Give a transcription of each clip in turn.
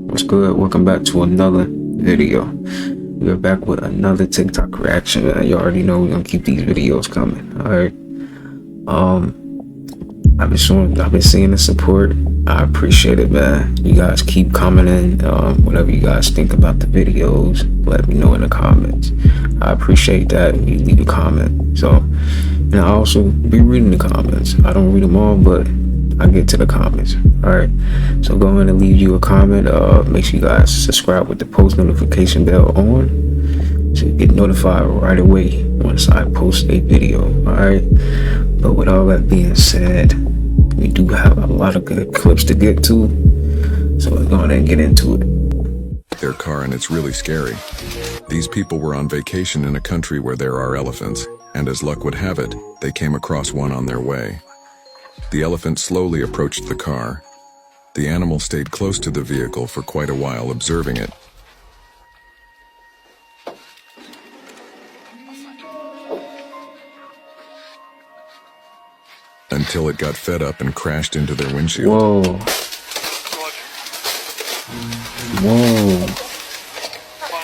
What's good? Welcome back to another video. We're back with another TikTok reaction. You already know we're gonna keep these videos coming. Alright. I've been seeing the support. I appreciate it, man. You guys keep commenting. Whatever you guys think about the videos, let me know in the comments. I appreciate that. You leave a comment. So, and I also be reading the comments. I don't read them all, but I get to the comments. Alright, so go ahead and leave you a comment. Make sure you guys subscribe with the post notification bell on so you get notified right away once I post a video. Alright, but with all that being said, we do have a lot of good clips to get to, so let's go ahead and get into it. Their car, and it's really scary. These people were on vacation in a country where there are elephants, and as luck would have it, they came across one on their way. The elephant slowly approached the car. The animal stayed close to the vehicle for quite a while, observing it. Until it got fed up and crashed into their windshield. Whoa. Whoa.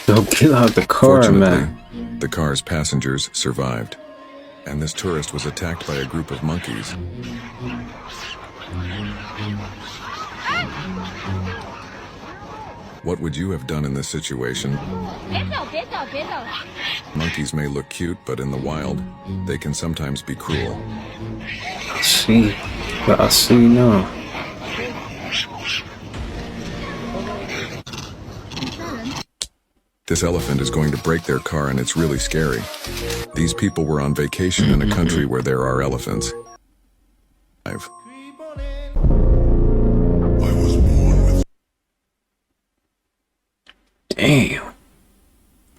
Yo, get out the car, man. The car's passengers survived, and this tourist was attacked by a group of monkeys. What would you have done in this situation? Monkeys may look cute, but in the wild, they can sometimes be cruel. I see now. This elephant is going to break their car, and it's really scary. These people were on vacation in a country where there are elephants. Damn.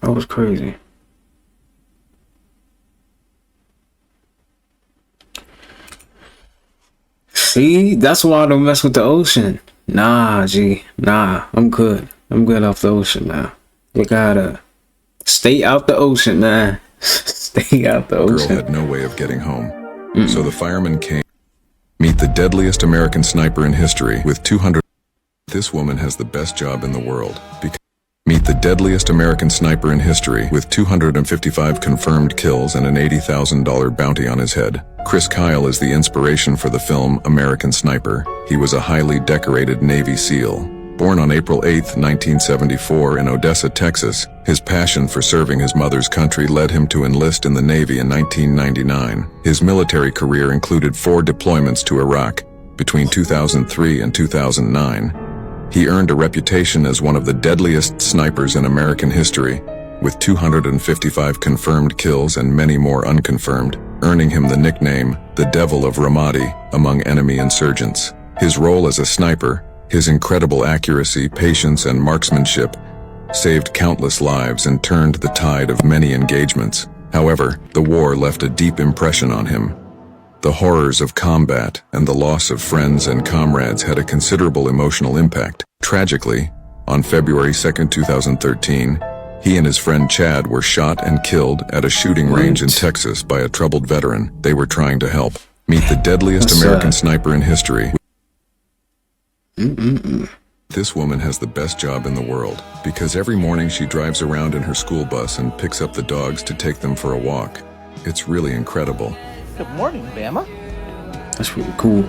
That was crazy. See, that's why I don't mess with the ocean. Nah, G. Nah, I'm good. I'm good off the ocean now. You gotta stay out the ocean, man. Stay out the ocean. The girl had no way of getting home. So the fireman came. Meet the deadliest American sniper in history with 200. This woman has the best job in the world. Meet the deadliest American sniper in history with 255 confirmed kills and an $80,000 bounty on his head. Chris Kyle is the inspiration for the film American Sniper. He was a highly decorated Navy SEAL. Born on April 8, 1974 in Odessa, Texas, his passion for serving his mother's country led him to enlist in the Navy in 1999. His military career included 4 deployments to Iraq between 2003 and 2009. He earned a reputation as one of the deadliest snipers in American history, with 255 confirmed kills and many more unconfirmed, earning him the nickname, the Devil of Ramadi, among enemy insurgents. His role as a sniper, his incredible accuracy, patience, and marksmanship saved countless lives and turned the tide of many engagements. However, the war left a deep impression on him. The horrors of combat and the loss of friends and comrades had a considerable emotional impact. Tragically, on February 2, 2013, he and his friend Chad were shot and killed at a shooting range in Texas by a troubled veteran they were trying to help. Meet the deadliest American sniper in history. This woman has the best job in the world because every morning she drives around in her school bus and picks up the dogs to take them for a walk. It's really incredible. Good morning, Bama. That's really cool.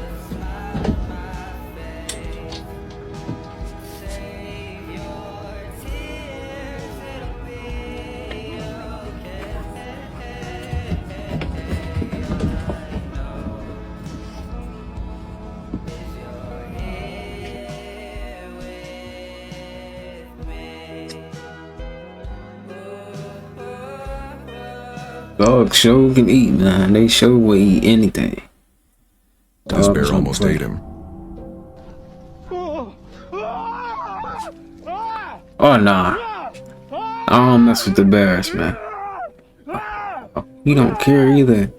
Dogs sure can eat, man. They sure will eat anything. This bear almost ate him. Oh, nah. I don't mess with the bears, man. He don't care either.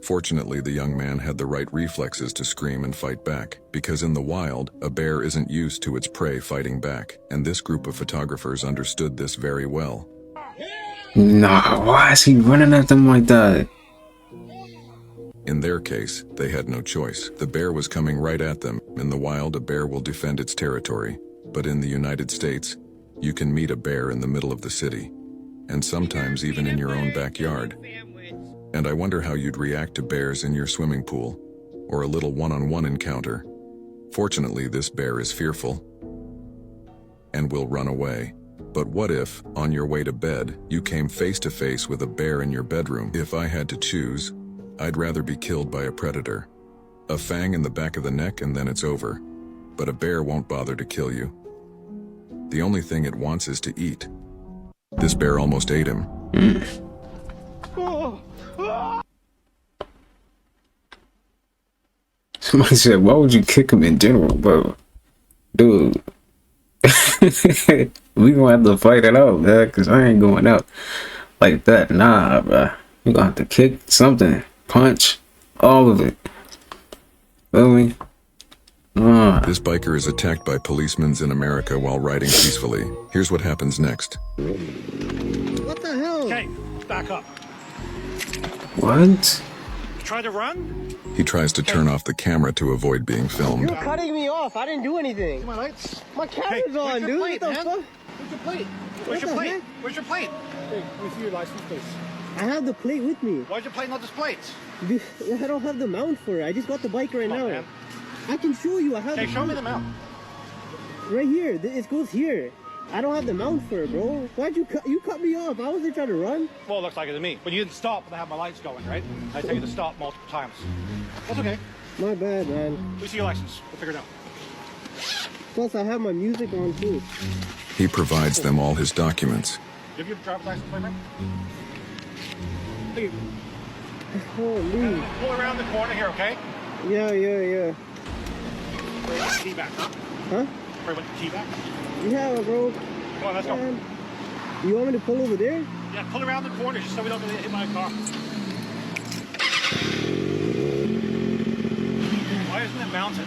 Fortunately, the young man had the right reflexes to scream and fight back, because in the wild, a bear isn't used to its prey fighting back, and this group of photographers understood this very well. Nah, why is he running at them like that? In their case, they had no choice. The bear was coming right at them. In the wild, a bear will defend its territory. But in the United States, you can meet a bear in the middle of the city, and sometimes even in your own backyard. And I wonder how you'd react to bears in your swimming pool, or a little one-on-one encounter. Fortunately, this bear is fearful and will run away. But what if, on your way to bed, you came face to face with a bear in your bedroom? If I had to choose, I'd rather be killed by a predator. A fang in the back of the neck and then it's over. But a bear won't bother to kill you. The only thing it wants is to eat. This bear almost ate him. Somebody said, why would you kick him in general, bro? Dude. We gonna have to fight it out, man, because I ain't going out like that. Nah, bro. You gonna have to kick something, punch, all of it. Feel me? This biker is attacked by policemen in America while riding peacefully. Here's what happens next. What the hell? Okay, back up. What? You try to run? He tries to turn off the camera to avoid being filmed. You're cutting me off. I didn't do anything. My lights. My camera's Hey, on, dude. plate, What the man? fuck? Where's your plate? Where's What your the plate? heck? Where's your plate? Hey, let me see your license, please. I have the plate with me. Why's your plate not displayed? Dude, I don't have the mount for it. I just got the bike right Come on, now. man. I can show you. I have Okay, the show me the mount. right here. It goes here. I don't have the mount for it, bro. Why'd you cut me off? I wasn't trying to run. Well, it looks like it to me. But you didn't stop when I have my lights going, right? I tell you to stop multiple times. That's okay. My bad, man. Let me see your license. We'll figure it out. Plus, I have my music on too. He provides them all his documents. You have your driver's license, my friend? Hey, Holy. pull around the corner here, okay? Yeah. Bring the key back, huh? Huh? Bring the key back. Yeah, bro. Come on, let's go. Man. You want me to pull over there? Yeah, pull around the corner just so we don't get hit by a car. Why isn't it mounted?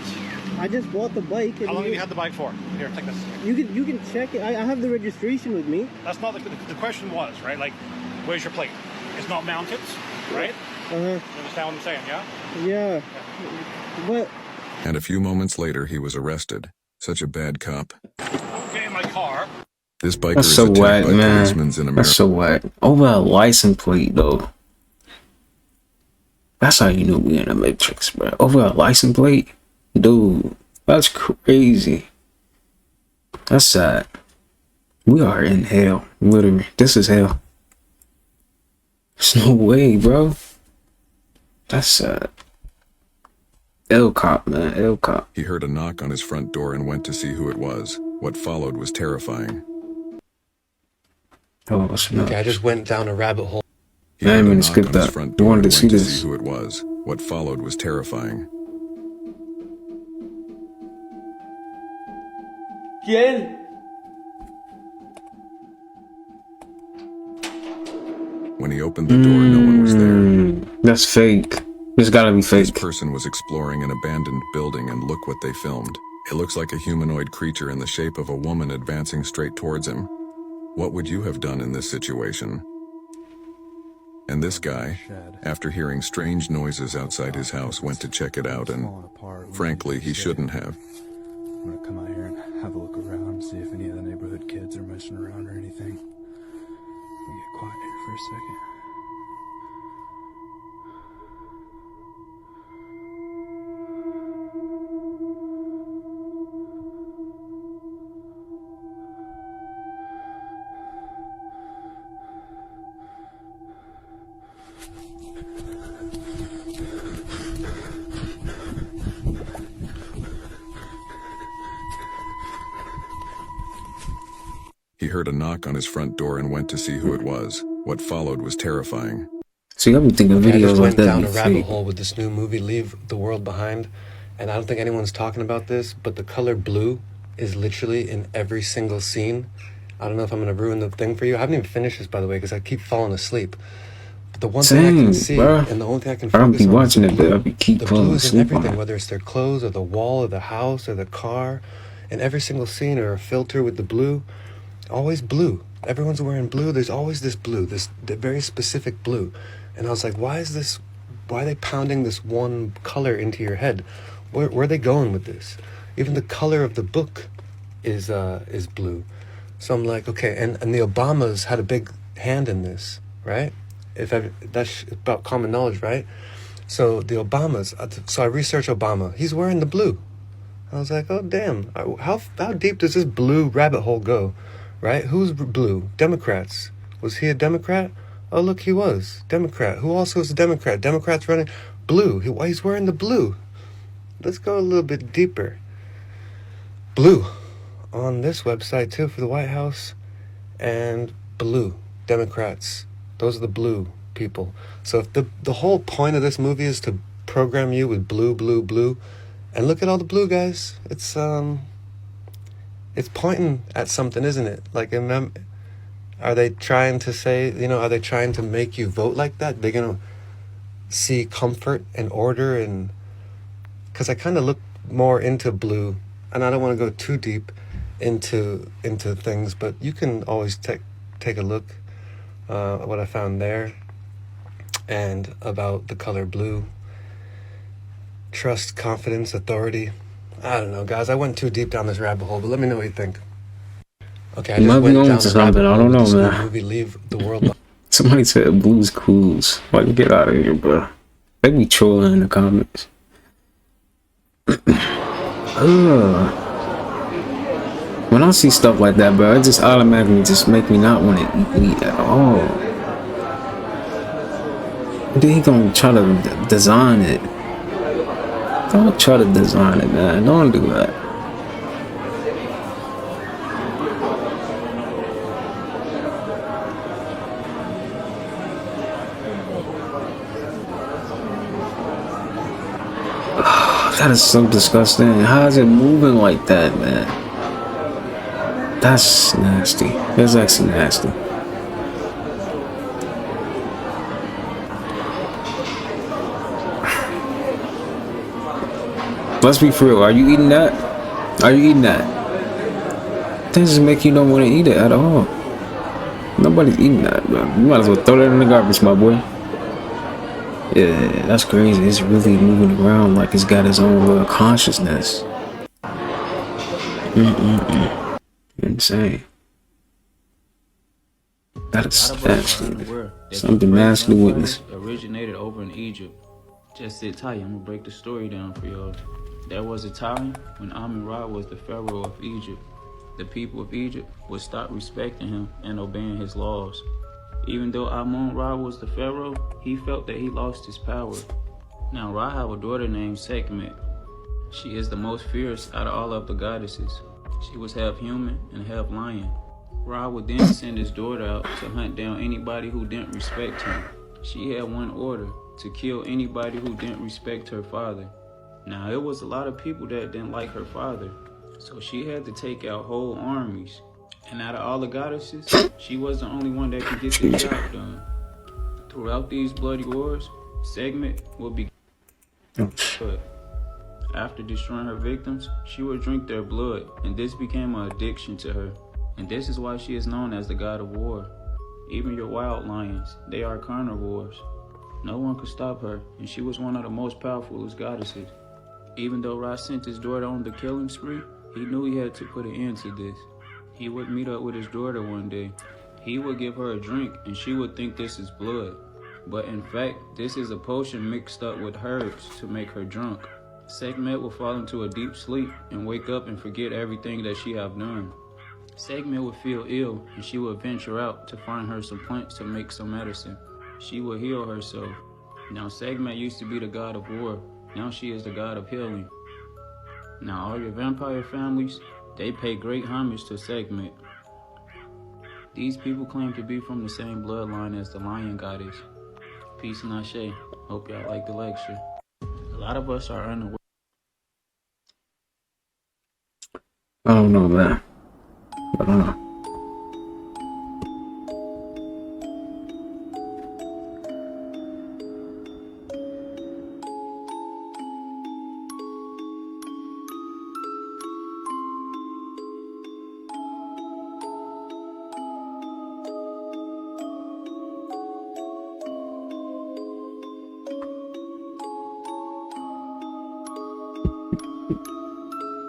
I just bought the bike. And How long have you had the bike for? Here, take this. You can check it. I have the registration with me. That's not the question was, right? Like, where's your plate? It's not mounted, right? Uh-huh. You understand what I'm saying, yeah? Yeah. But And a few moments later, he was arrested. Such a bad cop. Get in my car. This biker That's is so attacked whack, by man. policemen in America. That's so whack. Over a license plate, though. That's how you knew we in the Matrix, bro. Over a license plate? Dude, that's crazy. That's sad. We are in hell. Literally. This is hell. There's no way, bro. That's sad. L cop, man. L cop. He heard a knock on his front door and went to see who it was. What followed was terrifying. Oh, what's up? Okay, I just went down a rabbit hole. He I heard didn't a mean to knock skip on his that. front You door wanted and to went see to this. see who it was. What followed was terrifying. ¿Quién? When he opened the door, no one was there. That's fake. It's gotta be This fake. person was exploring an abandoned building, and look what they filmed. It looks like a humanoid creature in the shape of a woman advancing straight towards him. What would you have done in this situation? And this guy, after hearing strange noises outside his house, went to check it out, and frankly, he shouldn't have. I'm gonna come out here and have a look around, see if any of the neighborhood kids are messing around or anything. I'll get quiet here for a second. He heard a knock on his front door and went to see who it was. What followed was terrifying. See, I've been thinking I videos just like went that down be a rabbit fake. hole with this new movie, Leave the World Behind, and I don't think anyone's talking about this, but the color blue is literally in every single scene. I don't know if I'm going to ruin the thing for you. I haven't even finished this, by the way, because I keep falling asleep. But the one thing I can see, bro. and the only thing I can I don't focus be on watching is it, the but blue. I be keep The falling blue is in asleep on everything, it. whether it's their clothes or the wall or the house or the car. In every single scene or a filter with the blue, always blue. Everyone's wearing blue. There's always this blue, the very specific blue. And I was like, why are they pounding this one color into your head? Where are they going with this? Even the color of the book is blue. So I'm like, okay, and the Obamas had a big hand in this, right? That's about common knowledge, right? So the Obamas, so I researched Obama. He's wearing the blue. I was like, oh damn, how deep does this blue rabbit hole go, right? Who's blue? Democrats. Was he a Democrat? Oh look, he was Democrat. Who also is a Democrat? Democrats running blue. He's wearing the blue. Let's go a little bit deeper. Blue on this website too for the White House, and blue Democrats. Those are the blue people. So if the whole point of this movie is to program you with blue, blue, blue, and look at all the blue guys, it's pointing at something, isn't it? Like, are they trying to say, are they trying to make you vote like that? They're gonna see comfort and order, and because I kind of look more into blue, and I don't want to go too deep into things, but you can always take a look at what I found there and about the color blue. Trust, confidence, authority. I don't know, guys. I went too deep down this rabbit hole, but let me know what you think. Okay, I just went down the rabbit hole. I don't know, with man. Movie Leave the World. Somebody said Blue's Clues. Like, get out of here, bro. They be trolling in the comments. When I see stuff like that, bro, it just automatically just make me not want to eat meat at all. Then he gonna try to design it. Don't try to design it, man. Don't do that. That is so disgusting. How is it moving like that, man? That's nasty. That's actually nasty. Let's be for real. Are you eating that? Are you eating that? That doesn't make you don't want to eat it at all. Nobody's eating that, bro. You might as well throw that in the garbage, my boy. Yeah, that's crazy. It's really moving around like it's got its own little consciousness. Insane. That is nasty. Something nasty to witness. Originated over in Egypt. Just sit tight, I'm gonna break the story down for y'all. There was a time when Amun-Ra was the pharaoh of Egypt. The people of Egypt would stop respecting him and obeying his laws. Even though Amun-Ra was the pharaoh, he felt that he lost his power. Now Ra had a daughter named Sekhmet. She is the most fierce out of all of the goddesses. She was half human and half lion. Ra would then send his daughter out to hunt down anybody who didn't respect him. She had one order: to kill anybody who didn't respect her father. Now it was a lot of people that didn't like her father, so she had to take out whole armies. And out of all the goddesses, she was the only one that could get the job done. Throughout these bloody wars, Sekhmet would be but after destroying her victims, she would drink their blood, and this became an addiction to her. And this is why she is known as the god of war. Even your wild lions, they are carnivores. No one could stop her, and she was one of the most powerful goddesses. Even though Ra sent his daughter on the killing spree, he knew he had to put an end to this. He would meet up with his daughter one day. He would give her a drink, and she would think this is blood. But in fact, this is a potion mixed up with herbs to make her drunk. Sekhmet will fall into a deep sleep and wake up and forget everything that she have done. Sekhmet would feel ill, and she would venture out to find her some plants to make some medicine. She would heal herself. Now Sekhmet used to be the god of war. Now she is the god of healing. Now all your vampire families, they pay great homage to Sekhmet. These people claim to be from the same bloodline as the lion goddess. Peace and ashe. Hope y'all like the lecture. A lot of us are unaware. I don't know, man. I don't know.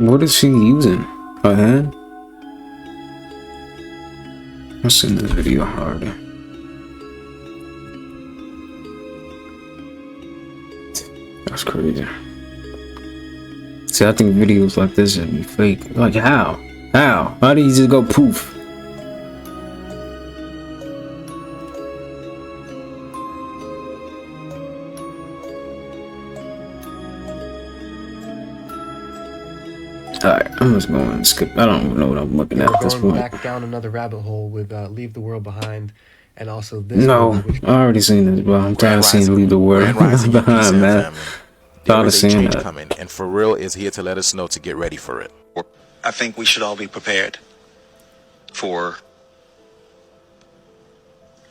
What is she using? Her hand? I've seen this video harder. That's crazy. See, I think videos like this would be fake. Like, how? How do you just go poof? Alright, I'm just going to skip. I don't know what I'm looking at this point. Back down another rabbit hole with Leave the World Behind, and also this. No, I already seen this, bro. I'm tired of seeing Leave the World Behind, man. Tired of seeing that. Coming, and For Real is here to let us know to get ready for it. I think we should all be prepared for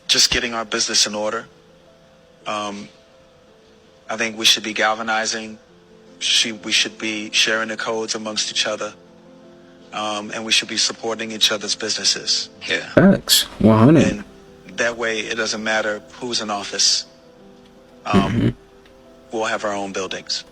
just getting our business in order. I think we should be galvanizing. We should be sharing the codes amongst each other, and we should be supporting each other's businesses. Yeah. Facts. 100. And that way, it doesn't matter who's in office. We'll have our own buildings.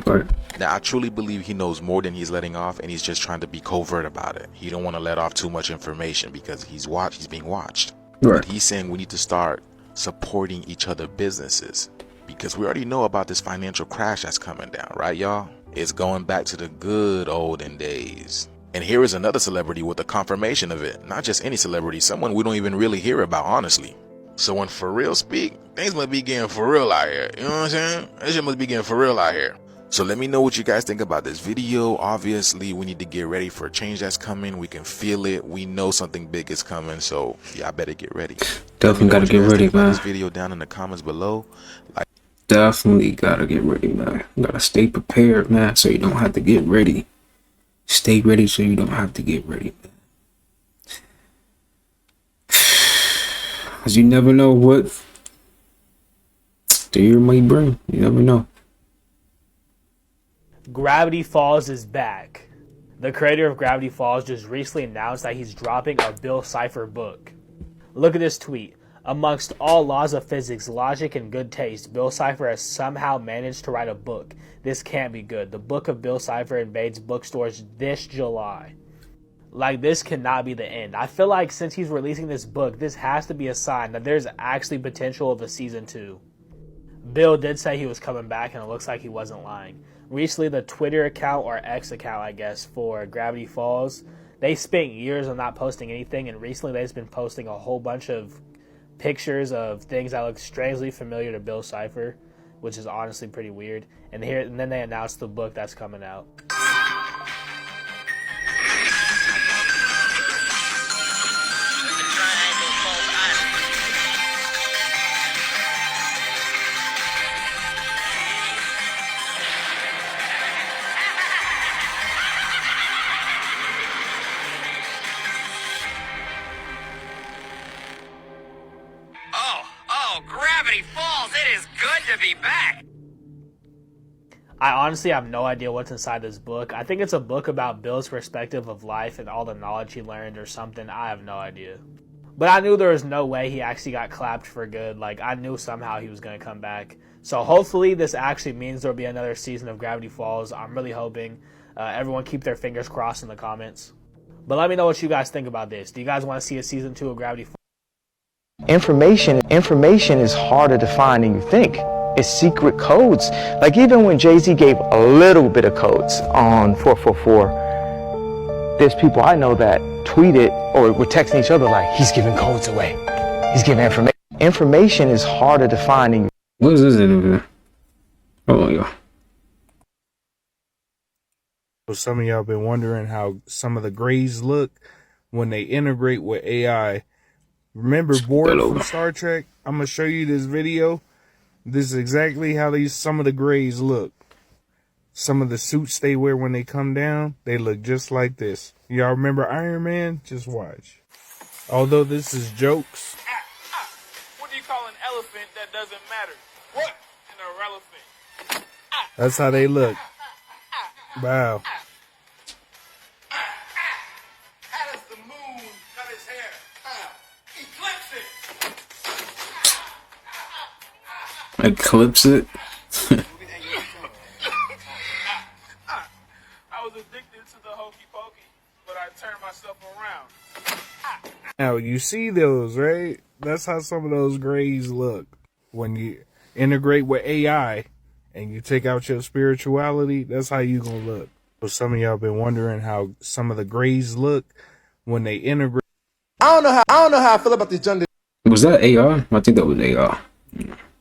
Right. Now, I truly believe he knows more than he's letting off, and he's just trying to be covert about it. He don't want to let off too much information because he's being watched. Right. But he's saying we need to start supporting each other businesses. Because we already know about this financial crash that's coming down, right, y'all? It's going back to the good olden days. And here is another celebrity with a confirmation of it. Not just any celebrity, someone we don't even really hear about, honestly. So when For Real speak, things must be getting for real out here. You know what I'm saying? This shit must be getting for real out here. So let me know what you guys think about this video. Obviously, we need to get ready for a change that's coming. We can feel it. We know something big is coming. So yeah, I better get ready. Definitely gotta get ready, man. This video down in the comments below. Definitely gotta get ready, man. You gotta stay prepared, man, so you don't have to get ready. Stay ready so you don't have to get ready, man. Cause you never know what the year might bring. You never know. Gravity Falls is back. The creator of Gravity Falls just recently announced that he's dropping a Bill Cipher book. Look at this tweet. Amongst all laws of physics, logic, and good taste, Bill Cipher has somehow managed to write a book. This can't be good. The book of Bill Cipher invades bookstores this July. Like, this cannot be the end. I feel like since he's releasing this book, this has to be a sign that there's actually potential of a season 2. Bill did say he was coming back, and it looks like he wasn't lying. Recently, the Twitter account, or X account, I guess, for Gravity Falls, they spent years on not posting anything, and recently they've been posting a whole bunch of pictures of things that look strangely familiar to Bill Cipher, which is honestly pretty weird. And then they announced the book that's coming out. Gravity Falls, it is good to be back! I honestly have no idea what's inside this book. I think it's a book about Bill's perspective of life and all the knowledge he learned or something. I have no idea. But I knew there was no way he actually got clapped for good. Like, I knew somehow he was going to come back. So hopefully this actually means there'll be another season of Gravity Falls. I'm really hoping. Everyone keep their fingers crossed in the comments. But let me know what you guys think about this. Do you guys want to see a season 2 of Gravity Falls? Information is harder to find than you think. It's secret codes. Like even when Jay-Z gave a little bit of codes on 444, there's people I know that tweeted or were texting each other like, he's giving codes away. He's giving information. Information is harder to find than you. What is this interview? Hold on, y'all. So some of y'all been wondering how some of the grays look when they integrate with AI. Remember Borg from Star Trek? I'm going to show you this video. This is exactly how some of the grays look. Some of the suits they wear when they come down, they look just like this. Y'all remember Iron Man? Just watch. Although this is jokes. What do you call an elephant that doesn't matter? What? An irrelevant. That's how they look. Wow. How does the moon cut his hair? Eclipse it? I was addicted to the hokey pokey, but I turned my myself around. Now, you see those, right? That's how some of those grays look. When you integrate with AI and you take out your spirituality, that's how you gonna look. So some of y'all been wondering how some of the grays look when they integrate. I don't know how I feel about this John Was that AR? I think that was AR.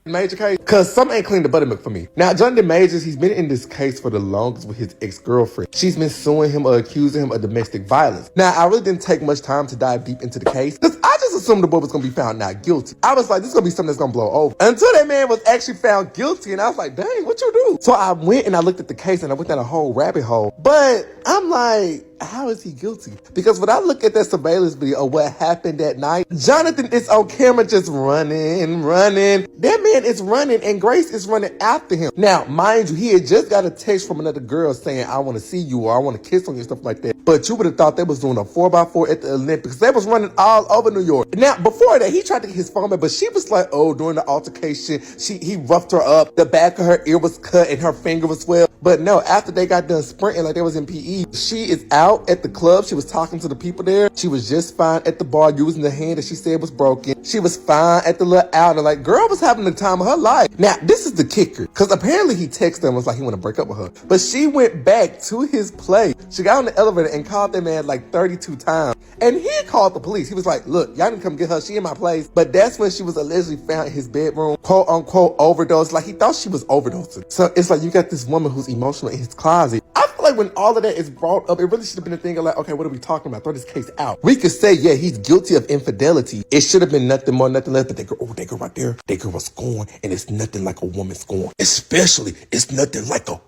Major case, cause something ain't clean the buttermilk for me. Now, Jonathan Majors, he's been in this case for the longest with his ex-girlfriend. She's been suing him or accusing him of domestic violence. Now, I really didn't take much time to dive deep into the case, cause I just assumed the boy was gonna be found not guilty. I was like, this is gonna be something that's gonna blow over. Until that man was actually found guilty, and I was like, dang, what you do? So I went and I looked at the case and I went down a whole rabbit hole. But I'm like, how is he guilty? Because when I look at that surveillance video of what happened that night, Jonathan is on camera just running. That man is running and Grace is running after him. Now, mind you, he had just got a text from another girl saying, I want to see you or I want to kiss on you, stuff like that. But you would have thought they was doing a 4x4 at the Olympics. They was running all over New York. Now, before that, he tried to get his phone back, but she was like, oh, during the altercation, he roughed her up. The back of her ear was cut and her finger was swelled. But no, after they got done sprinting like they was in PE, she is out at the club. She was talking to the people there. She was just fine at the bar using the hand that she said was broken. She was fine at the little outing. Like, girl was having the time of her life. Now, this is the kicker. Because apparently he texted her and was like, he want to break up with her. But she went back to his place. She got on the elevator and called that man like 32 times. And he called the police. He was like, look, y'all didn't come get her. She in my place. But that's when she was allegedly found in his bedroom, quote unquote, overdosed. Like, he thought she was overdosing. So it's like you got this woman who's emotional in his closet. I feel like when all of that is brought up, it really should have been a thing of like, okay, what are we talking about? Throw this case out. We could say, yeah, he's guilty of infidelity. It should have been nothing more, nothing less. But that girl right there, that girl was scorned, and it's nothing like a woman scorned. Especially, it's nothing like a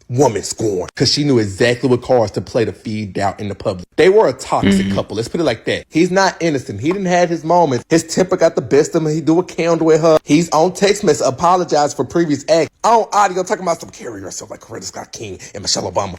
woman scorned. Because she knew exactly what cards to play to feed doubt in the public. They were a toxic couple. Let's put it like that. He's not innocent. He didn't have his moments. His temper got the best of him. He do a candle with her. He's on text message, apologize for previous acts. On audio, talking about some carry yourself like Coretta Scott King and Michelle Obama.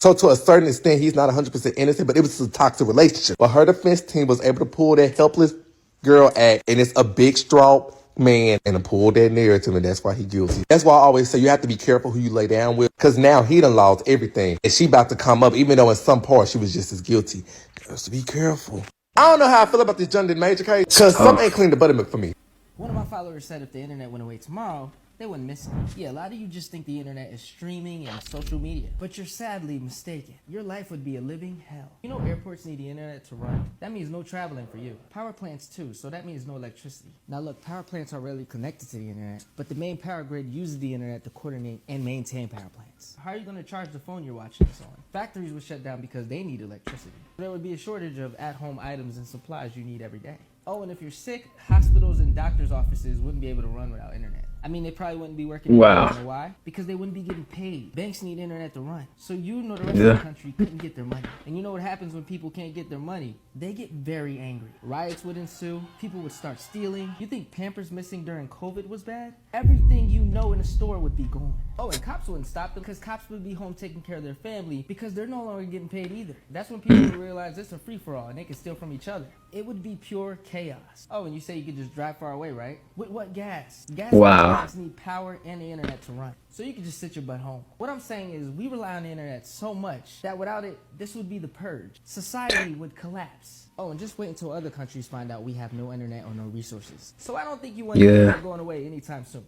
So to a certain extent, he's not 100% innocent, but it was a toxic relationship. But her defense team was able to pull that helpless girl act, and it's a big straw man and pull that narrative, and that's why he guilty. That's why I always say you have to be careful who you lay down with, because now he done lost everything, and she about to come up, even though in some parts she was just as guilty. Just be careful. I don't know how I feel about this Jonathan Major case, because something ain't clean the buttermilk for me. One of my followers said if the internet went away tomorrow, they wouldn't miss it. Yeah, a lot of you just think the internet is streaming and social media, but you're sadly mistaken. Your life would be a living hell. You know airports need the internet to run? That means no traveling for you. Power plants too, so that means no electricity. Now look, power plants are rarely connected to the internet, but the main power grid uses the internet to coordinate and maintain power plants. How are you going to charge the phone you're watching this on? Factories would shut down because they need electricity. There would be a shortage of at-home items and supplies you need every day. Oh, and if you're sick, hospitals and doctors' offices wouldn't be able to run without internet. I mean, they probably wouldn't be working. Wow. You know why? Because they wouldn't be getting paid. Banks need internet to run. So you know the rest of the country couldn't get their money. And you know what happens when people can't get their money? They get very angry. Riots would ensue. People would start stealing. You think Pampers missing during COVID was bad? Everything you know in a store would be gone. Oh, and cops wouldn't stop them because cops would be home taking care of their family because they're no longer getting paid either. That's when people would realize it's a free-for-all and they can steal from each other. It would be pure chaos. Oh, and you say you could just drive far away, right? With what gas? Gas plants need power and the internet to run. So you can just sit your butt home. What I'm saying is we rely on the internet so much that without it, this would be the purge. Society would collapse. Oh, and just wait until other countries find out we have no internet or no resources. So I don't think you want the internet going away anytime soon.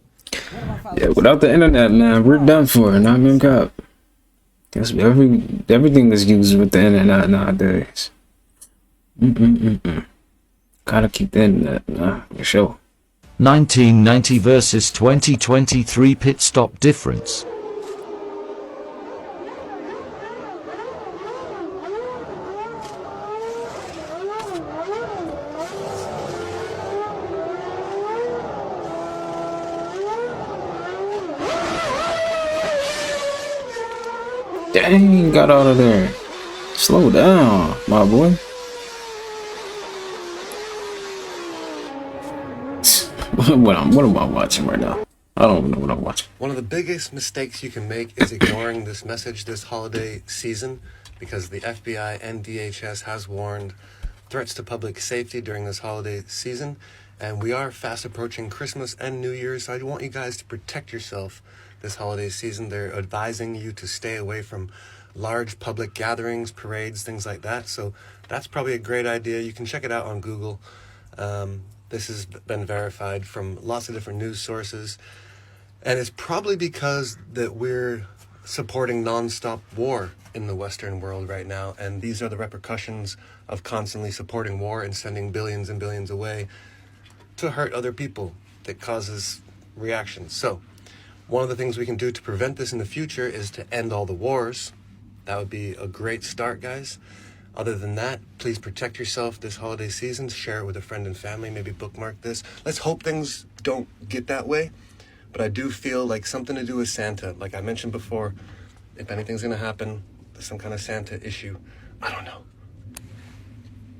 Yeah, without the internet, man, we're done for. Not even cop. Everything is used with the internet nowadays. Gotta keep the internet, nah, for sure. 1990 versus 2023 pit stop difference. Dang, got out of there. Slow down, my boy. What am I watching right now? I don't even know what I'm watching. One of the biggest mistakes you can make is ignoring this message this holiday season, because the FBI and DHS has warned threats to public safety during this holiday season, and we are fast approaching Christmas and New Year's, so I want you guys to protect yourself this holiday season. They're advising you to stay away from large public gatherings, parades, things like that. So that's probably a great idea. You can check it out on Google. This has been verified from lots of different news sources. And it's probably because that we're supporting nonstop war in the Western world right now. And these are the repercussions of constantly supporting war and sending billions and billions away to hurt other people that causes reactions. So one of the things we can do to prevent this in the future is to end all the wars. That would be a great start, guys. Other than that, please protect yourself this holiday season. Share it with a friend and family. Maybe bookmark this. Let's hope things don't get that way. But I do feel like something to do with Santa. Like I mentioned before, if anything's going to happen, there's some kind of Santa issue. I don't know.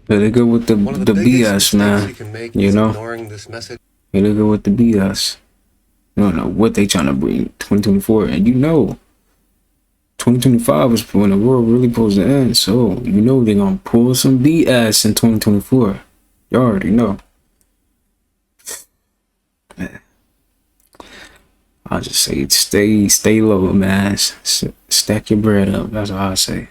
But they go with the BS, man. You know? Ignoring this message. They go with the BS. You don't know what they trying to bring 2024. And you know, 2025 is when the world really supposed to end. So, you know they're going to pull some BS in 2024. You already know. Man. I'll just say stay low, man. Stack your bread up. That's what I say.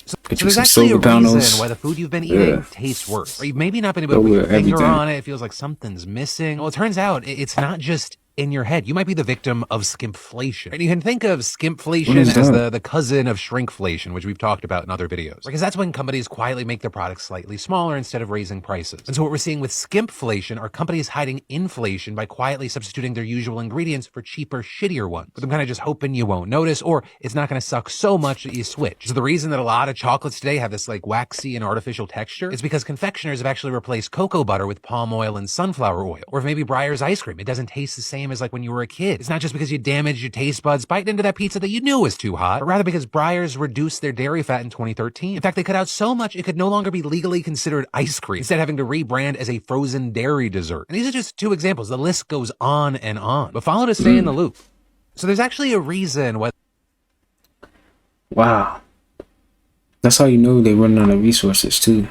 So there's actually a reason why the food you've been eating tastes worse. Or you've maybe not been able to put your finger on it. It feels like something's missing. Well, it turns out it's not just in your head. You might be the victim of skimpflation. And you can think of skimpflation as the cousin of shrinkflation, which we've talked about in other videos. Because that's when companies quietly make their products slightly smaller instead of raising prices. And so what we're seeing with skimpflation are companies hiding inflation by quietly substituting their usual ingredients for cheaper, shittier ones. But I'm kind of just hoping you won't notice, or it's not going to suck so much that you switch. So the reason that a lot of chocolates today have this like waxy and artificial texture is because confectioners have actually replaced cocoa butter with palm oil and sunflower oil. Or if maybe Breyer's ice cream, it doesn't taste the same as like when you were a kid. It's not just because you damaged your taste buds biting into that pizza that you knew was too hot, but rather because Breyer's reduced their dairy fat in 2013. In fact, they cut out so much it could no longer be legally considered ice cream, instead having to rebrand as a frozen dairy dessert. And these are just two examples. The list goes on and on. But follow to stay in the loop. So there's actually a reason why. Wow. That's how you know they run out of resources too.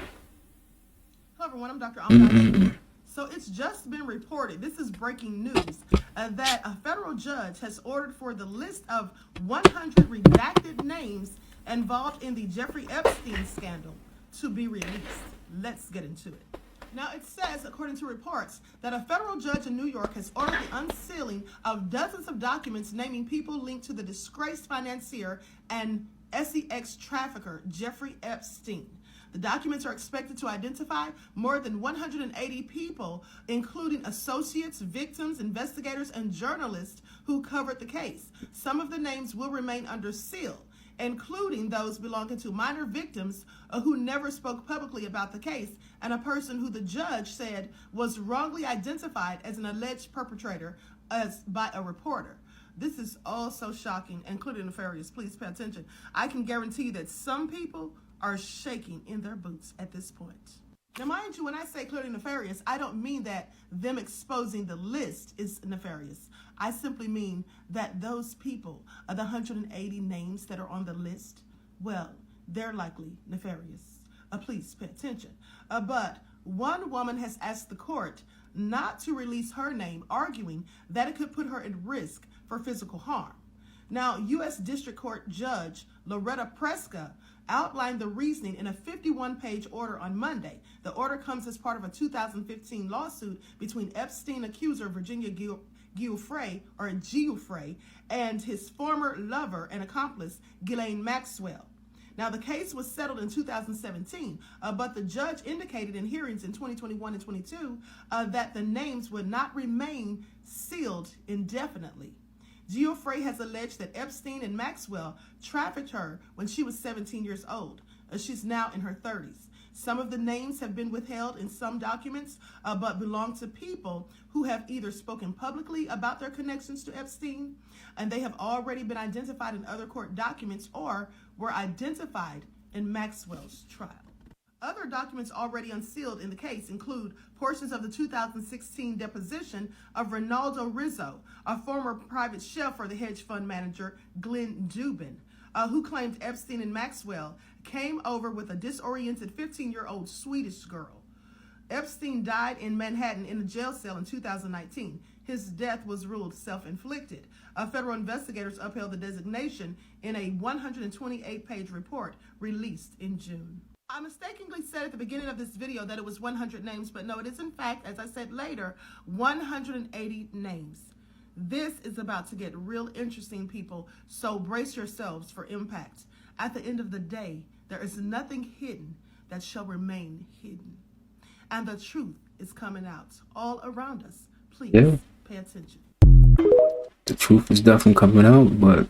Hello everyone, I'm Dr. So it's just been reported, this is breaking news, that a federal judge has ordered for the list of 100 redacted names involved in the Jeffrey Epstein scandal to be released. Let's get into it. Now it says, according to reports, that a federal judge in New York has ordered the unsealing of dozens of documents naming people linked to the disgraced financier and SEX trafficker Jeffrey Epstein. The documents are expected to identify more than 180 people, including associates, victims, investigators, and journalists who covered the case. Some of the names will remain under seal, including those belonging to minor victims who never spoke publicly about the case, and a person who the judge said was wrongly identified as an alleged perpetrator by a reporter. This is all so shocking, including nefarious. Please pay attention. I can guarantee that some people are shaking in their boots at this point. Now, mind you, when I say clearly nefarious, I don't mean that them exposing the list is nefarious. I simply mean that those people, the 180 names that are on the list, well, they're likely nefarious. Please pay attention. But one woman has asked the court not to release her name, arguing that it could put her at risk for physical harm. Now, U.S. District Court Judge Loretta Preska outlined the reasoning in a 51-page order on Monday. The order comes as part of a 2015 lawsuit between Epstein accuser Virginia Giuffre and his former lover and accomplice Ghislaine Maxwell. Now, the case was settled in 2017, but the judge indicated in hearings in 2021 and 22 that the names would not remain sealed indefinitely. Giuffre has alleged that Epstein and Maxwell trafficked her when she was 17 years old. She's now in her 30s. Some of the names have been withheld in some documents, but belong to people who have either spoken publicly about their connections to Epstein, and they have already been identified in other court documents or were identified in Maxwell's trial. Other documents already unsealed in the case include portions of the 2016 deposition of Ronaldo Rizzo, a former private chef for the hedge fund manager Glenn Dubin, who claimed Epstein and Maxwell came over with a disoriented 15-year-old Swedish girl. Epstein died in Manhattan in a jail cell in 2019. His death was ruled self-inflicted. Federal investigators upheld the designation in a 128-page report released in June. I mistakenly said at the beginning of this video that it was 100 names, but no, it is in fact, as I said later, 180 names. This is about to get real interesting, people, so brace yourselves for impact. At the end of the day, there is nothing hidden that shall remain hidden. And the truth is coming out all around us. Please pay attention. The truth is definitely coming out, but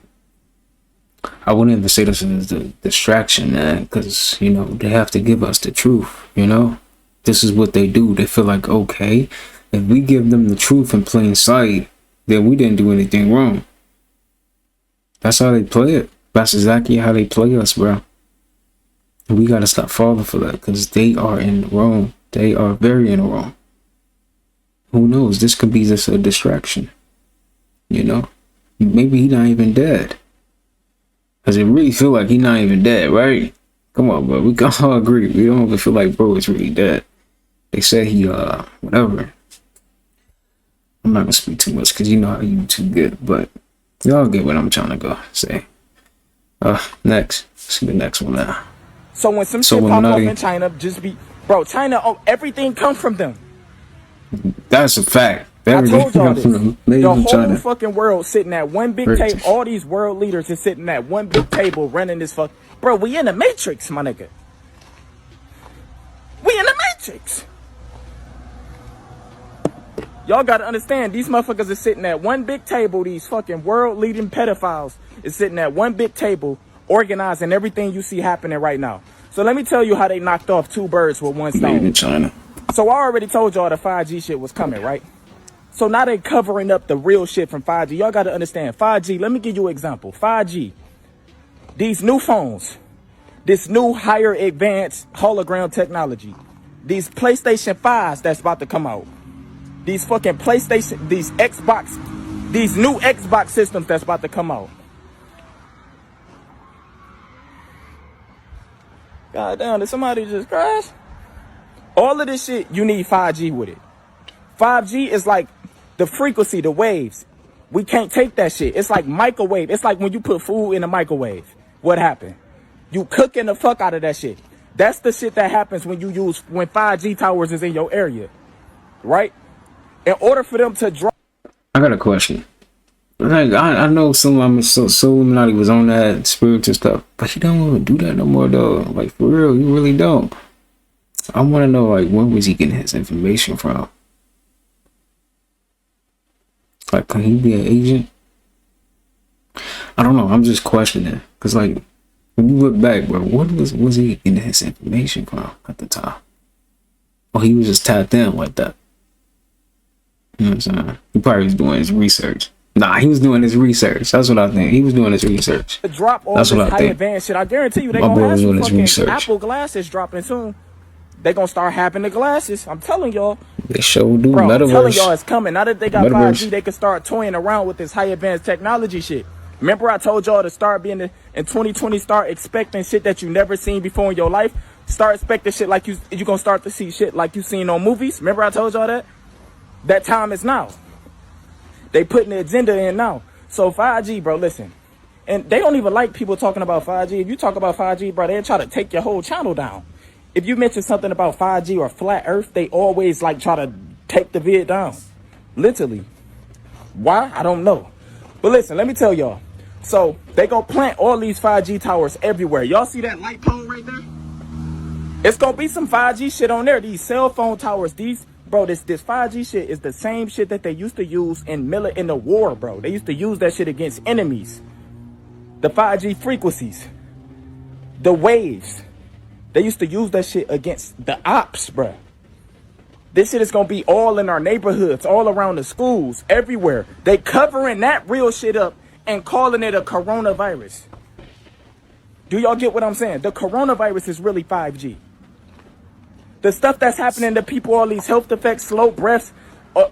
I wouldn't even say this is a distraction, man, because, you know, they have to give us the truth, you know? This is what they do. They feel like, okay, if we give them the truth in plain sight, then we didn't do anything wrong. That's how they play it. That's exactly how they play us, bro. And we gotta stop falling for that, because they are in the wrong. They are very in the wrong. Who knows? This could be just a distraction. You know? Maybe he's not even dead. Because it really feel like he's not even dead, right? Come on, bro. We can all agree. We don't even feel like bro is really dead. They say he, whatever. I'm not gonna speak too much because you know how you too good, but y'all get what I'm trying to go say. Next. Let's see the next one now. So when some shit pop up in China, just be, bro, China, everything comes from them. That's a fact. I told y'all this. The whole China. fucking world sitting at one big table. All these world leaders are sitting at one big table running this fuck. Bro, we in the Matrix, my nigga. We in the Matrix. Y'all gotta understand, these motherfuckers are sitting at one big table. These fucking world leading pedophiles is sitting at one big table, organizing everything you see happening right now. So let me tell you how they knocked off two birds with one stone. Made in China. So I already told y'all the 5G shit was coming, right? So now they covering up the real shit from 5G. Y'all got to understand, 5G, let me give you an example. 5G, these new phones, this new higher advanced hologram technology, these PlayStation 5s that's about to come out, these fucking PlayStation, these Xbox, these new Xbox systems that's about to come out. God damn, did somebody just crash? All of this shit, you need 5G with it. 5G is like the frequency, the waves. We can't take that shit. It's like microwave. It's like when you put food in a microwave. What happened? You cooking the fuck out of that shit. That's the shit that happens when 5G towers is in your area. Right? In order for them to drop. I got a question. Like, I know some Illuminati was on that spiritual stuff, but he don't want to do that no more though. Like, for real, you really don't. I want to know, like, where was he getting his information from? Like, can he be an agent? I don't know. I'm just questioning. Because, like, when you look back, bro, what was he getting his information from at the time? Or he was just tapped in like that? You know what I'm saying? He probably was doing his research. Nah, he was doing his research. That's what I think. He was doing his research. Drop all That's this what I high think. advanced shit. I guarantee you, they're My going to boy have was some doing his fucking research. Apple glasses dropping soon. They're going to start having the glasses. I'm telling y'all. They sure do. Bro, I'm telling Metaverse. y'all it's coming. Now that they got Metaverse. 5G, they can start toying around with this high advanced technology shit. Remember I told y'all to start being in 2020, start expecting shit that you never seen before in your life. Start expecting shit like you're going to start to see shit like you seen on movies. Remember I told y'all that? That time is now. They putting the agenda in now. So 5G, bro, listen. And they don't even like people talking about 5G. If you talk about 5G, bro, they'll try to take your whole channel down. If you mention something about 5G or flat earth, they always like try to take the vid down. Literally. Why? I don't know. But listen, let me tell y'all. So they gonna plant all these 5G towers everywhere. Y'all see that light pole right there? It's gonna be some 5G shit on there. These cell phone towers, this 5G shit is the same shit that they used to use in the war, bro. They used to use that shit against enemies. The 5G frequencies, the waves. They used to use that shit against the ops, bro. This shit is gonna be all in our neighborhoods, all around the schools, everywhere. They covering that real shit up and calling it a coronavirus. Do y'all get what I'm saying? The coronavirus is really 5G. The stuff that's happening to people, all these health effects, slow breaths,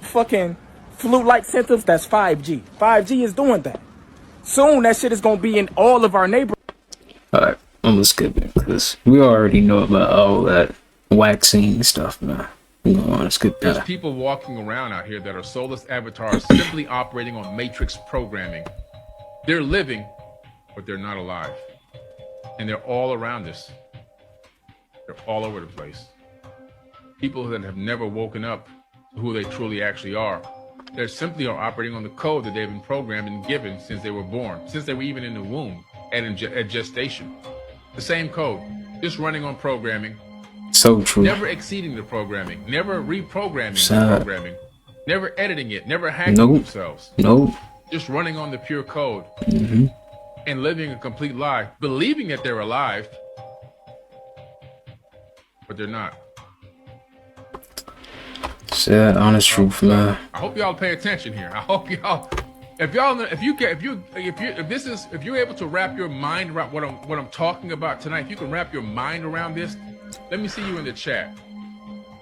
fucking flu-like symptoms, that's 5G. 5G is doing that. Soon that shit is gonna be in all of our neighborhoods. Alright, I'm gonna skip it because we already know about all that vaccine stuff, man. Let's get There's that. people walking around out here that are soulless avatars simply operating on matrix programming. They're living, but they're not alive. And they're all around us. They're all over the place. People that have never woken up to who they truly actually are. They simply are operating on the code that they've been programmed and given since they were born, since they were even in the womb, at gestation. The same code, just running on programming. So true. Never exceeding the programming, never reprogramming the programming, never editing it, never hacking themselves. Nope. Just running on the pure code Mm-hmm. and living a complete lie, believing that they're alive, but they're not. Sad, honest truth, man. I hope y'all pay attention here. I hope y'all, if you're able to wrap your mind around what I'm talking about tonight, if you can wrap your mind around this, let me see you in the chat.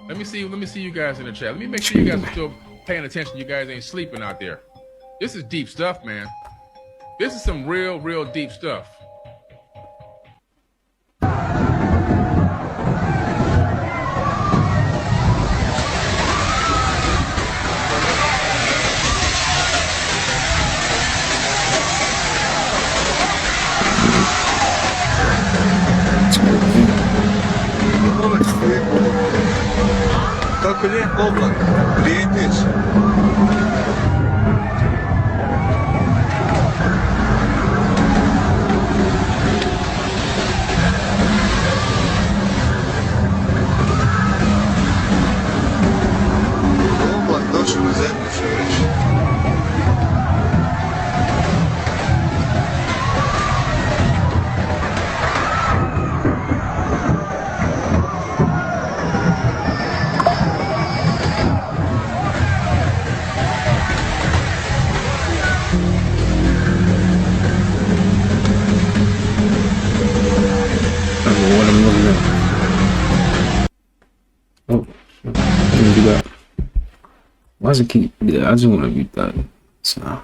Let me see you guys in the chat. Let me make sure you guys are still paying attention. You guys ain't sleeping out there. This is deep stuff, man. This is some real deep stuff. Как облако, приедешь. Облако дольше на землю живешь. Why does it keep? Yeah, I just want to be done. So.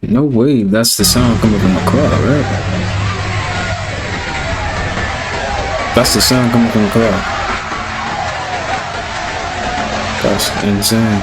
No way, that's the sound coming from the car, right? That's the sound coming from the car. That's insane.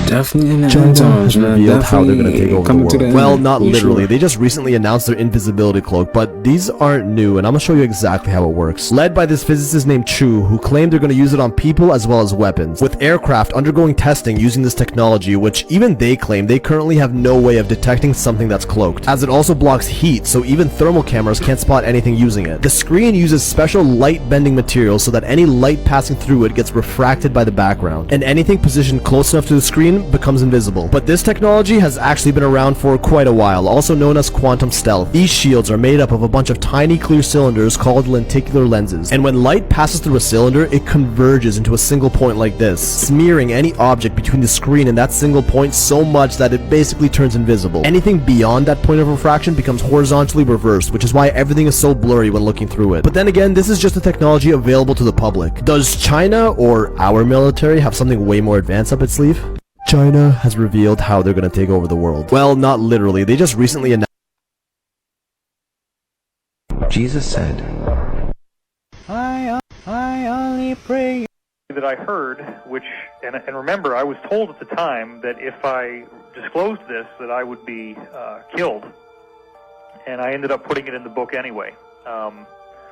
Definitely in the end times, man. Revealed how they're going to take over the world. Well, not literally. Sure. They just recently announced their invisibility cloak, but these aren't new, and I'm going to show you exactly how it works. Led by this physicist named Chu, who claimed they're going to use it on people as well as weapons, with aircraft undergoing testing using this technology, which even they claim they currently have no way of detecting something that's cloaked, as it also blocks heat, so even thermal cameras can't spot anything using it. The screen uses special light-bending material so that any light passing through it gets refracted by the background, and anything positioned close enough to the screen becomes invisible. But this technology has actually been around for quite a while, also known as quantum stealth. These shields are made up of a bunch of tiny clear cylinders called lenticular lenses, and when light passes through a cylinder, it converges into a single point like this, smearing any object between the screen and that single point so much that it basically turns invisible. Anything beyond that point of refraction becomes horizontally reversed, which is why everything is so blurry when looking through it. But then again, this is just a technology available to the public. Does China or our military have something way more advanced up its sleeve? China has revealed how they're going to take over the world. Well, not literally. They just recently announced. Jesus said, I only pray. That I heard, which, and remember, I was told at the time that if I disclosed this, that I would be killed. And I ended up putting it in the book anyway.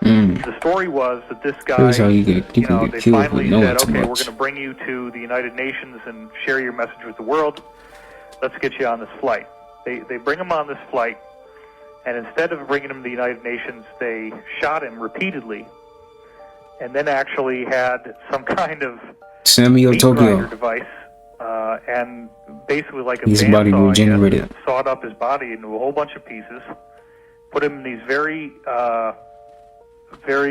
The story was that this guy, they finally said, okay, we're going to bring you to the United Nations and share your message with the world. Let's get you on this flight. They bring him on this flight, and instead of bringing him to the United Nations, they shot him repeatedly, and then actually had some kind of meat grinder device, and basically like a bandsaw, sawed up his body into a whole bunch of pieces, put him in these very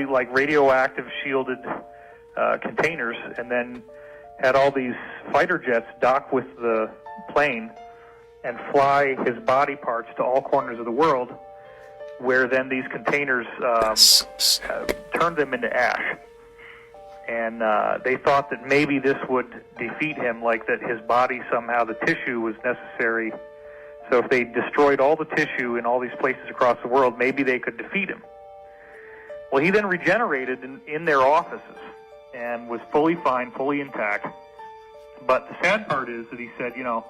like radioactive shielded containers, and then had all these fighter jets dock with the plane and fly his body parts to all corners of the world, where then these containers turned them into ash. And they thought that maybe this would defeat him, like that his body somehow, the tissue was necessary. So if they destroyed all the tissue in all these places across the world, maybe they could defeat him. Well, he then regenerated in their offices and was fully fine, fully intact. But the sad part is that he said, you know,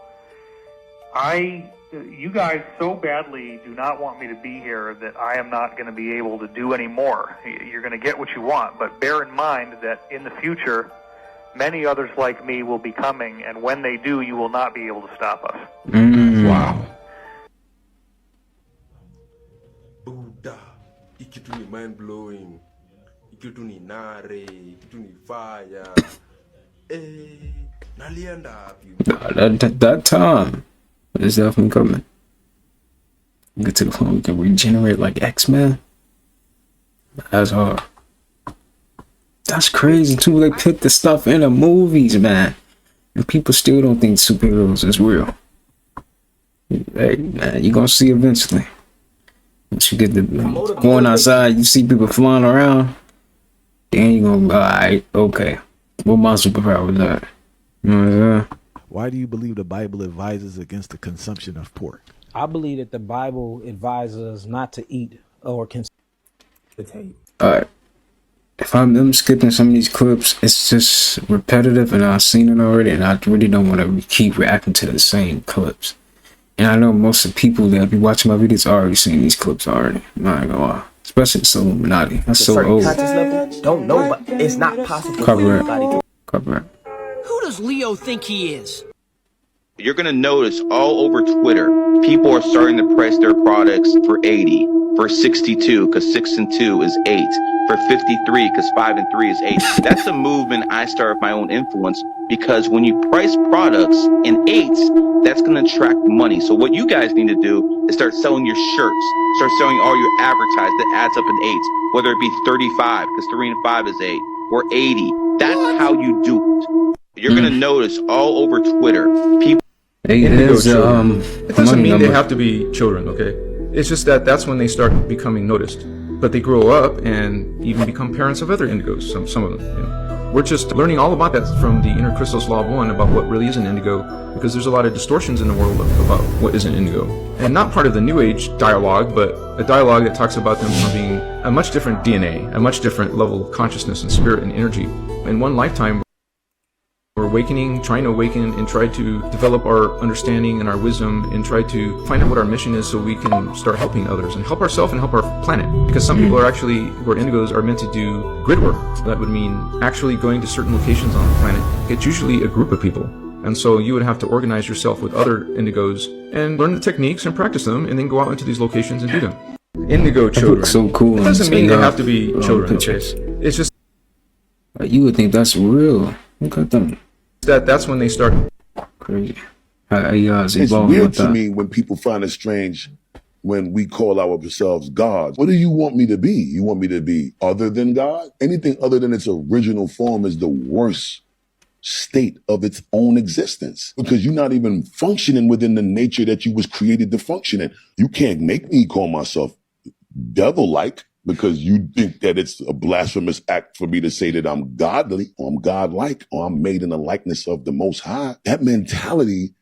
you guys so badly do not want me to be here that I am not going to be able to do any more. You're going to get what you want, but bear in mind that in the future, many others like me will be coming, and when they do, you will not be able to stop us. Wow. Buddha, ikitu ni mind blowing, ikitu ni nare, ikitu ni fire. That time is definitely coming. Get to the point we can regenerate like X-Men. That's hard. That's crazy too. They put the stuff in the movies, man, and people still don't think superheroes is real. Hey, man, you're gonna see eventually. Once you get the going outside, you see people flying around. Then you're gonna be alright, okay. What my superpower was that? You know what I'm saying? Why do you believe the Bible advises against the consumption of pork? I believe that the Bible advises us not to eat or consume. Alright. If I'm skipping some of these clips, it's just repetitive and I've seen it already, and I really don't want to keep reacting to the same clips. And I know most of the people that be watching my videos already seen these clips already. I'm not gonna lie. Especially it's Illuminati. That's so old. Don't know, but it's not possible. Cover it. Cover it. Who does Leo think he is? You're going to notice all over Twitter, people are starting to price their products for 80, for 62, because 6 and 2 is 8, for 53, because 5 and 3 is 8. That's a movement I started my own influence, because when you price products in 8s, that's going to attract money. So what you guys need to do is start selling your shirts, start selling all your advertised that adds up in 8s, whether it be 35, because 3 and 5 is 8, or 80. That's how you do it. You're going to notice all over Twitter, people. Indigo children. It doesn't mean they have to be children, okay? It's just that that's when they start becoming noticed. But they grow up and even become parents of other indigos, some of them. You know. We're just learning all about that from the Inner Crystals Law of One, about what really is an indigo, because there's a lot of distortions in the world about what is an indigo. And not part of the New Age dialogue, but a dialogue that talks about them from being a much different DNA, a much different level of consciousness and spirit and energy. In one lifetime, we're awakening, trying to awaken and try to develop our understanding and our wisdom and try to find out what our mission is so we can start helping others and help ourselves and help our planet. Because some people are actually, who are indigos, are meant to do grid work. That would mean actually going to certain locations on the planet. It's usually a group of people. And so you would have to organize yourself with other indigos and learn the techniques and practice them and then go out into these locations and do them. Indigo children. So cool. It doesn't mean they have to be children, okay? It's just... You would think that's real. Look at them. That's when they start. Crazy. It's weird to me when people find it strange when we call ourselves gods. What do you want me to be? You want me to be other than God? Anything other than its original form is the worst state of its own existence, because you're not even functioning within the nature that you was created to function in. You can't make me call myself devil-like, because you think that it's a blasphemous act for me to say that I'm godly or I'm godlike or I'm made in the likeness of the Most High. That mentality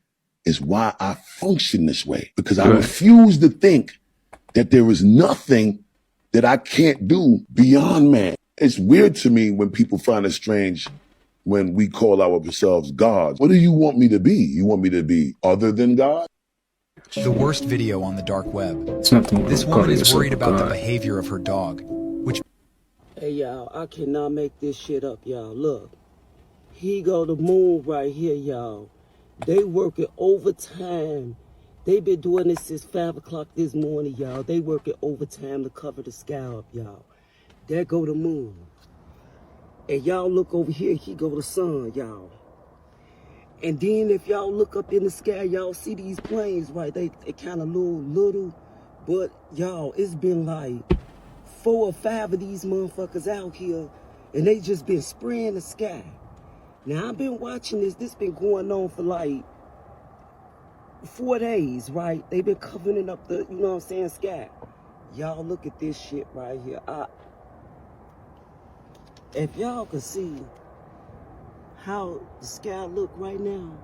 is why I function this way, because I refuse to think that there is nothing that I can't do beyond man. It's weird to me when people find it strange when we call ourselves gods. What do you want me to be? You want me to be other than God? The worst video on the dark web. This woman is worried about the behavior of her dog, which... Hey, y'all, I cannot make this shit up, y'all. Look, he go the moon right here, y'all. They working overtime. They been doing this since 5 o'clock this morning, y'all. They working overtime to cover the sky up, y'all. There go the moon. And y'all look over here, he go the sun, y'all. And then if y'all look up in the sky, y'all see these planes, right? They kind of little, but y'all, it's been like 4 or 5 of these motherfuckers out here, and they just been spraying the sky. Now, I've been watching this been going on for like 4 days, right? They've been covering up the, you know what I'm saying, sky. Y'all look at this shit right here. If y'all could see how the sky look right now,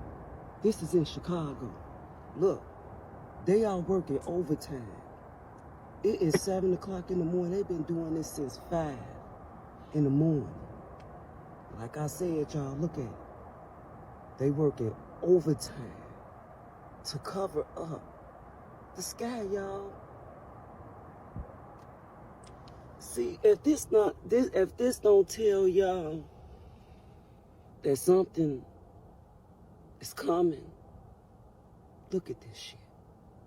this is in Chicago. Look, they are working overtime. It is 7 o'clock in the morning. They've been doing this since 5 in the morning. Like I said, y'all, look at it. They working overtime to cover up the sky, y'all. See, if this don't tell y'all that something is coming, look at this shit.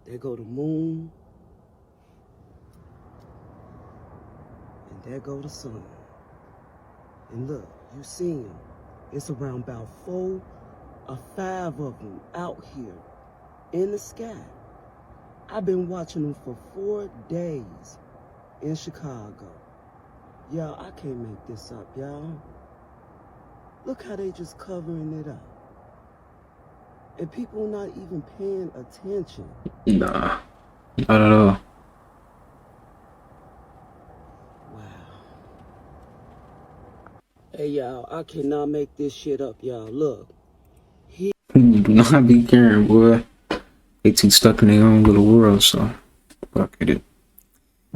There go the moon, and there go the sun. And look, you see them. It's around about 4 or 5 of them out here in the sky. I've been watching them for 4 days in Chicago. Y'all, I can't make this up, y'all. Look how they just covering it up. And people not even paying attention. Nah, not at all. Hey, y'all, I cannot make this shit up, y'all. Look. People do not be caring, boy. They too stuck in their own little world, so fuck it.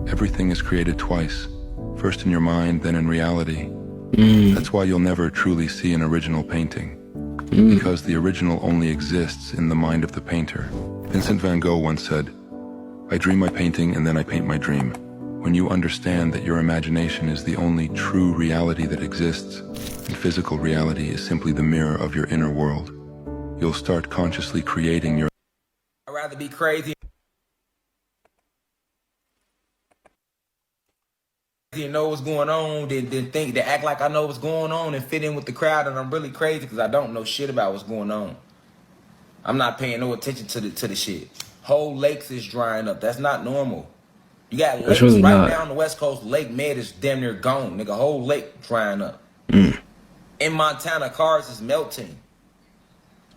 Everything is created twice. First in your mind, then in reality. That's why you'll never truly see an original painting. Because the original only exists in the mind of the painter. Vincent van Gogh once said, "I dream my painting and then I paint my dream." When you understand that your imagination is the only true reality that exists, and physical reality is simply the mirror of your inner world, you'll start consciously creating your... I'd rather be crazy and know what's going on than think to act like I know what's going on and fit in with the crowd, and I'm really crazy because I don't know shit about what's going on. I'm not paying no attention to the shit. Whole lakes is drying up. That's not normal. You got lakes really right not. now on the West Coast. Lake Med is damn near gone, nigga. Whole lake drying up. In Montana, cars is melting.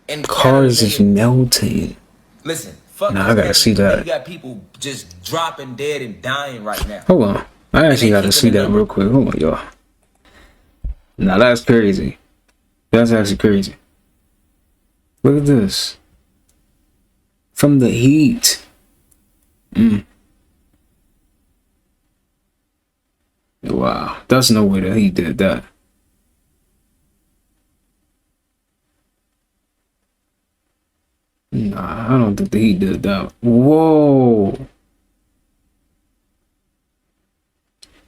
In Cars is melting. Listen, fuck. Nah, I gotta see that. You got people just dropping dead and dying right now. Hold on. I actually gotta see that real quick. Hold on, y'all. Nah, that's crazy. That's actually crazy. Look at this. From the heat. Wow. That's no way that he did that. Nah, I don't think that he did that. Whoa.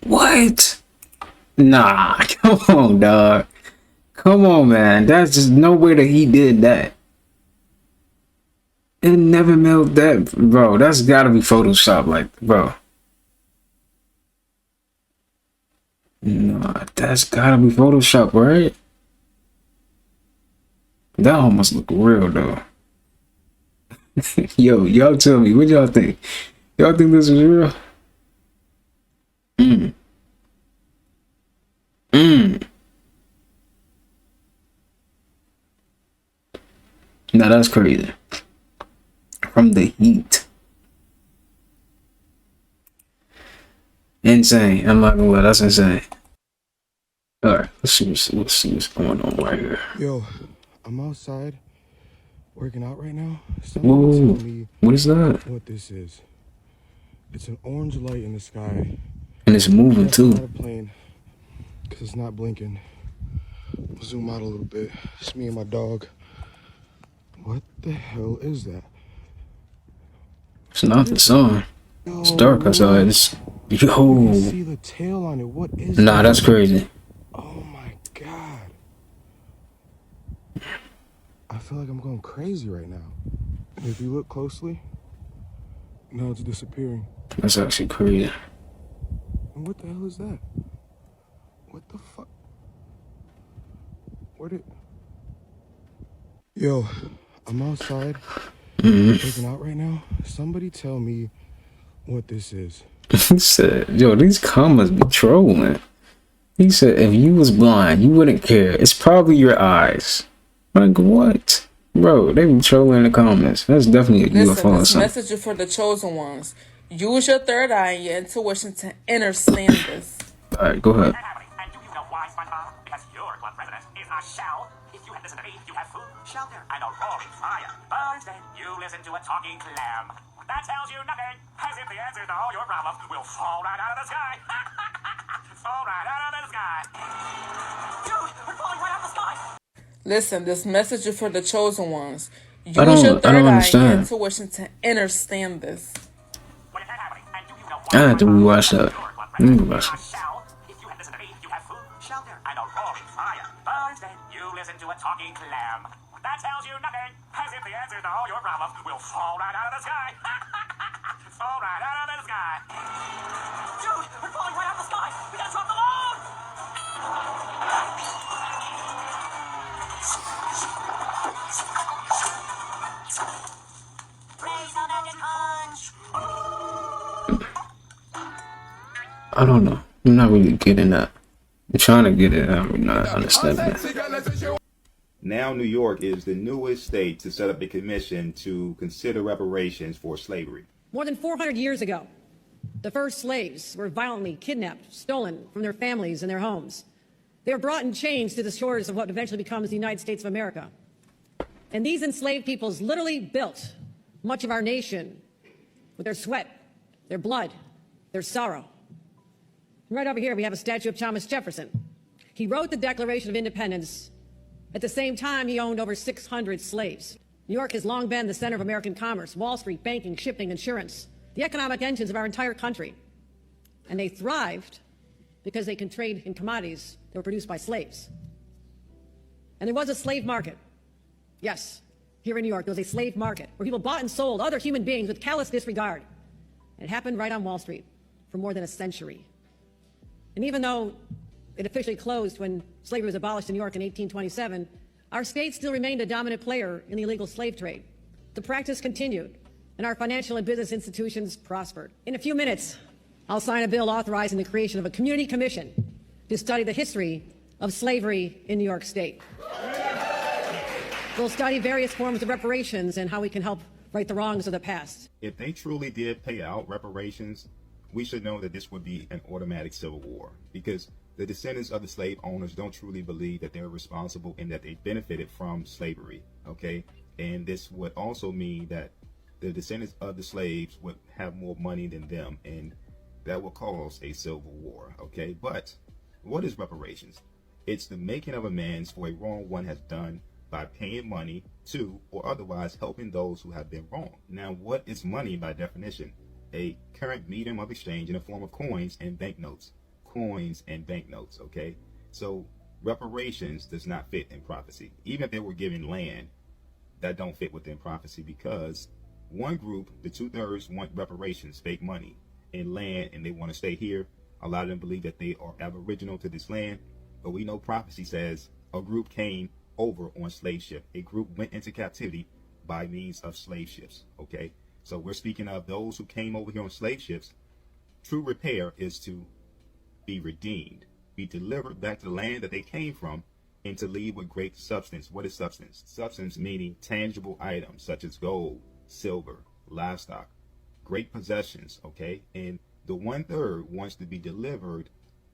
What? Nah, come on, dog. Come on, man. That's just no way that he did that. It never melted that, bro. That's gotta be Photoshop, like, bro. Nah, that's gotta be Photoshop, right? That almost look real, though. Yo, y'all tell me, what y'all think? Y'all think this is real? Now that's crazy. From the heat. Insane. I'm not gonna lie, that's insane. Alright, let's see what's going on right here. Yo, I'm outside working out right now. Whoa, what is that? What this is. It's an orange light in the sky. And it's moving too. Not a plane, because it's not blinking. I'll zoom out a little bit. It's me and my dog. What the hell is that? It's not the sun. It's dark outside. It's yo. See the tail on it. What is Nah, that? that's crazy. Oh my god. I feel like I'm going crazy right now. And if you look closely, now it's disappearing. That's actually crazy. And what the hell is that? What the fuck? Where did... Yo, I'm outside working out right now. Somebody tell me what this is. He said, yo, these comments be trolling. He said, if you was blind, you wouldn't care. It's probably your eyes. Like, what? Bro, they be trolling in the comments. That's definitely a UFO or This something. message is for the chosen ones. Use your third eye and your intuition to understand this. Alright, go ahead. I shall. If you had listened to me, you have food, shelter, and a roaring fire. But instead, you listen to a talking clam. That tells you nothing, as if the answers to all your problems will fall right out of the sky. Fall right out of the sky. Dude, we're falling right out of the sky. Listen, this message is for the chosen ones. Use I your don't third eye understand. intuition to understand this. I had to rewatch that. Let me watch it. If you had listened to me, you have food, shelter, and a roaring fire. But instead, you listen to a talking clam. That tells you nothing, as if the answers to all your problems will fall right out of the sky. Fall right out of the sky. Dude, we're falling right out of the sky. We gotta drop the load. I don't know. I'm not really getting that. I'm trying to get it. I'm not understanding that. Now New York is the newest state to set up a commission to consider reparations for slavery. More than 400 years ago, the first slaves were violently kidnapped, stolen from their families and their homes. They were brought in chains to the shores of what eventually becomes the United States of America. And these enslaved peoples literally built much of our nation with their sweat, their blood, their sorrow. And right over here, we have a statue of Thomas Jefferson. He wrote the Declaration of Independence. At the same time, he owned over 600 slaves. New York has long been the center of American commerce, Wall Street, banking, shipping, insurance, the economic engines of our entire country. And they thrived because they could trade in commodities that were produced by slaves. And there was a slave market. Yes, here in New York, there was a slave market where people bought and sold other human beings with callous disregard. And it happened right on Wall Street for more than a century. And even though it officially closed when slavery was abolished in New York in 1827, our state still remained a dominant player in the illegal slave trade. The practice continued, and our financial and business institutions prospered. In a few minutes, I'll sign a bill authorizing the creation of a community commission to study the history of slavery in New York State. We'll study various forms of reparations and how we can help right the wrongs of the past. If they truly did pay out reparations, we should know that this would be an automatic civil war, because the descendants of the slave owners don't truly believe that they're responsible and that they benefited from slavery, okay? And this would also mean that the descendants of the slaves would have more money than them, and that will cause a civil war, okay? But what is reparations? It's the making of amends for a wrong one has done by paying money to or otherwise helping those who have been wronged. Now, what is money by definition? A current medium of exchange in the form of coins and banknotes. Coins and banknotes, okay? So reparations does not fit in prophecy. Even if they were given land, that don't fit within prophecy, because one group, the 2/3, want reparations, fake money, and land, and they want to stay here. A lot of them believe that they are aboriginal to this land, but we know prophecy says a group came over on slave ship. A group went into captivity by means of slave ships, okay? So we're speaking of those who came over here on slave ships. True repair is to be redeemed, be delivered back to the land that they came from, and to leave with great substance. What is substance? Substance meaning tangible items such as gold, silver, livestock, great possessions, okay? And the 1/3 wants to be delivered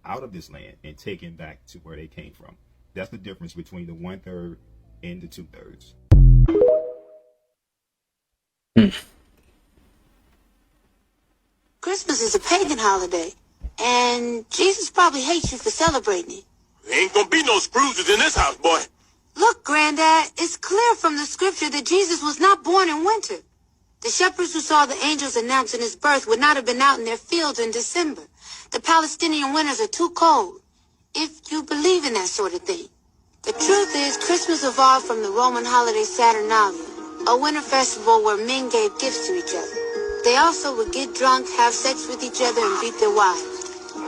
out of this land and taken back to where they came from. That's the difference between the 1/3 and the 2/3. Christmas is a pagan holiday, and Jesus probably hates you for celebrating it. There ain't gonna be no Scrooges in this house, boy. Look, Granddad, it's clear from the scripture that Jesus was not born in winter. The shepherds who saw the angels announcing his birth would not have been out in their fields in December. The Palestinian winters are too cold, if you believe in that sort of thing. The truth is, Christmas evolved from the Roman holiday Saturnalia, a winter festival where men gave gifts to each other. They also would get drunk, have sex with each other, and beat their wives.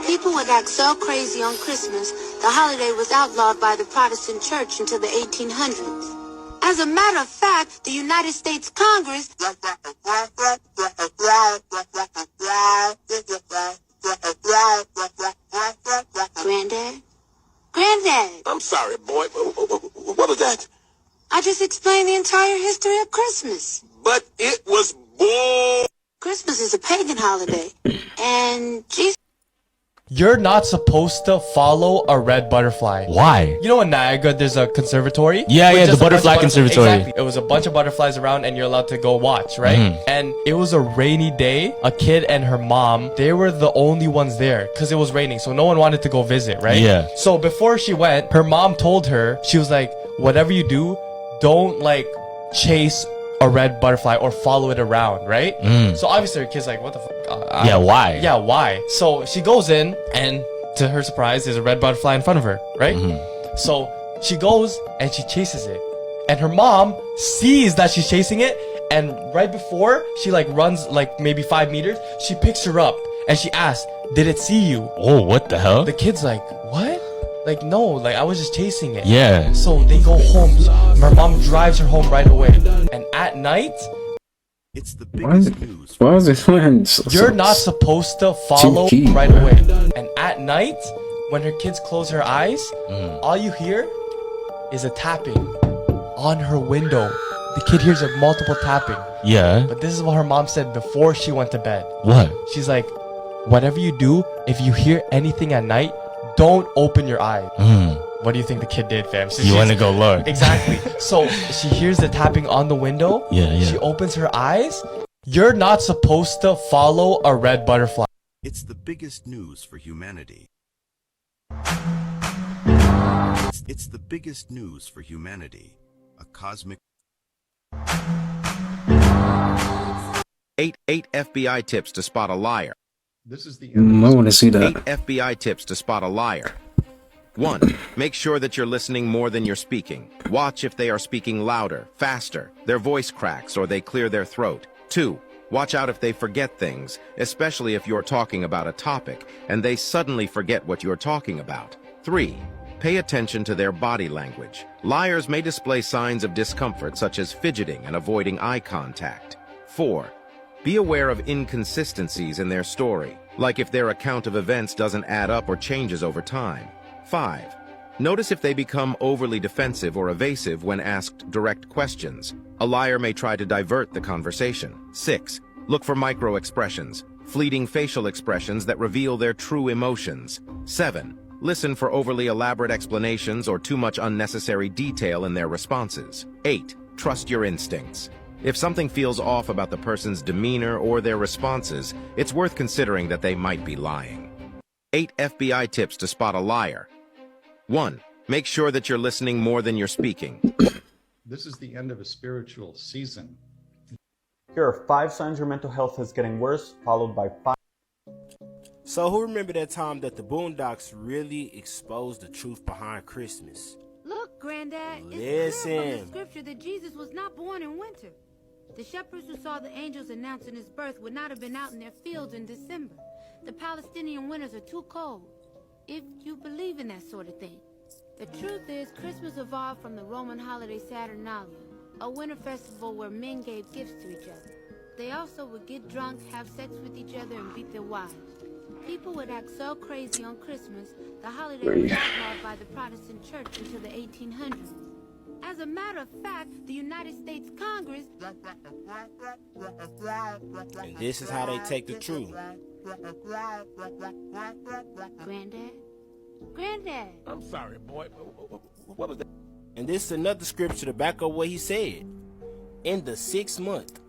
People would act so crazy on Christmas, the holiday was outlawed by the Protestant Church until the 1800s. As a matter of fact, the United States Congress... Granddad? Granddad! I'm sorry, boy. What was that? I just explained the entire history of Christmas. But it was bull. Christmas is a pagan holiday, and Jesus... You're not supposed to follow a red butterfly. Why? You know in Niagara there's a conservatory? Yeah, With yeah, just the a bunch of butterfly conservatory. Exactly. It was a bunch of butterflies around and you're allowed to go watch, right? And it was a rainy day. A kid and her mom, they were the only ones there because it was raining. So no one wanted to go visit, right? Yeah. So before she went, her mom told her, she was like, whatever you do, don't like chase a red butterfly or follow it around, right? So obviously her kid's like, what the fuck? Yeah, why? Yeah, why? So she goes in and to her surprise, there's a red butterfly in front of her, right? So she goes and she chases it. And her mom sees that she's chasing it. And right before she like runs like maybe 5 meters, she picks her up and she asks, did it see you? Oh, what the hell? The kid's like, what? Like, no, like I was just chasing it. Yeah. So they go home. Her mom drives her home right away. And at night, it's the why is it you're not supposed to follow right away. And at night, when her kids close her eyes, all you hear is a tapping on her window. The kid hears a multiple tapping. Yeah. But this is what her mom said before she went to bed. What? She's like, whatever you do, if you hear anything at night, don't open your eyes. What do you think the kid did, fam? So you want to go look. Exactly. So she hears the tapping on the window. Yeah. She opens her eyes. You're not supposed to follow a red butterfly. It's the biggest news for humanity. It's the biggest news for humanity. A cosmic... 8 FBI tips to spot a liar. This is the I want to see that. 8 FBI tips to spot a liar. 1. Make sure that you're listening more than you're speaking. Watch if they are speaking louder, faster, their voice cracks, or they clear their throat. 2. Watch out if they forget things, especially if you're talking about a topic, and they suddenly forget what you're talking about. 3. Pay attention to their body language. Liars may display signs of discomfort such as fidgeting and avoiding eye contact. 4. Be aware of inconsistencies in their story, like if their account of events doesn't add up or changes over time. 5. Notice if they become overly defensive or evasive when asked direct questions. A liar may try to divert the conversation. 6. Look for micro-expressions, fleeting facial expressions that reveal their true emotions. 7. Listen for overly elaborate explanations or too much unnecessary detail in their responses. 8. Trust your instincts. If something feels off about the person's demeanor or their responses, it's worth considering that they might be lying. 8 FBI tips to spot a liar. 1. Make sure that you're listening more than you're speaking. This is the end of a spiritual season. Here are 5 signs your mental health is getting worse, followed by 5. So who remember that time that the Boondocks really exposed the truth behind Christmas? Look, Granddad, it's Listen. clear from the scripture that Jesus was not born in winter. The shepherds who saw the angels announcing his birth would not have been out in their fields in December. The Palestinian winters are too cold, if you believe in that sort of thing. The truth is, Christmas evolved from the Roman holiday Saturnalia, a winter festival where men gave gifts to each other. They also would get drunk, have sex with each other, and beat their wives. People would act so crazy on Christmas, the holiday was outlawed by the Protestant church until the 1800s. As a matter of fact, the United States Congress... And this is how they take the truth. Granddad. I'm sorry, boy. What was that? And this is another scripture to back up what he said. In the 6th month,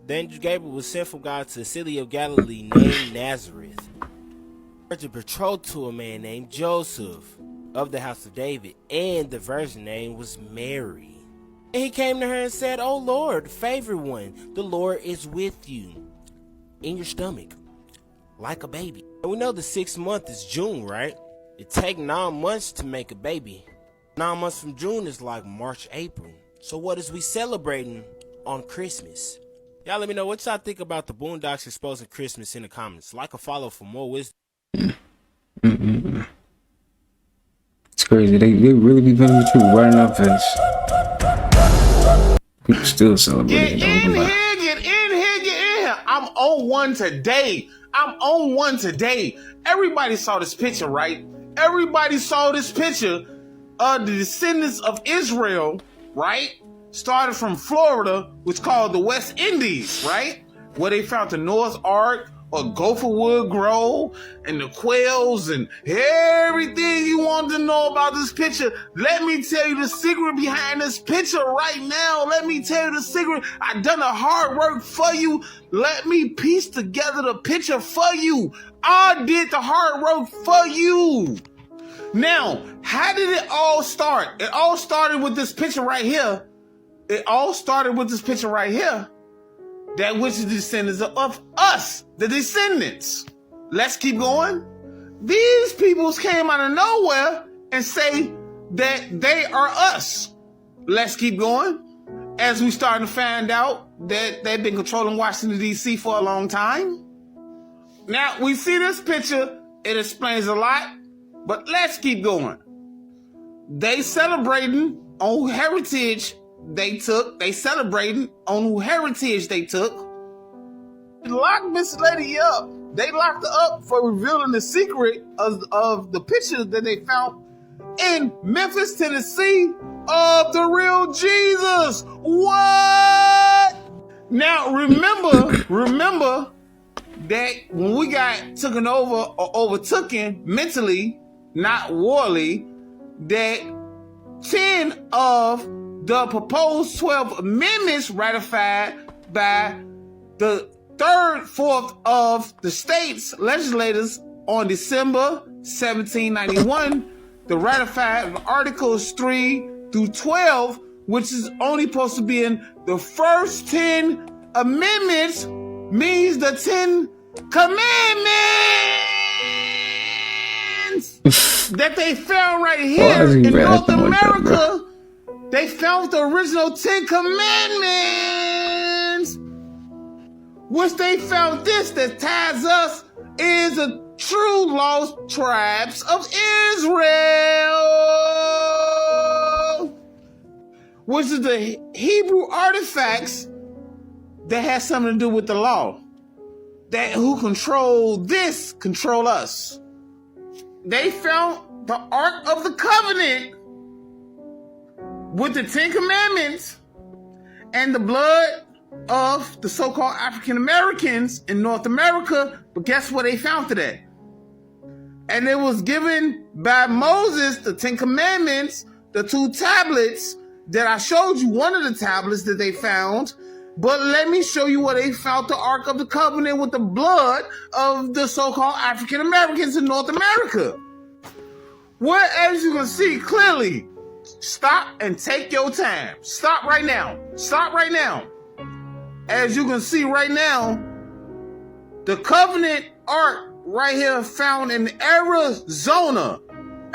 the angel Gabriel was sent from God to the city of Galilee named Nazareth. Virgin betrothed to a man named Joseph of the house of David, and the virgin name was Mary. And he came to her and said, "O Lord, favored one, the Lord is with you, in your stomach, like a baby." And we know the 6th month is June, right? It takes 9 months to make a baby. 9 months from June is like March, April. So what is we celebrating on Christmas? Y'all let me know what y'all think about the Boondocks exposing Christmas in the comments. Like or follow for more wisdom. It's crazy. They really be putting the truth right in our face. People still celebrating. Get in here. I'm on one today. Everybody saw this picture, right? Everybody saw this picture of the descendants of Israel, right? Started from Florida, which called the West Indies, right? Where they found the Noah's Ark, or gopher wood grow and the quails and everything you want to know about this picture. Let me tell you the secret behind this picture right now. Let me tell you the secret. I done the hard work for you. Let me piece together the picture for you. I did the hard work for you. Now, how did it all start? It all started with this picture right here. It all started with this picture right here. That which is the descendants of us, the descendants. Let's keep going. These peoples came out of nowhere and say that they are us. Let's keep going. As we start to find out that they've been controlling Washington, D.C. for a long time. Now, we see this picture. It explains a lot. But let's keep going. They celebrating on heritage they took. They celebrating on who heritage they took. They locked this lady up. They locked her up for revealing the secret of the picture that they found in Memphis, Tennessee of the real Jesus. What? Now remember that when we got taken over or overtaken mentally, not warily, that 10 of the proposed 12 amendments ratified by the 3rd, 4th of the state's legislators on December 1791, the ratified Articles 3 through 12, which is only supposed to be in the first 10 amendments, means the 10 commandments that they found right here in North America. They found the original 10 commandments, which they found this that ties us is the true lost tribes of Israel, which is the Hebrew artifacts that has something to do with the law. That who control this, control us. They found the Ark of the Covenant with the 10 commandments and the blood of the so-called African Americans in North America. But guess what they found today? And it was given by Moses, the 10 commandments, the 2 tablets that I showed you, one of the tablets that they found. But let me show you where they found the Ark of the Covenant with the blood of the so-called African Americans in North America. Where, as you can see clearly, stop and take your time. Stop right now. Stop right now. As you can see right now, the Covenant Ark right here found in Arizona.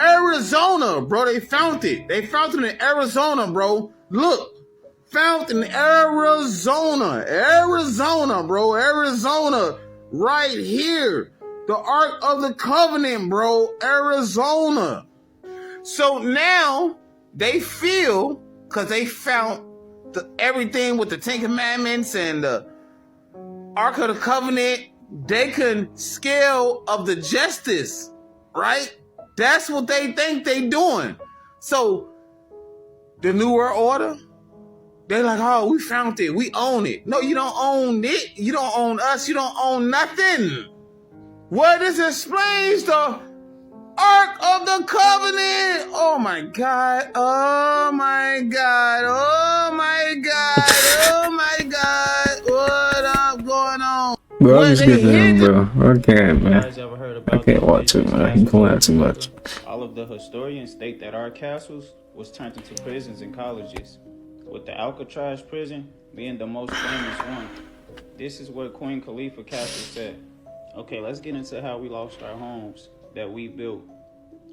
Arizona, bro. They found it. They found it in Arizona, bro. Look. Found in Arizona. Arizona, bro. Arizona. Right here. The Ark of the Covenant, bro. Arizona. So now they feel, because they found everything with the 10 Commandments and the Ark of the Covenant, they can scale of the justice, right? That's what they think they doing. So the New World Order, they're like, oh, we found it. We own it. No, you don't own it. You don't own us. You don't own nothing. Well, this explains the Ark of the Covenant. Oh, my God. Oh, my God. Oh, my God. Oh, my God. What up going on? Bro, I'm just getting in, bro. I can't, man. I can't watch it, man. He's going out too much. All of the historians state that our castles was turned into prisons and colleges, with the Alcatraz prison being the most famous one. This is what Queen Khalifa Castle said. Okay, let's get into how we lost our homes that we built.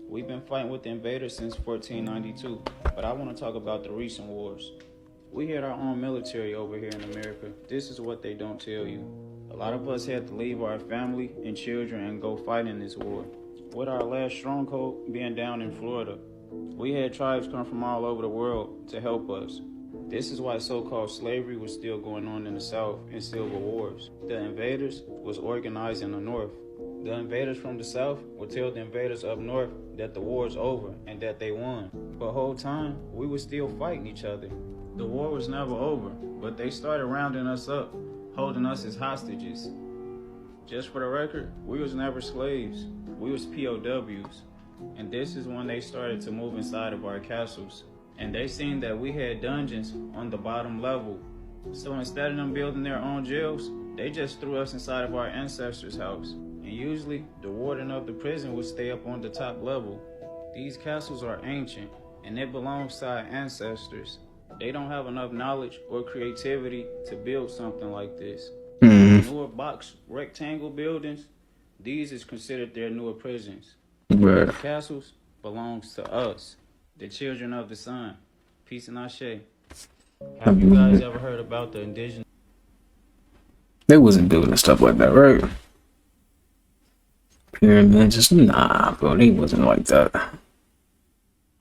We've been fighting with the invaders since 1492, but I want to talk about the recent wars. We had our own military over here in America. This is what they don't tell you. A lot of us had to leave our family and children and go fight in this war. With our last stronghold being down in Florida, we had tribes come from all over the world to help us. This is why so-called slavery was still going on in the South and civil wars. The invaders was organized in the North. The invaders from the South would tell the invaders up North that the war's over and that they won. But the whole time, we were still fighting each other. The war was never over, but they started rounding us up, holding us as hostages. Just for the record, we was never slaves. We was POWs. And this is when they started to move inside of our castles. And they seen that we had dungeons on the bottom level. So instead of them building their own jails, they just threw us inside of our ancestors' house. And usually, the warden of the prison would stay up on the top level. These castles are ancient, and it belongs to our ancestors. They don't have enough knowledge or creativity to build something like this. Newer box rectangle buildings, these is considered their newer prisons. Right. The castles belongs to us, the children of the sun. Peace and Ashe. Have you guys ever heard about the indigenous? They wasn't building stuff like that, right? Pyramids, just nah, bro. They wasn't like that.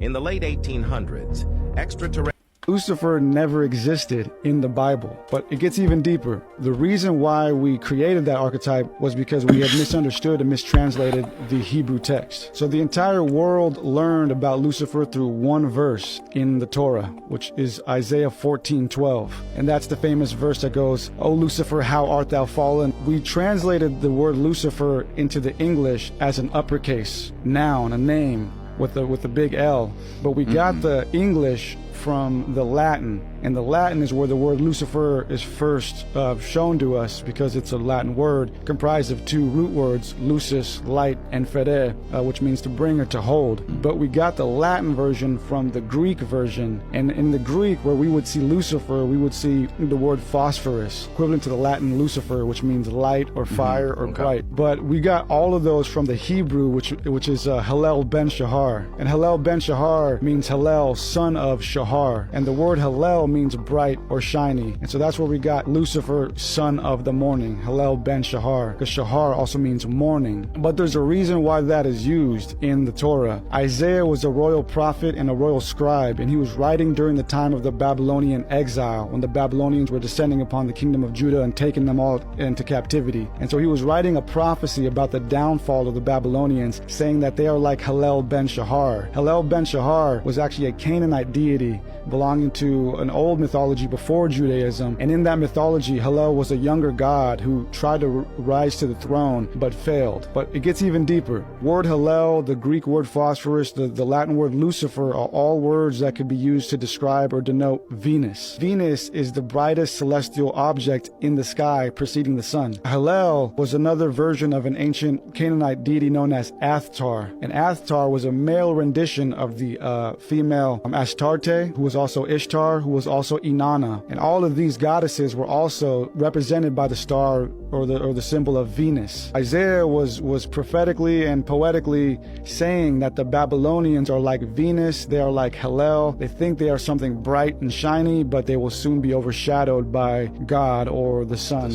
In the late 1800s, extraterrestrial Lucifer never existed in the Bible, but it gets even deeper. The reason why we created that archetype was because we had misunderstood and mistranslated the Hebrew text. So the entire world learned about Lucifer through one verse in the Torah, which is Isaiah 14:12. And that's the famous verse that goes, "O Lucifer, how art thou fallen?" We translated the word Lucifer into the English as an uppercase noun, a name with a big L. But we got the English from the Latin, and the Latin is where the word Lucifer is first shown to us, because it's a Latin word comprised of two root words, lucis, light, and fere, which means to bring or to hold. But we got the Latin version from the Greek version, and in the Greek, where we would see Lucifer, we would see the word phosphorus, equivalent to the Latin Lucifer, which means light or fire or bright. But we got all of those from the Hebrew, which is Hillel ben Shahar, and Hillel ben Shahar means Hillel, son of Shahar. And the word Hillel means bright or shiny. And so that's where we got Lucifer, son of the morning, Hillel ben Shahar, because Shahar also means morning. But there's a reason why that is used in the Torah. Isaiah was a royal prophet and a royal scribe, and he was writing during the time of the Babylonian exile, when the Babylonians were descending upon the kingdom of Judah and taking them all into captivity. And so he was writing a prophecy about the downfall of the Babylonians, saying that they are like Hillel ben Shahar. Hillel ben Shahar was actually a Canaanite deity belonging to an old mythology before Judaism, and in that mythology Hillel was a younger god who tried to rise to the throne but failed. But it gets even deeper. Word Hillel, the Greek word phosphorus, the Latin word Lucifer are all words that could be used to describe or denote Venus. Venus is the brightest celestial object in the sky preceding the sun. Hillel was another version of an ancient Canaanite deity known as Athtar, and Athtar was a male rendition of the female Astarte, who was also Ishtar, who was also Inanna. And all of these goddesses were also represented by the star or the symbol of Venus. Isaiah was prophetically and poetically saying that the Babylonians are like Venus, they are like Hillel. They think they are something bright and shiny, but they will soon be overshadowed by God or the sun.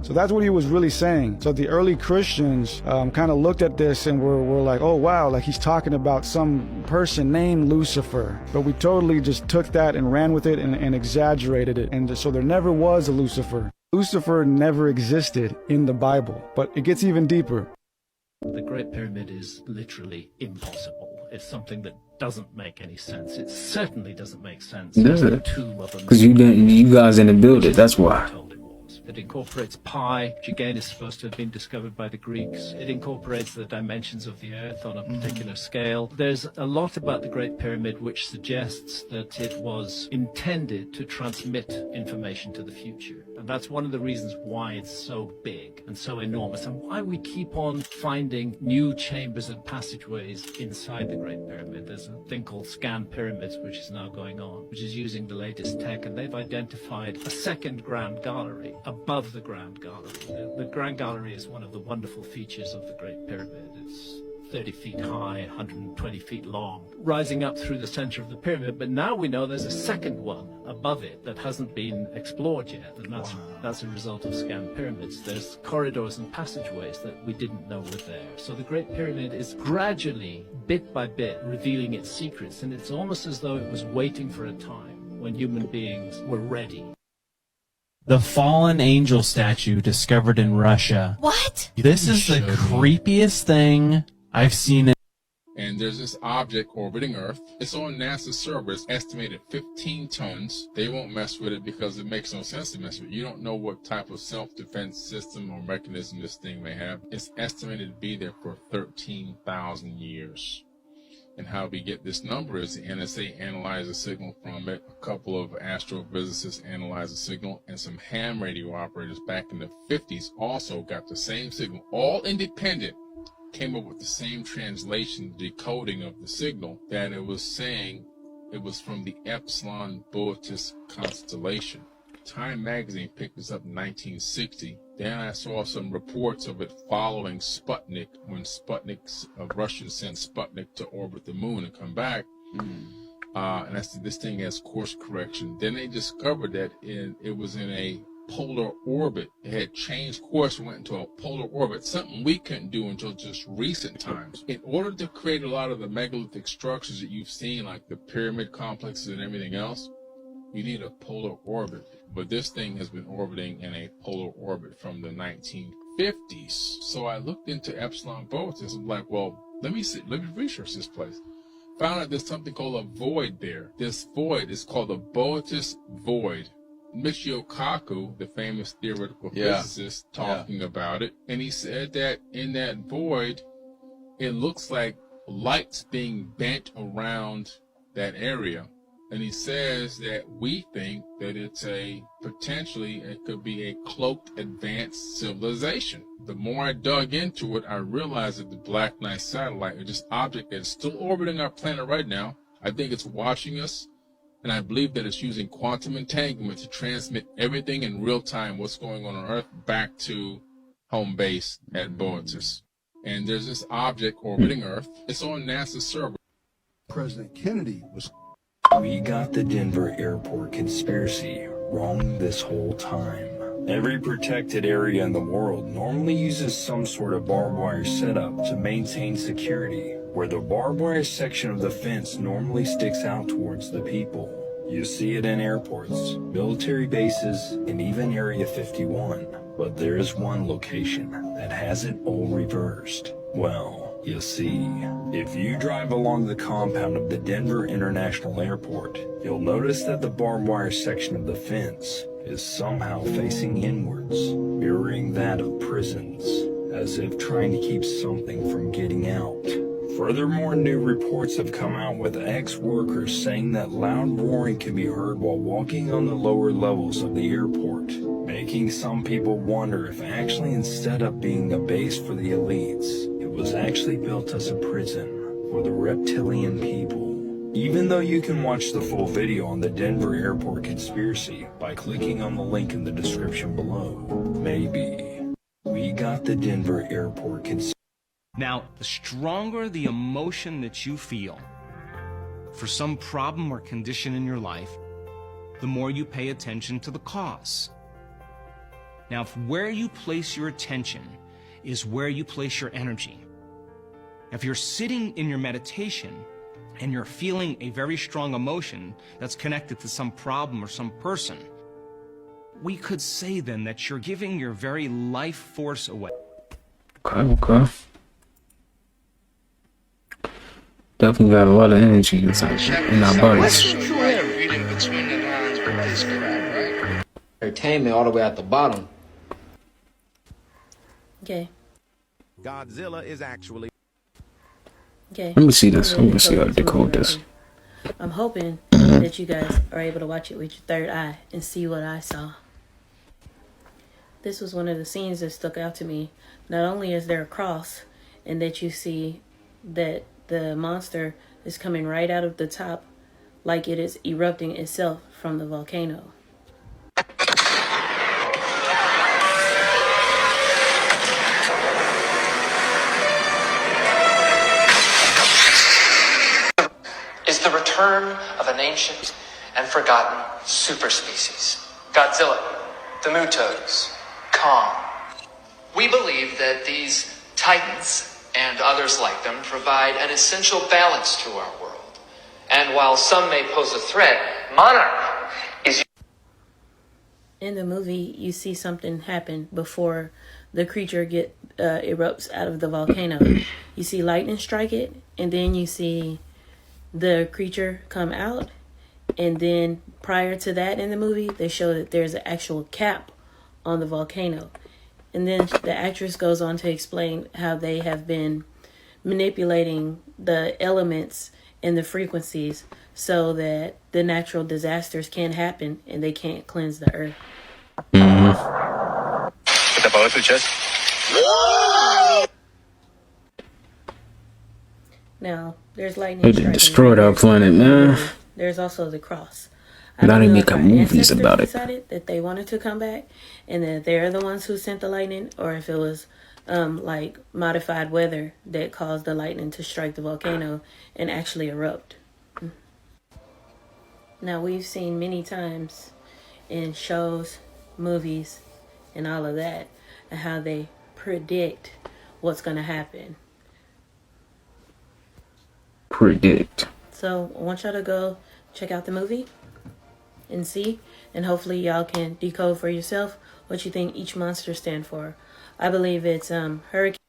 So that's what he was really saying. So the early Christians kind of looked at this and were like, oh wow, like he's talking about some person named Lucifer. But we totally just took that and ran with it and exaggerated it. And so there never was a Lucifer. Lucifer never existed in the Bible, but it gets even deeper. The Great Pyramid is literally impossible. It's something that doesn't make any sense. It certainly doesn't make sense. Does it? Because you guys didn't build it, that's why. It incorporates pi, which again is supposed to have been discovered by the Greeks. It incorporates the dimensions of the Earth on a particular scale. There's a lot about the Great Pyramid which suggests that it was intended to transmit information to the future. And that's one of the reasons why it's so big and so enormous, and why we keep on finding new chambers and passageways inside the Great Pyramid. There's a thing called Scan Pyramids, which is now going on, which is using the latest tech, and they've identified a second Grand Gallery above the Grand Gallery. The Grand Gallery is one of the wonderful features of the Great Pyramid. It's 30 feet high, 120 feet long, rising up through the center of the pyramid. But now we know there's a second one above it that hasn't been explored yet, and that's a result of Scan Pyramids. There's corridors and passageways that we didn't know were there. So the Great Pyramid is gradually, bit by bit, revealing its secrets, and it's almost as though it was waiting for a time when human beings were ready. The fallen angel statue discovered in Russia. What? This is the creepiest thing I've seen. And there's this object orbiting Earth. It's on NASA's server. It's estimated 15 tons. They won't mess with it because it makes no sense to mess with it. You don't know what type of self-defense system or mechanism this thing may have. It's estimated to be there for 13,000 years. And how we get this number is the NSA analyzed a signal from it. A couple of astrophysicists analyzed the signal, and some ham radio operators back in the 50s also got the same signal, all independent, came up with the same translation, decoding of the signal, that it was saying it was from the Epsilon Boötis constellation. Time magazine picked this up in 1960. Then I saw some reports of it following Sputnik, when Russians sent Sputnik to orbit the moon and come back. And I said, this thing has course correction. Then they discovered that it was in a polar orbit. It had changed course and went into a polar orbit, something we couldn't do until just recent times. In order to create a lot of the megalithic structures that you've seen, like the pyramid complexes and everything else, you need a polar orbit. But this thing has been orbiting in a polar orbit from the 1950s. So I looked into Epsilon Boötis. I'm like, well, let me research this place. Found out there's something called a void there. This void is called the Boötis void. Michio Kaku, the famous theoretical physicist, talking about it, and he said that in that void, it looks like light's being bent around that area. And he says that we think that it's it could be a cloaked advanced civilization. The more I dug into it, I realized that the Black Knight satellite, or just object that is still orbiting our planet right now, I think it's watching us. And I believe that it's using quantum entanglement to transmit everything in real time, what's going on Earth, back to home base at Boötis. And there's this object orbiting Earth. It's on NASA's server. President Kennedy was... We got the Denver airport conspiracy wrong this whole time. Every protected area in the world normally uses some sort of barbed wire setup to maintain security, where the barbed wire section of the fence normally sticks out towards the people. You see it in airports, military bases, and even Area 51. But there is one location that has it all reversed. Well, you see, if you drive along the compound of the Denver International Airport, you'll notice that the barbed wire section of the fence is somehow facing inwards, mirroring that of prisons, as if trying to keep something from getting out. Furthermore, new reports have come out with ex-workers saying that loud roaring can be heard while walking on the lower levels of the airport, making some people wonder if actually, instead of being a base for the elites, it was actually built as a prison for the reptilian people. Even though you can watch the full video on the Denver airport conspiracy by clicking on the link in the description below. Maybe we got the Denver airport conspiracy. Now, the stronger the emotion that you feel for some problem or condition in your life, the more you pay attention to the cause. Now, if where you place your attention is where you place your energy, if you're sitting in your meditation and you're feeling a very strong emotion that's connected to some problem or some person, we could say then that you're giving your very life force away. Okay. Definitely got a lot of energy in our bodies. Reading between the lines with this crap, right? Entertainment all the way at the bottom. Okay. Godzilla is actually... Okay. Let me see this. Let me see how to decode this. I'm hoping that you guys are able to watch it with your third eye and see what I saw. This was one of the scenes that stuck out to me. Not only is there a cross, and that you see that the monster is coming right out of the top like it is erupting itself from the volcano. Is the return of an ancient and forgotten superspecies. Godzilla, the Mutos, Kong. We believe that these titans and others like them provide an essential balance to our world. And while some may pose a threat, Monarch is... In the movie, you see something happen before the creature erupts out of the volcano. You see lightning strike it, and then you see the creature come out. And then prior to that in the movie, they show that there's an actual cap on the volcano. And then the actress goes on to explain how they have been manipulating the elements and the frequencies so that the natural disasters can happen and they can't cleanse the earth. Put the power to chest. Now, there's lightning They striking. destroyed our planet, man. There's also the cross. Now they know make if our movies ancestors about it. decided that they wanted to come back and that they're the ones who sent the lightning, or if it was like modified weather that caused the lightning to strike the volcano and actually erupt. Now, we've seen many times in shows, movies, and all of that, and how they predict what's going to happen. Predict. So I want y'all to go check out the movie and see, and hopefully y'all can decode for yourself what you think each monster stand for. I believe it's hurricane.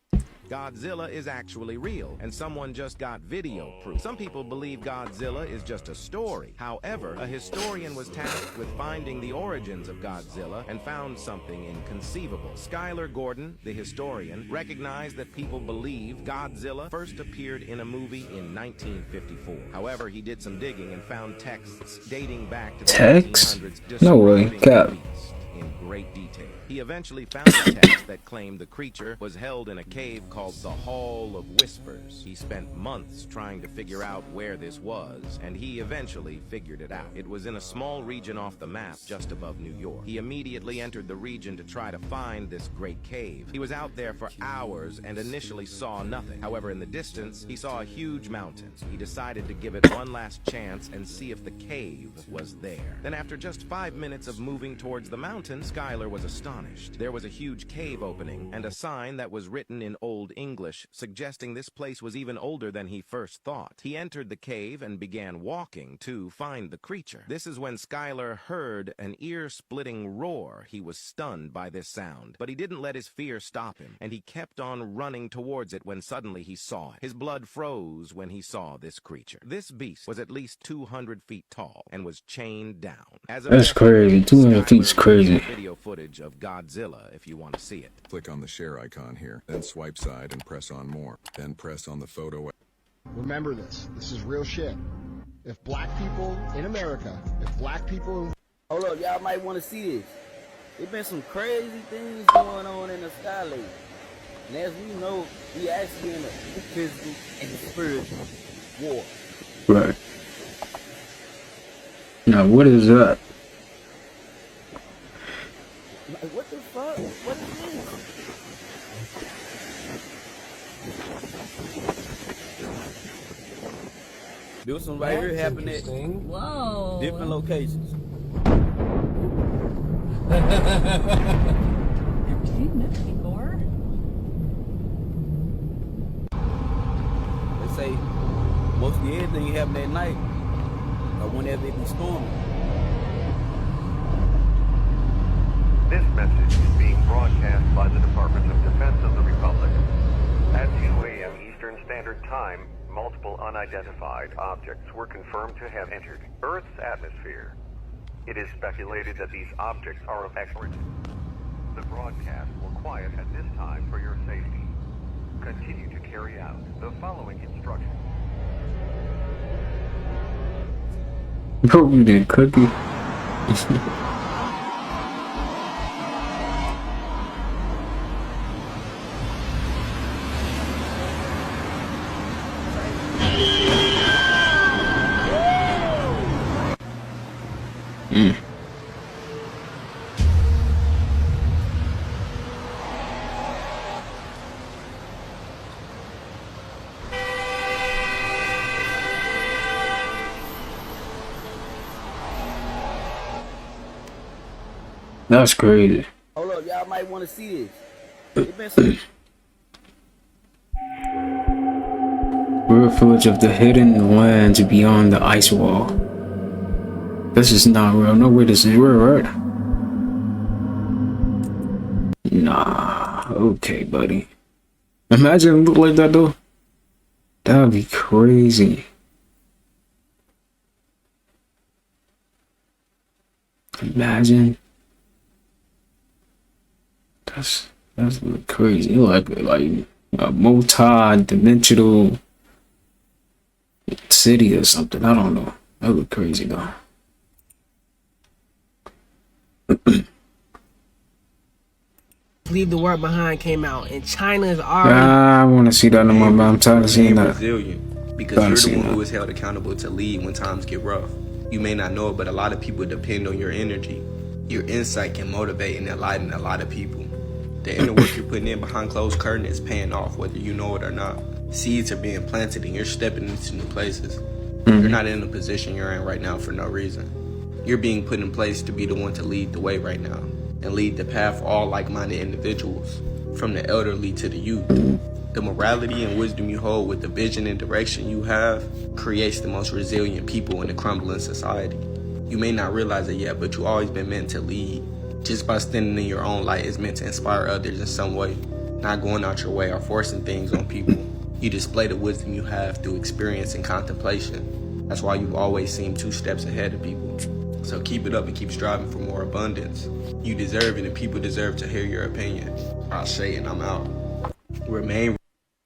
Godzilla is actually real, and someone just got video proof. Some people believe Godzilla is just a story. However, a historian was tasked with finding the origins of Godzilla and found something inconceivable. Skylar Gordon, the historian, recognized that people believe Godzilla first appeared in a movie in 1954. However, he did some digging and found texts dating back to the Text? 1900s No way. describing Cap. the beast in great detail. He eventually found a text that claimed the creature was held in a cave called the Hall of Whispers. He spent months trying to figure out where this was, and he eventually figured it out. It was in a small region off the map just above New York. He immediately entered the region to try to find this great cave. He was out there for hours and initially saw nothing. However, in the distance, he saw a huge mountain. He decided to give it one last chance and see if the cave was there. Then after just 5 minutes of moving towards the mountain, Skylar was astonished. There was a huge cave opening and a sign that was written in Old English, suggesting this place was even older than he first thought. He entered the cave and began walking to find the creature. This is when Skylar heard an ear-splitting roar. He was stunned by this sound, but he didn't let his fear stop him, and he kept on running towards it when suddenly he saw it. His blood froze when he saw this creature. This beast was at least 200 feet tall and was chained down. That's crazy. 200 feet's crazy. Video footage of Godzilla if you want to see it. Click on the share icon here, then swipe side and press on more, then press on the photo. Remember this. This is real shit. If black people in America, if black people... Hold up, y'all might want to see this. There's been some crazy things going on in the sky lately. And as we know, we actually in a physical and spiritual war. Right. Now, what is that? Like, what the fuck? What is this? There was some right here happening at different locations. Have you seen this before? They say mostly everything happened at night or whenever it be storming. This message is being broadcast by the Department of Defense of the Republic. At 2 a.m. Eastern Standard Time, multiple unidentified objects were confirmed to have entered Earth's atmosphere. It is speculated that these objects are of export. The broadcast will quiet at this time for your safety. Continue to carry out the following instructions. Bro, you did cookie. That's crazy. Hold up, y'all might want to see this. There's been some... Real footage of the hidden lands beyond the ice wall. This is not real. No way this is real, right? Nah. Okay, buddy. Imagine it look like that though. That would be crazy. Imagine. That's crazy. Like a multi-dimensional city or something. I don't know. That look crazy though. Leave the World Behind came out, and China is already. I want to see that in my mind. I'm tired of seeing that. Resilient, because you're the one who is held accountable to lead when times get rough. You may not know it, but a lot of people depend on your energy. Your insight can motivate and enlighten a lot of people. The inner work you're putting in behind closed curtains is paying off, whether you know it or not. Seeds are being planted and you're stepping into new places. You're not in the position you're in right now for no reason. You're being put in place to be the one to lead the way right now and lead the path for all like-minded individuals, from the elderly to the youth. The morality and wisdom you hold with the vision and direction you have creates the most resilient people in a crumbling society. You may not realize it yet, but you've always been meant to lead. Just by standing in your own light is meant to inspire others in some way, not going out your way or forcing things on people. You display the wisdom you have through experience and contemplation. That's why you've always seemed 2 steps ahead of people. So keep it up and keep striving for more abundance. You deserve it, and people deserve to hear your opinion. I'll say it and I'm out. Remain.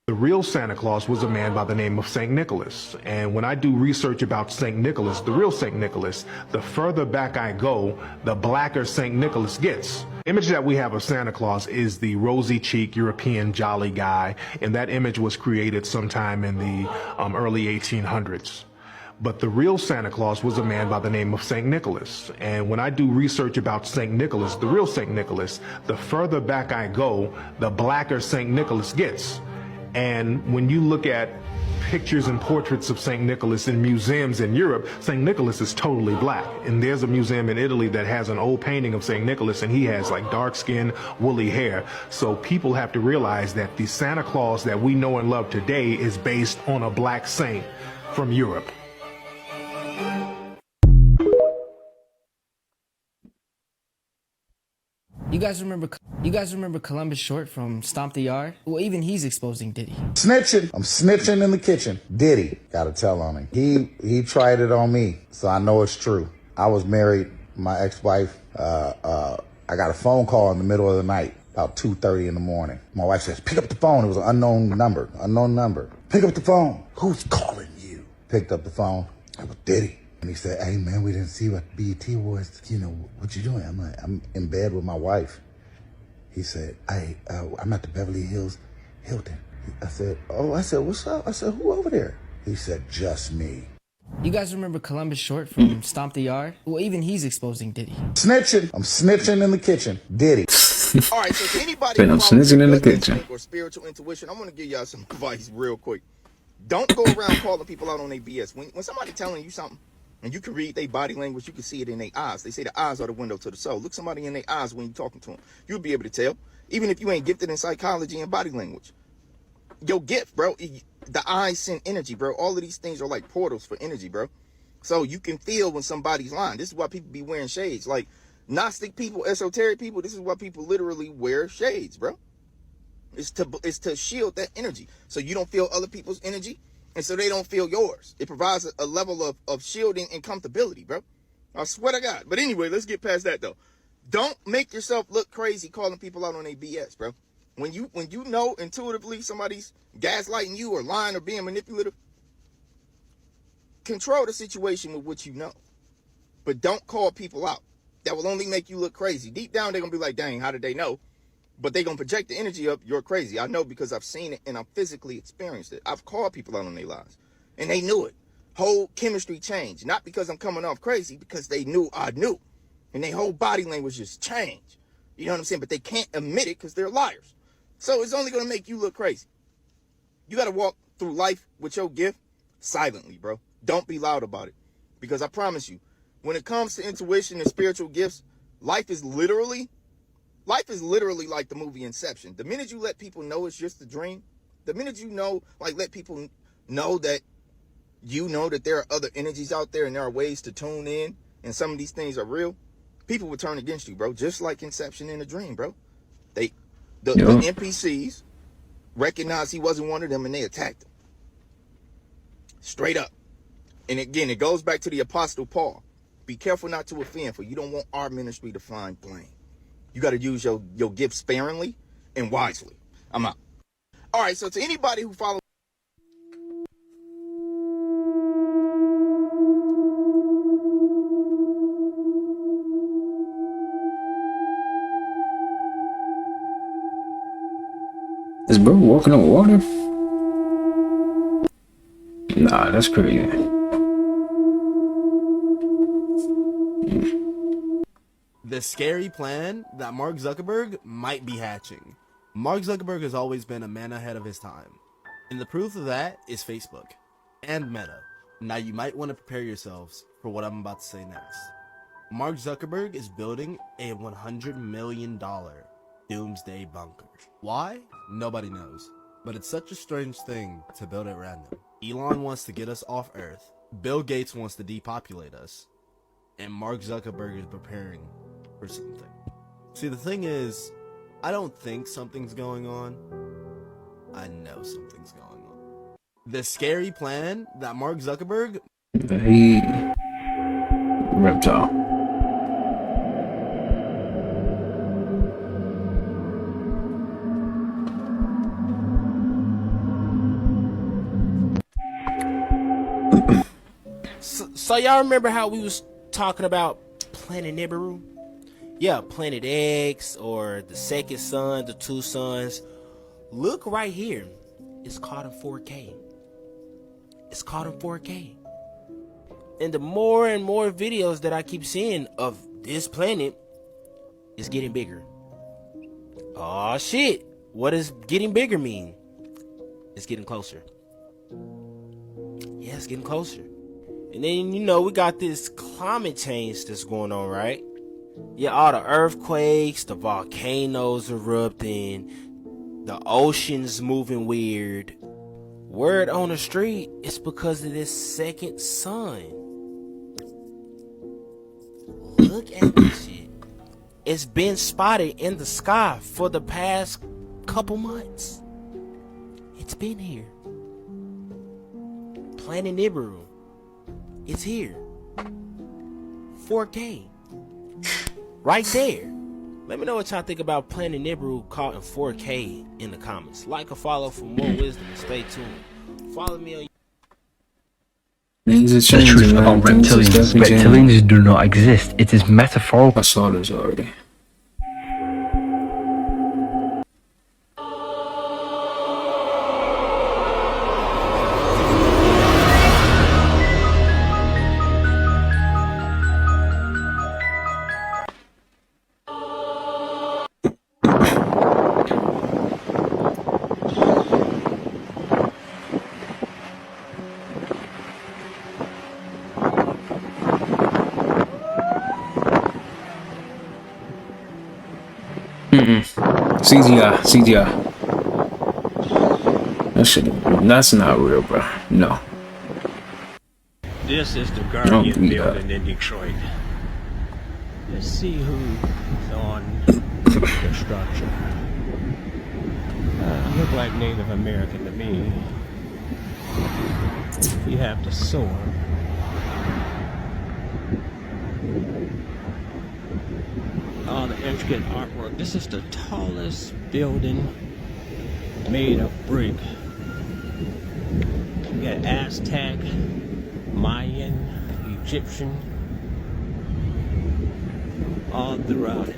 The real Santa Claus was a man by the name of St. Nicholas. And when I do research about St. Nicholas, the real St. Nicholas, the further back I go, the blacker St. Nicholas gets. The image that we have of Santa Claus is the rosy-cheeked European jolly guy, and that image was created sometime in the early 1800s. But the real Santa Claus was a man by the name of St. Nicholas. And when I do research about St. Nicholas, the real St. Nicholas, the further back I go, the blacker St. Nicholas gets. And when you look at pictures and portraits of St. Nicholas in museums in Europe, St. Nicholas is totally black. And there's a museum in Italy that has an old painting of St. Nicholas, and he has like dark skin, woolly hair. So people have to realize that the Santa Claus that we know and love today is based on a black saint from Europe. You guys remember Columbus Short from Stomp the Yard? Well, even he's exposing Diddy. Snitching. I'm snitching in the kitchen. Diddy. Gotta tell on him. He tried it on me, so I know it's true. I was married. My ex-wife, I got a phone call in the middle of the night, about 2:30 in the morning. My wife says, pick up the phone. It was an unknown number. Pick up the phone. Who's calling you? Picked up the phone. It was Diddy. And he said, hey, man, we didn't see what BET was. You know, what you doing? I'm like, I'm in bed with my wife. He said, hey, I'm at the Beverly Hills Hilton. I said, what's up? I said, who over there? He said, just me. You guys remember Columbus Short from Stomp the Yard? Well, even he's exposing Diddy. Snitching. I'm snitching in the kitchen. Diddy. All right, so to anybody I'm snitching in the kitchen. Or spiritual intuition, I'm going to give y'all some advice real quick. Don't go around calling people out on their BS. When somebody telling you something, and you can read their body language, you can see it in their eyes. They say the eyes are the window to the soul. Look somebody in their eyes when you're talking to them. You'll be able to tell, even if you ain't gifted in psychology and body language. Your gift, bro, the eyes send energy, bro. All of these things are like portals for energy, bro. So you can feel when somebody's lying. This is why people be wearing shades. Like Gnostic people, esoteric people, this is why people literally wear shades, bro. It's to shield that energy so you don't feel other people's energy. And so they don't feel yours. It provides a level of shielding and comfortability, bro. I swear to God. But anyway, let's get past that, though. Don't make yourself look crazy calling people out on their BS, bro. When you know intuitively somebody's gaslighting you or lying or being manipulative, control the situation with what you know. But don't call people out. That will only make you look crazy. Deep down, they're going to be like, dang, how did they know? But they're going to project the energy of, you're crazy. I know because I've seen it and I've physically experienced it. I've called people out on their lies. And they knew it. Whole chemistry changed. Not because I'm coming off crazy, because they knew I knew. And their whole body language just changed. You know what I'm saying? But they can't admit it because they're liars. So it's only going to make you look crazy. You got to walk through life with your gift silently, bro. Don't be loud about it. Because I promise you, when it comes to intuition and spiritual gifts, life is literally like the movie Inception. The minute you let people know it's just a dream, the minute you know, like let people know that you know that there are other energies out there and there are ways to tune in and some of these things are real, people will turn against you, bro. Just like Inception in a dream, bro. The NPCs recognized he wasn't one of them, and they attacked him. Straight up. And again, it goes back to the Apostle Paul. Be careful not to offend, for you don't want our ministry to find blame. You got to use your gift sparingly and wisely. I'm out. All right, so to anybody who follows... Is bro walking on water? Nah, that's crazy. The scary plan that Mark Zuckerberg might be hatching. Mark Zuckerberg has always been a man ahead of his time. And the proof of that is Facebook and Meta. Now you might want to prepare yourselves for what I'm about to say next. Mark Zuckerberg is building a $100 million doomsday bunker. Why? Nobody knows. But it's such a strange thing to build at random. Elon wants to get us off Earth. Bill Gates wants to depopulate us. And Mark Zuckerberg is preparing for something. See, the thing is, I don't think something's going on. I know something's going on. The scary plan that Mark Zuckerberg... He... reptile. So y'all remember how we was talking about Planet Nibiru? Yeah, Planet X or the second sun, the two suns. Look right here. It's caught in 4K. It's caught in 4K. And the more and more videos that I keep seeing of this planet is getting bigger. Oh shit. What does getting bigger mean? It's getting closer. Yeah, it's getting closer. And then, you know, we got this climate change that's going on, right? Yeah, all the earthquakes, the volcanoes erupting, the oceans moving weird. Word on the street, it's because of this second sun. Look at this shit. It's been spotted in the sky for the past couple months. It's been here. Planet Nibiru. It's here. 4K. Right there. Let me know what y'all think about Planet Nibiru caught in 4K in the comments. Like or follow for more wisdom and stay tuned. Follow me on The truth about reptilians. Reptilians do not exist. It is metaphorical. I saw this already. CGI. That's not real, bro. No. This is the Guardian building in Detroit. Let's see who's on the structure. Look like Native American to me. You have the sword. All the intricate artwork. This is the tallest building made of brick. You got Aztec, Mayan, Egyptian, all throughout it.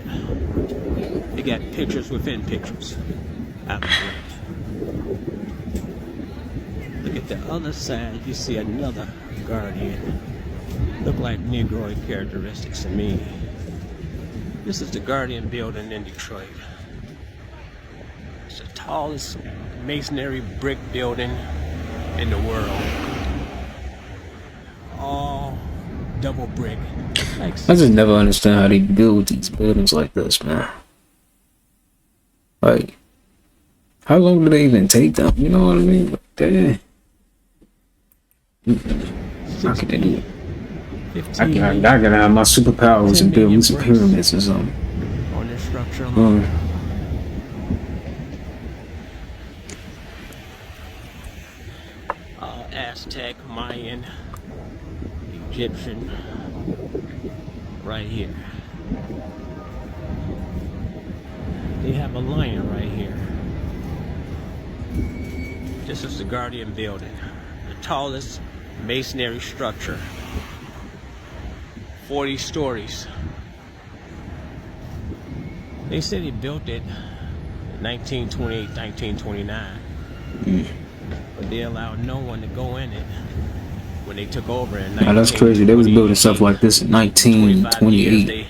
You got pictures within pictures. Look at the other side, you see another Guardian. Look like Negroid characteristics to me. This is the Guardian building in Detroit. It's the tallest masonry brick building in the world. All double brick. Like I just never understand how they build these buildings like this, man. Like, how long do they even take them? You know what I mean? Damn. How could they do it? I gotta have my superpowers and build me some pyramids or something. On this structure alone. Aztec, Mayan, Egyptian, right here. They have a lion right here. This is the Guardian Building, the tallest masonry structure, 40 stories. They said he built it in 1928, 1929, but they allowed no one to go in it when they took over in 1928. Now that's crazy. They was building stuff like this in 1928.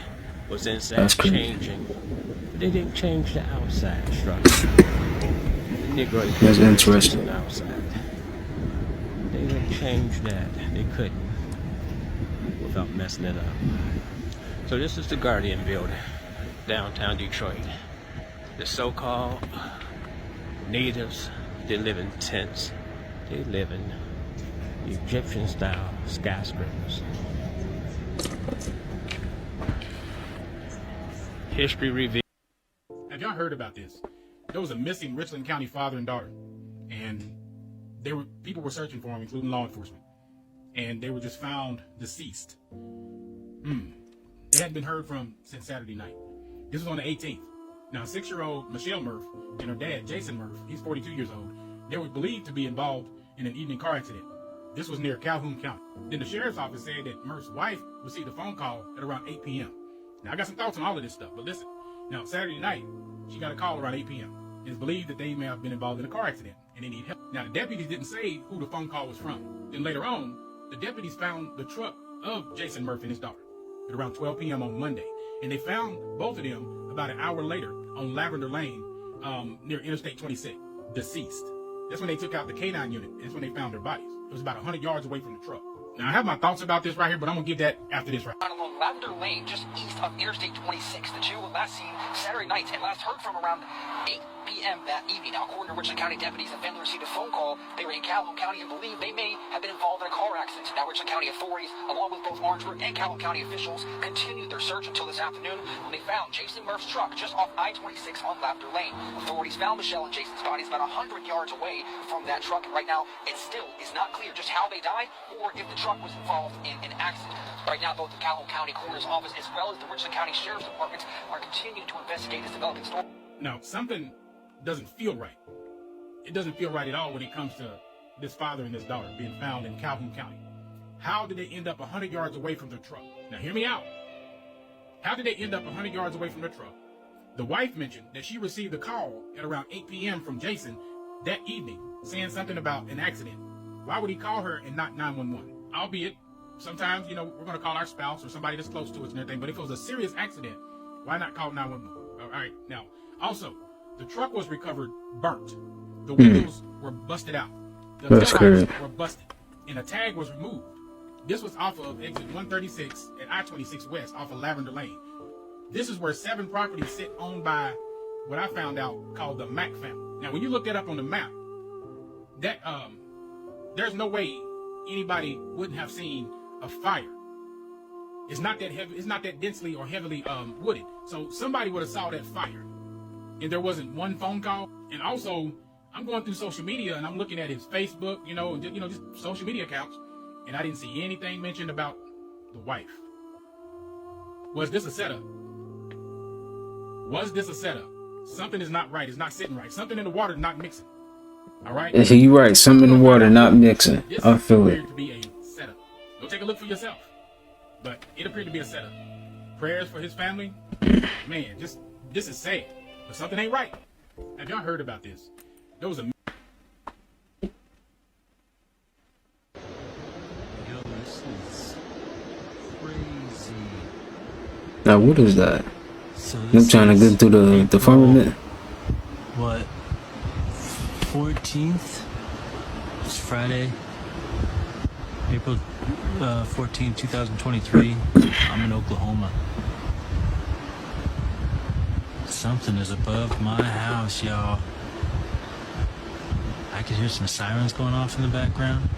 Was inside That's crazy. changing. But they didn't change the outside structure. The Negro That's interesting. The outside. They didn't change that. They couldn't without messing it up. So this is the Guardian Building, downtown Detroit. The so-called natives, they live in tents. They live in Egyptian-style skyscrapers. History revealed. Have y'all heard about this? There was a missing Richland County father and daughter, and people were searching for him, including law enforcement, and they were just found deceased. They hadn't been heard from since Saturday night. This was on the 18th. Now, 6-year-old Michelle Murph and her dad, Jason Murph, he's 42 years old, they were believed to be involved in an evening car accident. This was near Calhoun County. Then the sheriff's office said that Murph's wife received a phone call at around 8 p.m. Now, I got some thoughts on all of this stuff, but listen. Now, Saturday night, she got a call around 8 p.m. It's believed that they may have been involved in a car accident and they need help. Now, the deputies didn't say who the phone call was from. Then later on, the deputies found the truck of Jason Murphy and his daughter at around 12 p.m. on Monday. And they found both of them about an hour later on Lavender Lane near Interstate 26, deceased. That's when they took out the K9 unit. That's when they found their bodies. It was about 100 yards away from the truck. Now, I have my thoughts about this right here, but I'm going to give that after this right. Along Lavender Lane, just east of Interstate 26, the two were last seen Saturday night and last heard from around 8 p.m. that evening. Now, according to Richland County deputies, the family received a phone call. They were in Calhoun County and believe they may have been involved in a car accident. Now, Richland County authorities, along with both Orangeburg and Calhoun County officials, continued their search until this afternoon when they found Jason Murph's truck just off I-26 on Lavender Lane. Authorities found Michelle and Jason's bodies about 100 yards away from that truck. And right now, it still is not clear just how they died or if the truck was involved in an accident. Right now, both the Calhoun County Coroner's Office as well as the Richland County Sheriff's Department are continuing to investigate this developing story. Now, something doesn't feel right. It doesn't feel right at all when it comes to this father and this daughter being found in Calhoun County. How did they end up 100 yards away from their truck? Now, hear me out. How did they end up 100 yards away from their truck? The wife mentioned that she received a call at around 8 p.m. from Jason that evening saying something about an accident. Why would he call her and not 911? Albeit, sometimes, we're going to call our spouse or somebody that's close to us and everything, but if it was a serious accident, why not call 911? All right, now, also, the truck was recovered burnt. The windows were busted out. The taillights were busted, and a tag was removed. This was off of exit 136 at I-26 West off of Lavender Lane. This is where 7 properties sit owned by what I found out called the Mack family. Now, when you look that up on the map, that there's no way anybody wouldn't have seen a fire. It's not that heavy. It's not that densely or heavily wooded. So somebody would have saw that fire, and there wasn't one phone call. And also, I'm going through social media and I'm looking at his Facebook, just social media accounts, and I didn't see anything mentioned about the wife. Was this a setup? Was this a setup? Something is not right. It's not sitting right. Something in the water is not mixing. All right. You're right. Something in the water not mixing. I feel it. To be a setup. Go take a look for yourself. But it appeared to be a setup. Prayers for his family. Man, this is sad. But something ain't right. Have y'all heard about this? There was a. Yo, this is crazy. Now, what is that? So I'm trying to get through the firmament. What? 14th? It's Friday. April 14, 2023. I'm in Oklahoma. Something is above my house, y'all. I could hear some sirens going off in the background.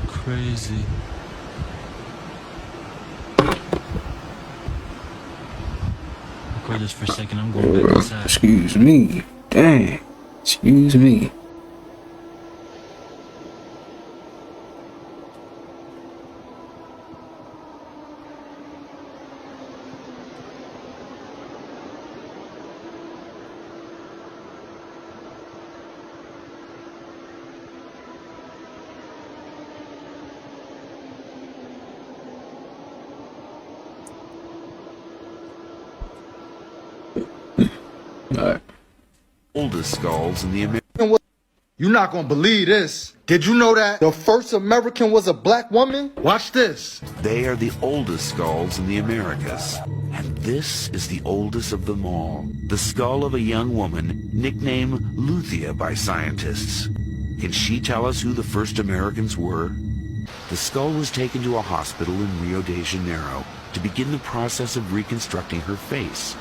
Crazy. with us for a second. I'm going back inside. Excuse me. Dang. Excuse me. Oldest skulls in the American. You're not gonna believe this. Did you know that the first American was a black woman? Watch this. They are the oldest skulls in the Americas. And this is the oldest of them all. The skull of a young woman nicknamed Luthia by scientists. Can she tell us who the first Americans were? The skull was taken to a hospital in Rio de Janeiro to begin the process of reconstructing her face.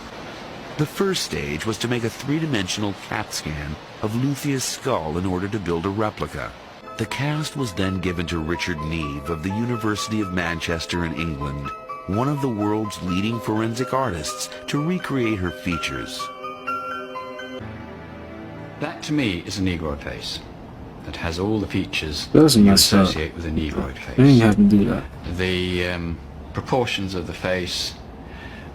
The first stage was to make a three-dimensional CAT scan of Luthia's skull in order to build a replica. The cast was then given to Richard Neve of the University of Manchester in England, one of the world's leading forensic artists, to recreate her features. That to me is a Negroid face that has all the features Doesn't you mess up. associate with a Negroid face. You didn't have to do that. The proportions of the face,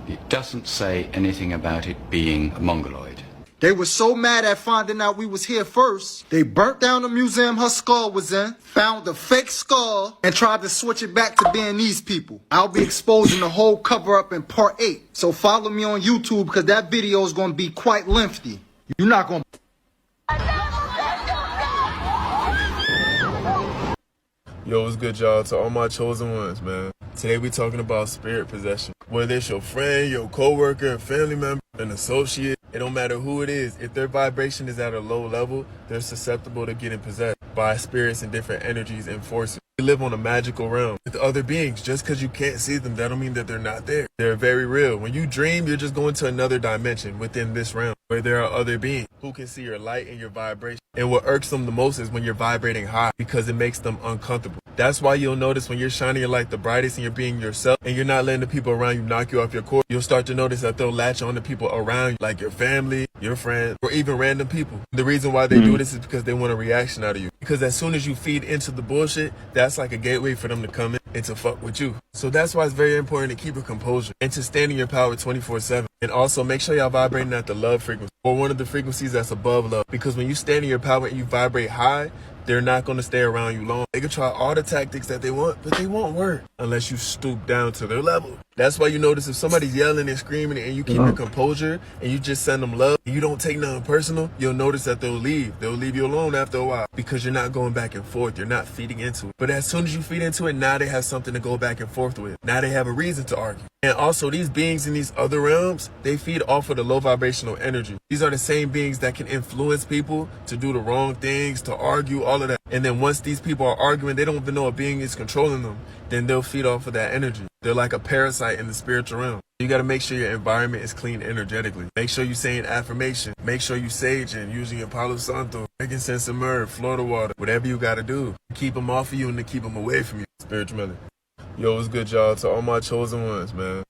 it doesn't say anything about it being mongoloid. They were so mad at finding out we was here first, they burnt down the museum her skull was in, found the fake skull, and tried to switch it back to being these people. I'll be exposing the whole cover-up in part 8, so follow me on YouTube because that video is going to be quite lengthy. You're not going to... Yo, what's good, y'all? To all my chosen ones, man. Today we talking about spirit possession. Whether it's your friend, your coworker, a family member, an associate, it don't matter who it is. If their vibration is at a low level, they're susceptible to getting possessed by spirits and different energies and forces. We live on a magical realm with other beings. Just because you can't see them, that don't mean that they're not there. They're very real. When you dream, you're just going to another dimension within this realm where there are other beings who can see your light and your vibration. And what irks them the most is when you're vibrating high because it makes them uncomfortable. That's why you'll notice when you're shining your light the brightest and you're being yourself and you're not letting the people around you knock you off your course, you'll start to notice that they'll latch on to people around you, like your family, your friends, or even random people. The reason why they do this is because they want a reaction out of you. Because as soon as you feed into the bullshit, that's like a gateway for them to come in and to fuck with you. So that's why it's very important to keep your composure and to stand in your power 24/7. And also make sure y'all vibrating at the love frequency or one of the frequencies that's above love. Because when you stand in your power and you vibrate high, they're not going to stay around you long. They can try all the tactics that they want, but they won't work unless you stoop down to their level. That's why you notice if somebody's yelling and screaming and you keep your composure and you just send them love and you don't take nothing personal, you'll notice that they'll leave. They'll leave you alone after a while because you're not going back and forth. You're not feeding into it. But as soon as you feed into it, now they have something to go back and forth with. Now they have a reason to argue. And also these beings in these other realms, they feed off of the low vibrational energy. These are the same beings that can influence people to do the wrong things, to argue, all of that. And then once these people are arguing, they don't even know a being is controlling them. Then they'll feed off of that energy. They're like a parasite in the spiritual realm. You got to make sure your environment is clean energetically. Make sure you're saying affirmation. Make sure you saging, using your Palo Santo, making sense of myrrh, Florida water, whatever you got to do. Keep them off of you and to keep them away from you. Spirituality. Yo, what's good, y'all? To all my chosen ones, man.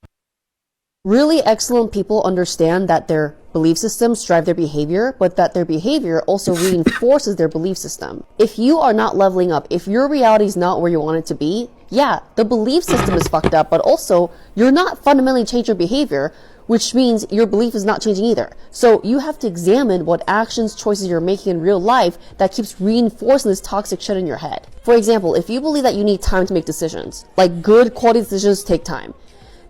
Really excellent people understand that their belief systems drive their behavior, but that their behavior also reinforces their belief system. If you are not leveling up, if your reality is not where you want it to be, yeah, the belief system is fucked up, but also you're not fundamentally changing your behavior, which means your belief is not changing either. So you have to examine what actions, choices you're making in real life that keeps reinforcing this toxic shit in your head. For example, if you believe that you need time to make decisions, like good quality decisions take time,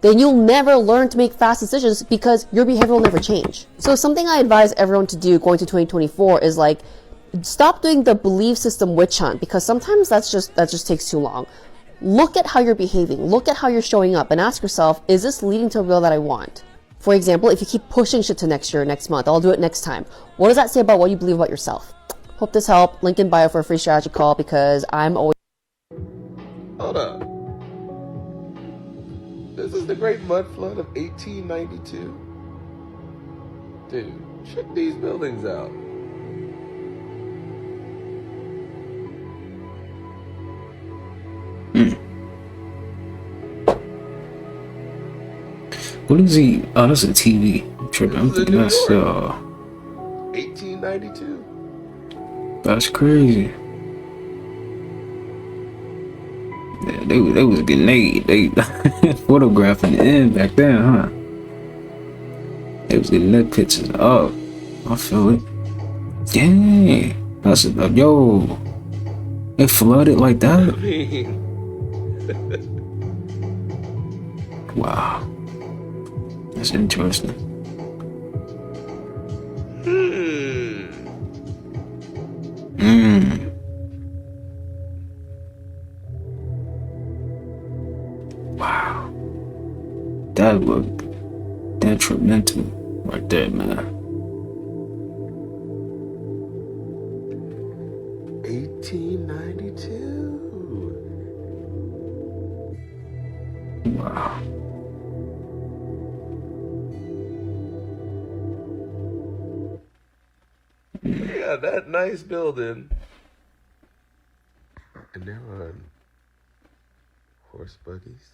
then you'll never learn to make fast decisions because your behavior will never change. So something I advise everyone to do going to 2024 is like, stop doing the belief system witch hunt because sometimes that just takes too long. Look at how you're behaving, look at how you're showing up and ask yourself, is this leading to a real that I want? For example, if you keep pushing shit to next year, next month, I'll do it next time. What does that say about what you believe about yourself? Hope this helped. Link in bio for a free strategy call because I'm always... Hold up. This is the Great Mud Flood of 1892. Dude, check these buildings out. What is he? Oh, that's a TV. I'm thinking that's 1892. That's crazy. Yeah, they was getting they photographing the end back then, huh? They was getting their pictures up. I feel it. Dang, that's yo. It flooded like that. I mean, wow, that's interesting. Wow, that looked detrimental right there, man. 1892. Wow. Yeah, that nice building. And they're on horse buggies.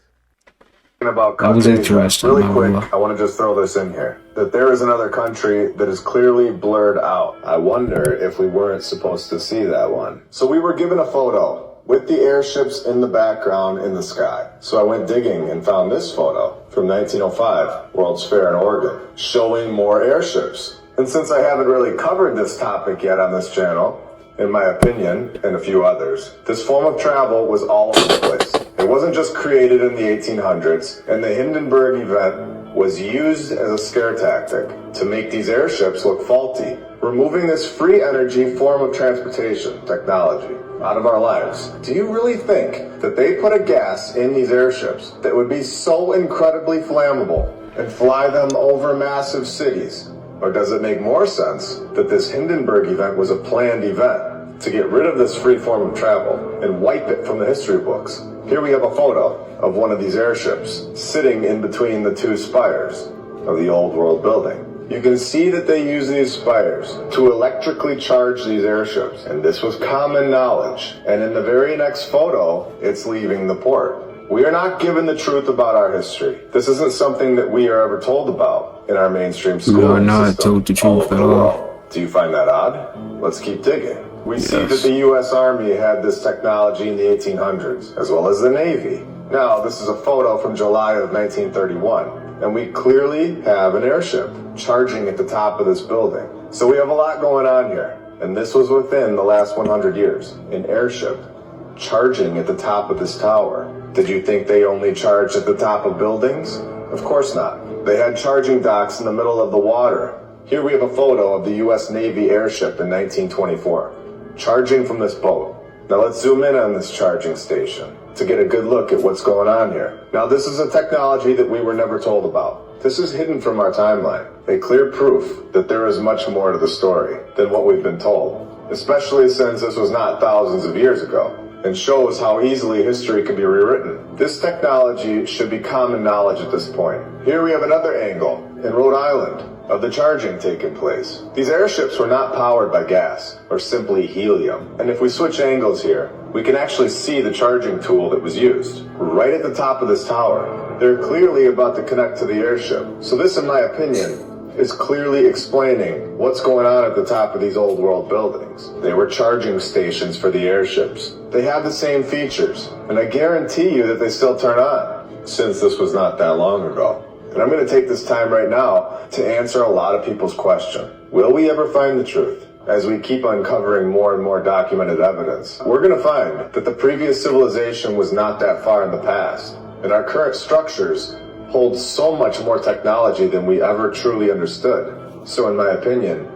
About That was interesting. Really quick, I want to just throw this in here. That there is another country that is clearly blurred out. I wonder if we weren't supposed to see that one. So we were given a photo with the airships in the background in the sky. So I went digging and found this photo from 1905, World's Fair in Oregon, showing more airships. And since I haven't really covered this topic yet on this channel, in my opinion, and a few others, this form of travel was all over the place. It wasn't just created in the 1800s, and the Hindenburg event was used as a scare tactic to make these airships look faulty, removing this free energy form of transportation technology out of our lives. Do you really think that they put a gas in these airships that would be so incredibly flammable and fly them over massive cities? Or does it make more sense that this Hindenburg event was a planned event to get rid of this free form of travel and wipe it from the history books? Here we have a photo of one of these airships sitting in between the two spires of the old world building. You can see that they use these spires to electrically charge these airships, and this was common knowledge. And in the very next photo, it's leaving the port. We are not given the truth about our history. This isn't something that we are ever told about in our mainstream schooling We are not system told the truth at all. Do you find that odd? Let's keep digging. We see that the U.S. Army had this technology in the 1800s, as well as the Navy. Now, this is a photo from July of 1931, and we clearly have an airship charging at the top of this building. So we have a lot going on here, and this was within the last 100 years. An airship charging at the top of this tower. Did you think they only charged at the top of buildings? Of course not. They had charging docks in the middle of the water. Here we have a photo of the U.S. Navy airship in 1924, charging from this boat. Now let's zoom in on this charging station to get a good look at what's going on here. Now this is a technology that we were never told about. This is hidden from our timeline, a clear proof that there is much more to the story than what we've been told, especially since this was not thousands of years ago, and shows how easily history can be rewritten. This technology should be common knowledge at this point. Here we have another angle in Rhode Island of the charging taking place. These airships were not powered by gas or simply helium. And if we switch angles here, we can actually see the charging tool that was used right at the top of this tower. They're clearly about to connect to the airship. So this, in my opinion, is clearly explaining what's going on at the top of these old world buildings. They were charging stations for the airships. They have the same features, and I guarantee you that they still turn on, since this was not that long ago. And I'm going to take this time right now to answer a lot of people's question. Will we ever find the truth? As we keep uncovering more and more documented evidence, we're going to find that the previous civilization was not that far in the past, and our current structures hold so much more technology than we ever truly understood. So in my opinion,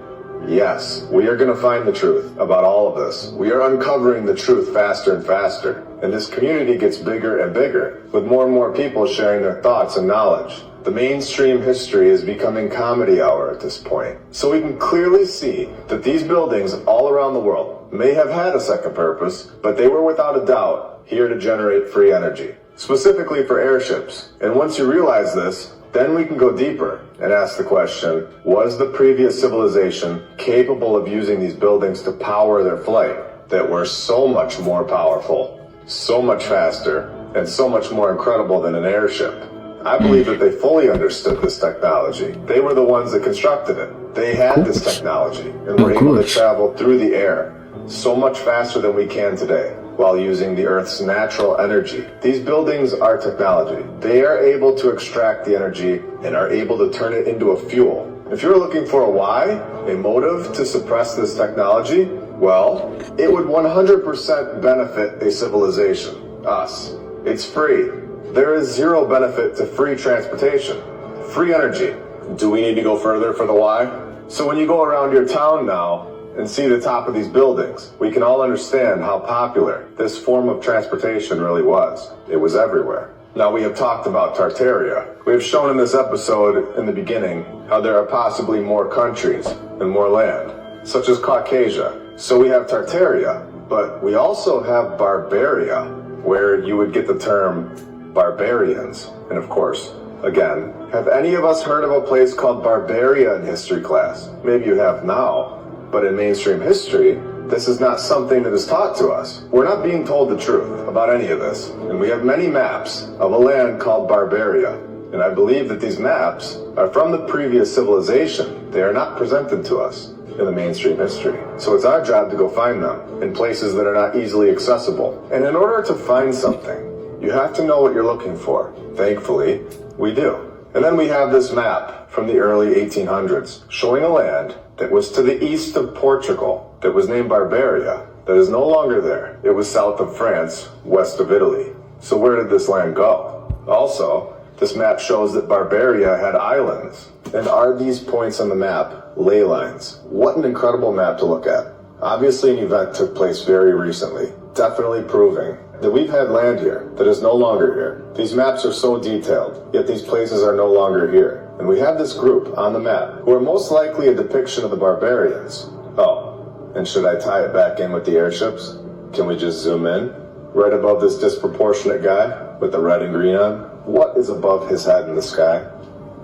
yes, we are going to find the truth about all of this. We are uncovering the truth faster and faster, and this community gets bigger and bigger, with more and more people sharing their thoughts and knowledge. The mainstream history is becoming comedy hour at this point. So we can clearly see that these buildings all around the world may have had a second purpose, but they were without a doubt here to generate free energy, specifically for airships. And once you realize this, then we can go deeper and ask the question, was the previous civilization capable of using these buildings to power their flight that were so much more powerful, so much faster, and so much more incredible than an airship? I believe that they fully understood this technology. They were the ones that constructed it. They had this technology and were able to travel through the air so much faster than we can today while using the Earth's natural energy. These buildings are technology. They are able to extract the energy and are able to turn it into a fuel. If you're looking for a why, a motive to suppress this technology, well, it would 100% benefit a civilization, us. It's free. There is zero benefit to free transportation, free energy. Do we need to go further for the why? So when you go around your town now and see the top of these buildings, we can all understand how popular this form of transportation really was. It was everywhere. Now, we have talked about Tartaria. We have shown in this episode in the beginning how there are possibly more countries and more land, such as Caucasia. So we have Tartaria, but we also have Barbaria, where you would get the term barbarians. And of course, again, have any of us heard of a place called Barbaria in history class? Maybe you have now, but in mainstream history, this is not something that is taught to us. We're not being told the truth about any of this. And we have many maps of a land called Barbaria. And I believe that these maps are from the previous civilization. They are not presented to us in the mainstream history. So it's our job to go find them in places that are not easily accessible. And in order to find something, you have to know what you're looking for. Thankfully, we do. And then we have this map from the early 1800s showing a land that was to the east of Portugal that was named Barbaria, that is no longer there. It was south of France, west of Italy. So where did this land go? Also, this map shows that Barbaria had islands. And are these points on the map ley lines? What an incredible map to look at. Obviously, an event took place very recently, definitely proving that we've had land here that is no longer here. These maps are so detailed, yet these places are no longer here. And we have this group on the map who are most likely a depiction of the barbarians. Oh, and should I tie it back in with the airships? Can we just zoom in? Right above this disproportionate guy with the red and green on? What is above his head in the sky?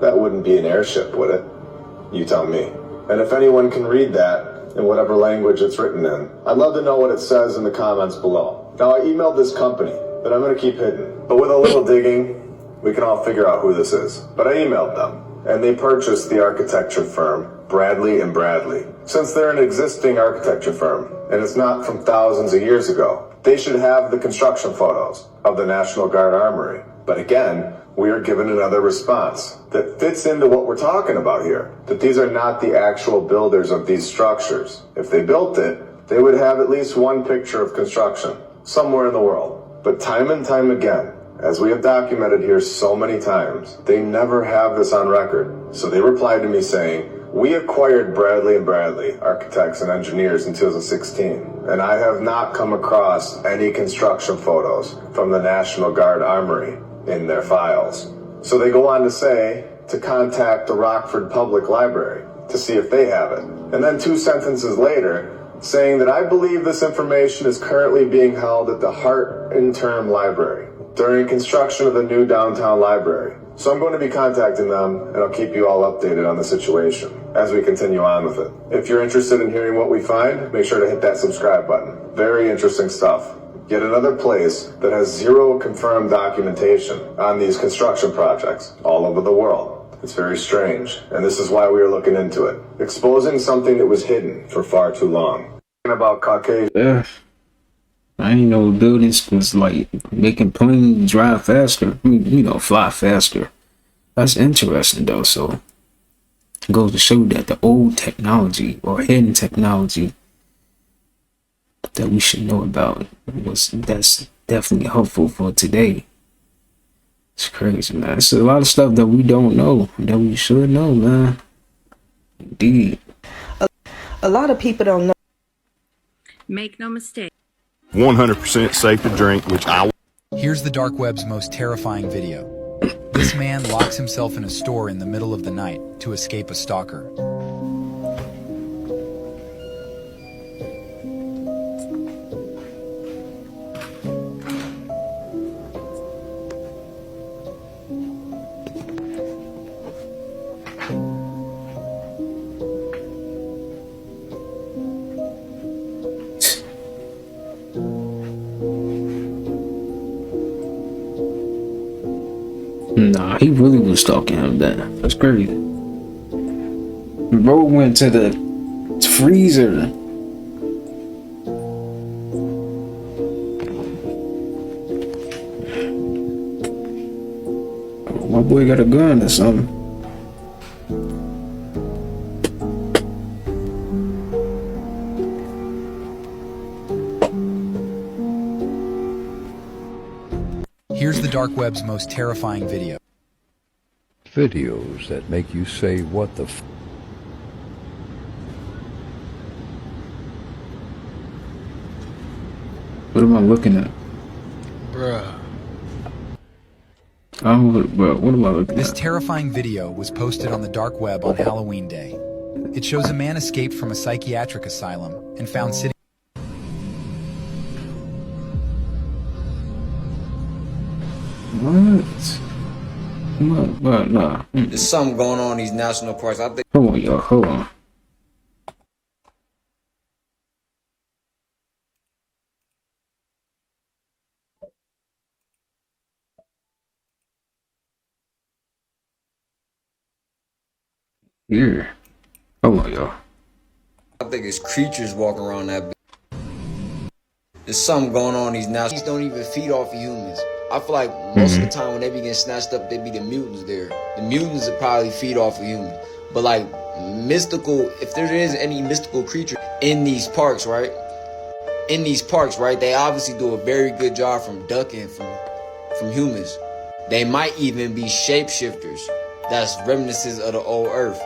That wouldn't be an airship, would it? You tell me. And if anyone can read that in whatever language it's written in, I'd love to know what it says in the comments below. Now, I emailed this company that I'm going to keep hidden, but with a little digging, we can all figure out who this is. But I emailed them, and they purchased the architecture firm Bradley and Bradley. Since they're an existing architecture firm, and it's not from thousands of years ago, they should have the construction photos of the National Guard Armory. But again, we are given another response that fits into what we're talking about here, that these are not the actual builders of these structures. If they built it, they would have at least one picture of construction somewhere in the world. But time and time again, as we have documented here so many times, they never have this on record. So they replied to me saying, we acquired Bradley and Bradley, architects and engineers, in 2016, and I have not come across any construction photos from the National Guard Armory in their files. So they go on to say to contact the Rockford Public Library to see if they have it. And then 2 sentences later, saying that I believe this information is currently being held at the Hart Interim Library during construction of the new downtown library. So I'm going to be contacting them, and I'll keep you all updated on the situation as we continue on with it. If you're interested in hearing what we find, make sure to hit that subscribe button. Very interesting stuff. Yet another place that has zero confirmed documentation on these construction projects all over the world. It's very strange, and this is why we are looking into it. Exposing something that was hidden for far too long. About Caucasia. I ain't know buildings was like making planes drive faster. I mean, you know, fly faster. That's interesting though. So it goes to show that the old technology or hidden technology that we should know about that's definitely helpful for today. It's crazy, man. It's a lot of stuff that we don't know that we should know, man. Indeed. A lot of people don't know. Make no mistake. 100% safe to drink, which I... Here's the dark web's most terrifying video. This man locks himself in a store in the middle of the night to escape a stalker. Nah, He really was stalking him then. That's crazy. Bro went to the freezer. My boy got a gun or something. Here's the dark web's most terrifying video. Videos that make you say, what the f... What am I looking at? Bruh. What am I looking This at? terrifying video was posted on the dark web on Halloween Day. It shows a man escaped from a psychiatric asylum and found sitting. What? Nah. There's something going on in these national parks. I think. Hold on, y'all. Hold on. Here. Hold on, y'all. I think it's creatures walking around that bitch. There's something going on in these national. These don't even feed off of humans. I feel like most of the time when they be getting snatched up, they be the mutants there. The mutants would probably feed off of humans. But like mystical, if there is any mystical creature in these parks, right? In these parks, right? They obviously do a very good job from ducking from humans. They might even be shapeshifters. That's reminiscents of the old earth.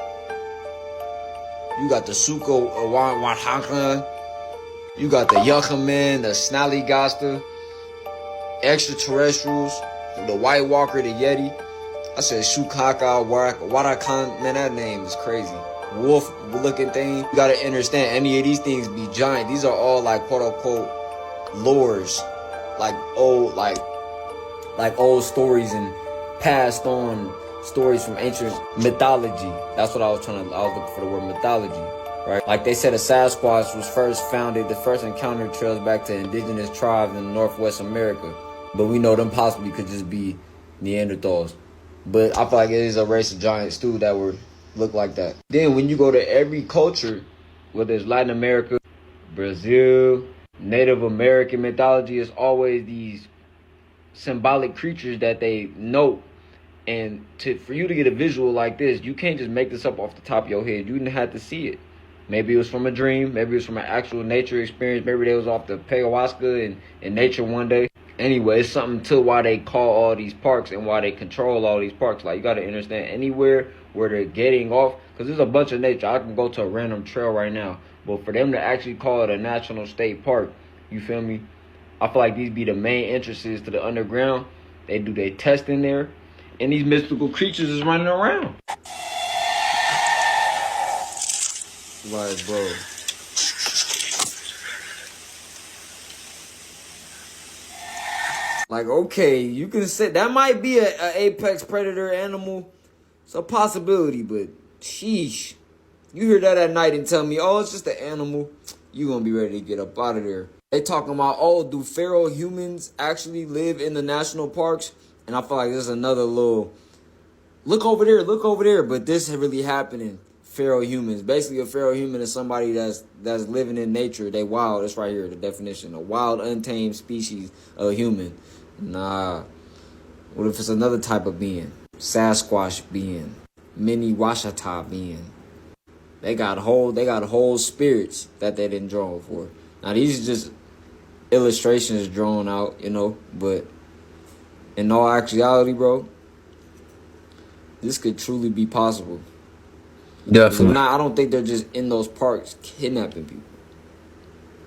You got the Suko Wahakan. You got the Yuccaman, the Snallygaster, extraterrestrials, the White Walker, the Yeti. I said Shukaka, Warakan. Man, that name is crazy. Wolf looking thing. You gotta understand, any of these things be giant. These are all like quote unquote lores. Like old stories and passed on stories from ancient mythology. That's what I was looking for the word mythology, right? Like they said a Sasquatch was first founded, the first encounter trails back to indigenous tribes in Northwest America. But we know them possibly could just be Neanderthals. But I feel like it is a race of giants too that would look like that. Then when you go to every culture, whether it's Latin America, Brazil, Native American mythology, it's always these symbolic creatures that they note. And for you to get a visual like this, you can't just make this up off the top of your head. You didn't have to see it. Maybe it was from a dream. Maybe it was from an actual nature experience. Maybe they was off the ayahuasca in nature one day. Anyway, it's something to why they call all these parks and why they control all these parks. Like, you got to understand, anywhere where they're getting off, because there's a bunch of nature. I can go to a random trail right now. But for them to actually call it a national state park, you feel me? I feel like these be the main entrances to the underground. They do their testing there. And these mystical creatures is running around. Like, bro. Like, okay, you can say that might be an apex predator animal. It's a possibility, but sheesh. You hear that at night and tell me, oh, it's just an animal. You gonna be ready to get up out of there. They talking about, oh, do feral humans actually live in the national parks? And I feel like this is another little, look over there. But this is really happening. Feral humans. Basically, a feral human is somebody that's living in nature. They wild. That's right here, the definition. A wild, untamed species of human. Nah. What if it's another type of being? Sasquatch being. Mini Washata being. They got whole spirits that they didn't draw for. Now, these are just illustrations drawn out, you know, but in all actuality, bro, this could truly be possible. Definitely. I don't think they're just in those parks kidnapping people.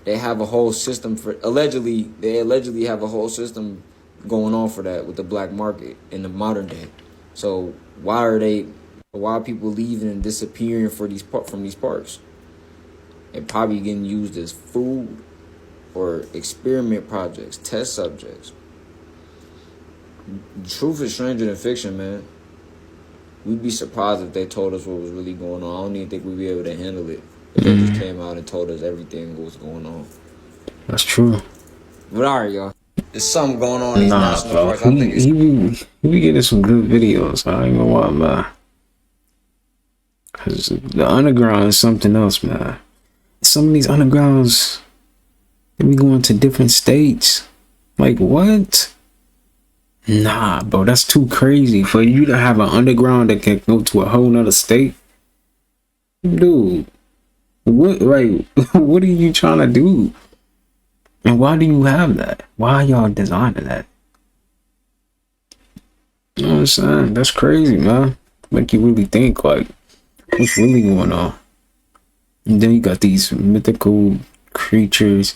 They have a whole system for, they allegedly have a whole system going on for that with the black market in the modern day. So why are people leaving and disappearing from these parks? They're probably getting used as food or experiment projects, test subjects. Truth is stranger than fiction, man. We'd be surprised if they told us what was really going on. I don't even think we'd be able to handle it if they just came out and told us everything what was going on. That's true. But all right, y'all. There's something going on in these Nah, national bro. parks. I think it's He be getting some good videos. I ain't gonna lie, man. Cause the underground is something else, man. Some of these undergrounds, they be going to different states. Like, what? Nah, bro, that's too crazy for you to have an underground that can go to a whole nother state. Dude, what, like, what are you trying to do? And why do you have that? Why y'all designing that? You know what I'm saying? That's crazy, man. Make you really think, like, what's really going on? And then you got these mythical creatures.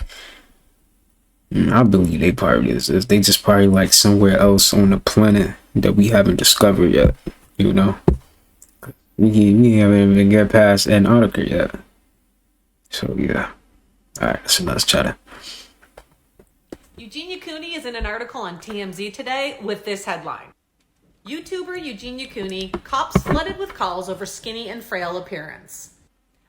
I believe they probably is. They just probably like somewhere else on the planet that we haven't discovered yet. You know, we haven't even get past Antarctica yet. So yeah. All right, so let's chat it. Eugenia Cooney is in an article on TMZ today with this headline: YouTuber Eugenia Cooney, cops flooded with calls over skinny and frail appearance.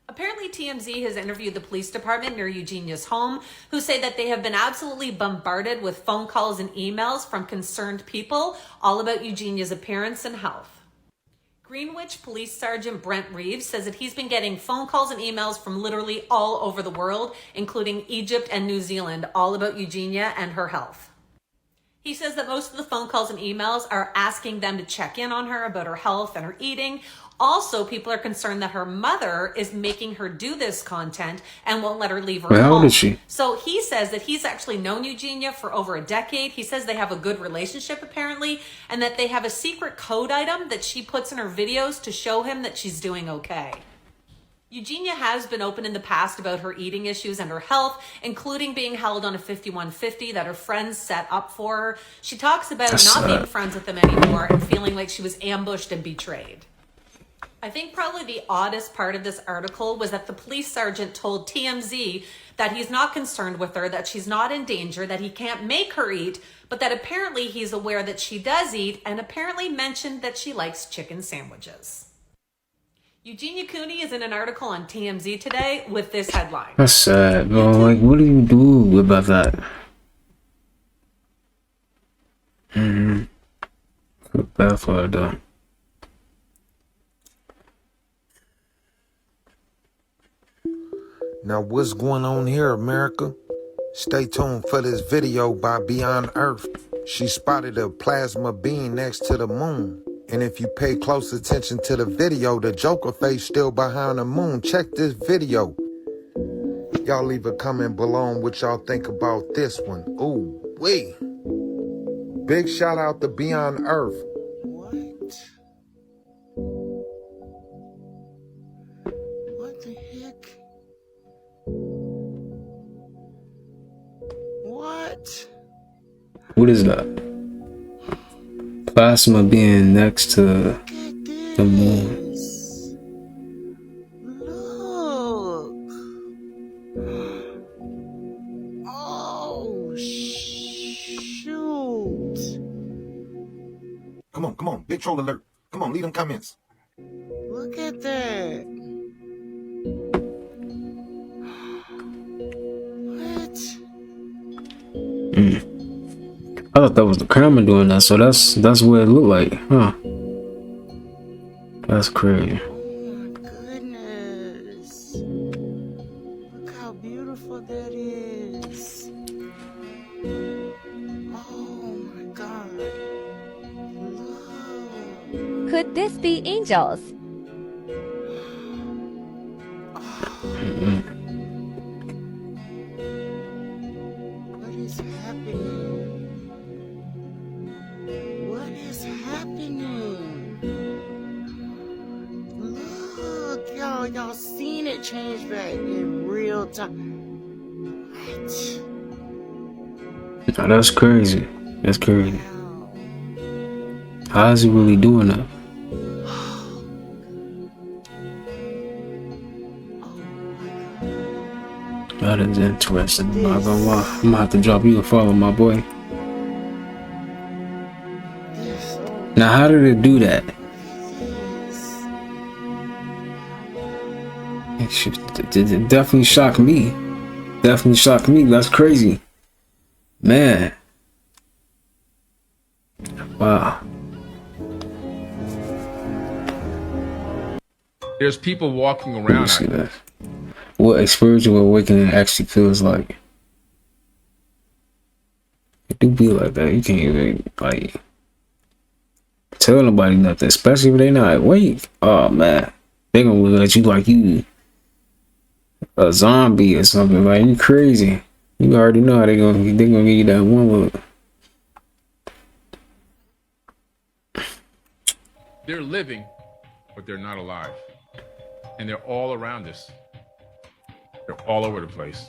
Apparently, TMZ has interviewed the police department near Eugenia's home, who say that they have been absolutely bombarded with phone calls and emails from concerned people all about Eugenia's appearance and health. Greenwich Police Sergeant Brent Reeves says that he's been getting phone calls and emails from literally all over the world, including Egypt and New Zealand, all about Eugenia and her health. He says that most of the phone calls and emails are asking them to check in on her about her health and her eating. Also, people are concerned that her mother is making her do this content and won't let her leave her home. How old is she? So he says that he's actually known Eugenia for over a decade. He says they have a good relationship apparently, and that they have a secret code item that she puts in her videos to show him that she's doing okay. Eugenia has been open in the past about her eating issues and her health, including being held on a 5150 that her friends set up for her. She talks about not being friends with them anymore and feeling like she was ambushed and betrayed. I think probably the oddest part of this article was that the police sergeant told TMZ that he's not concerned with her, that she's not in danger, that he can't make her eat, but that apparently he's aware that she does eat, and apparently mentioned that she likes chicken sandwiches. Eugenia Cooney is in an article on TMZ today with this headline. That's sad, bro. Like, what do you do about that? Feel bad for her, though. Now what's going on here, America? Stay tuned for this video by Beyond Earth. She spotted a plasma being next to the moon. And if you pay close attention to the video, the Joker face still behind the moon. Check this video. Y'all leave a comment below on what y'all think about this one. Ooh, wee. Big shout out to Beyond Earth. What the heck? What? What is that? Plasma being next to the moon. Look. Oh, shoot. Come on, big troll alert. Come on, leave them comments. Look at that. What? I thought that was the camera doing that, so that's what it looked like, huh? That's crazy. Goodness. Look how beautiful that is. Oh my God. Look. Could this be angels? What is happening? What is happening? Look, y'all seen it change back in real time. What? Oh, that's crazy. That's crazy. How is he really doing that? That is interesting. I'm not gonna lie. I'm gonna have to drop you a follow, my boy. Now, how did it do that? It definitely shocked me. Definitely shocked me. That's crazy. Man, Wow. There's people walking around. See that. What a spiritual awakening actually feels like. It do be like that. You can't even like tell nobody nothing, especially if they not awake. Oh man, they gonna look at you like you a zombie or something. Like you crazy. You already know how they gonna give you that one look. They're living, but they're not alive. And they're all around us. They're all over the place.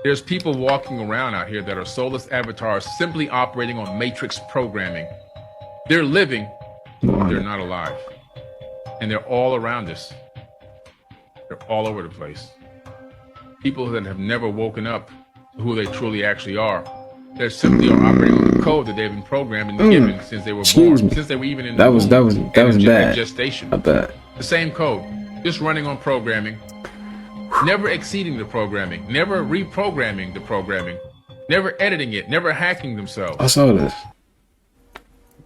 There's people walking around out here that are soulless avatars simply operating on matrix programming. They're living, but they're not alive. And they're all around us. They're all over the place. People that have never woken up to who they truly actually are. They're simply operating on the code that they've been programmed and given since they were born, since they were even in the womb. That was bad. Gestation. I bet. The same code, just running on programming, never exceeding the programming, never reprogramming the programming, never editing it, never hacking themselves. I saw this.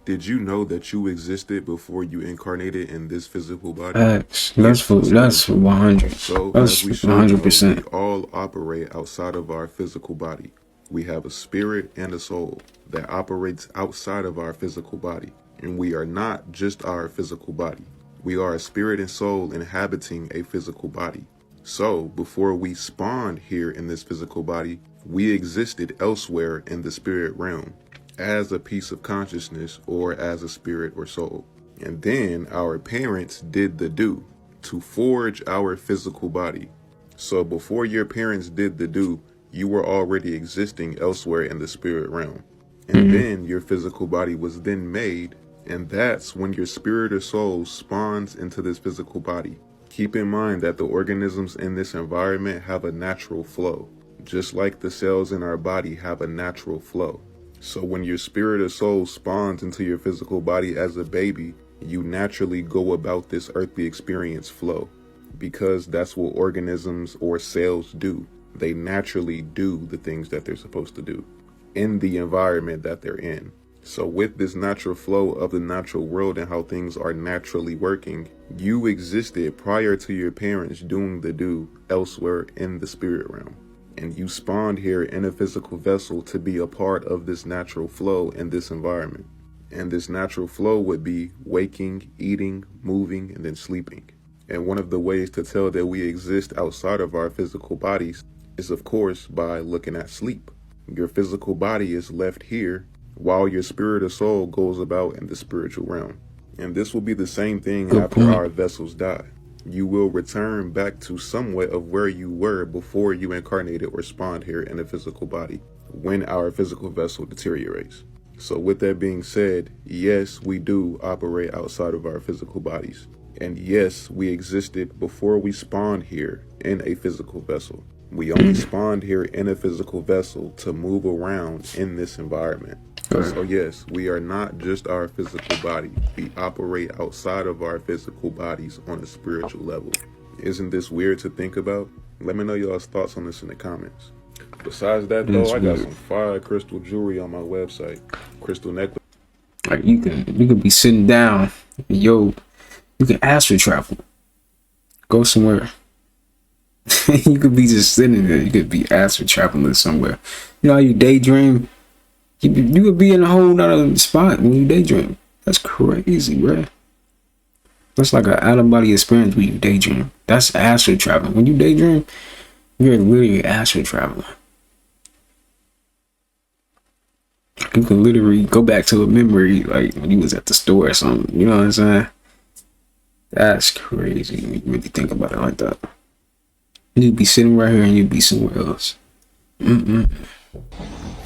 Did you know that you existed before you incarnated in this physical body? That's 100. So That's as we 100%. we all operate outside of our physical body. We have a spirit and a soul that operates outside of our physical body. And we are not just our physical body. We are a spirit and soul inhabiting a physical body. So before we spawned here in this physical body, we existed elsewhere in the spirit realm as a piece of consciousness or as a spirit or soul. And then our parents did the do to forge our physical body. So before your parents did the do, you were already existing elsewhere in the spirit realm. And then your physical body was then made, and that's when your spirit or soul spawns into this physical body. Keep in mind that the organisms in this environment have a natural flow, just like the cells in our body have a natural flow. So when your spirit or soul spawns into your physical body as a baby, you naturally go about this earthly experience flow, because that's what organisms or cells do. They naturally do the things that they're supposed to do in the environment that they're in. So with this natural flow of the natural world and how things are naturally working, you existed prior to your parents doing the do elsewhere in the spirit realm. And you spawned here in a physical vessel to be a part of this natural flow in this environment. And this natural flow would be waking, eating, moving, and then sleeping. And one of the ways to tell that we exist outside of our physical bodies is, of course, by looking at sleep. Your physical body is left here while your spirit or soul goes about in the spiritual realm. And this will be the same thing after our vessels die. You will return back to somewhat of where you were before you incarnated or spawned here in a physical body when our physical vessel deteriorates. So with that being said, yes, we do operate outside of our physical bodies. And yes, we existed before we spawned here in a physical vessel. We only spawned here in a physical vessel to move around in this environment. So yes, we are not just our physical body. We operate outside of our physical bodies on a spiritual level. Isn't this weird to think about? Let me know y'all's thoughts on this in the comments. Besides that though, I got some fire crystal jewelry on my website. Crystal necklace. Like you could be sitting down, you can astral travel. Go somewhere. You could be just sitting there. You could be astral traveling somewhere. You know how you daydream? You could be in a whole nother spot when you daydream. That's crazy, bro. That's like an out-of-body experience when you daydream. That's astral traveling. When you daydream, you're literally astral traveling. You can literally go back to a memory, like when you was at the store or something. You know what I'm saying? That's crazy when you really think about it like that. You'd be sitting right here and you'd be somewhere else.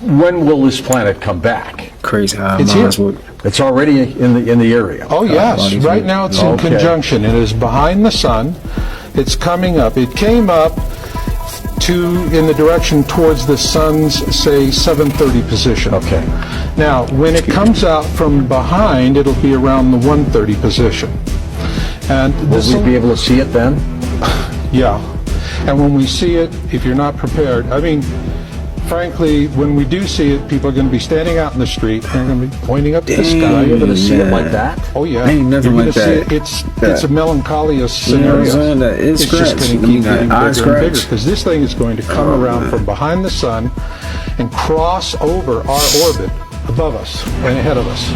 When will this planet come back? Crazy how it's here. It's already in the area. Oh yes, right now it's in conjunction. It is behind the sun. It's coming up. It came up in the direction towards the sun's, say, 7:30 position. Okay. Now, when it comes out from behind, it'll be around the 1:30 position. And will we be able to see it then? Yeah. And when we see it, if you're not prepared, I mean, frankly, when we do see it, people are going to be standing out in the street. They're going to be pointing up to the sky. You're going to see it like that? Oh yeah, I ain't never You're like gonna that. See it's a melancholia scenario. You know, it's just scratch. going to keep getting eye bigger and bigger scratch. because this thing is going to come around from behind the sun and cross over our orbit above us and ahead of us.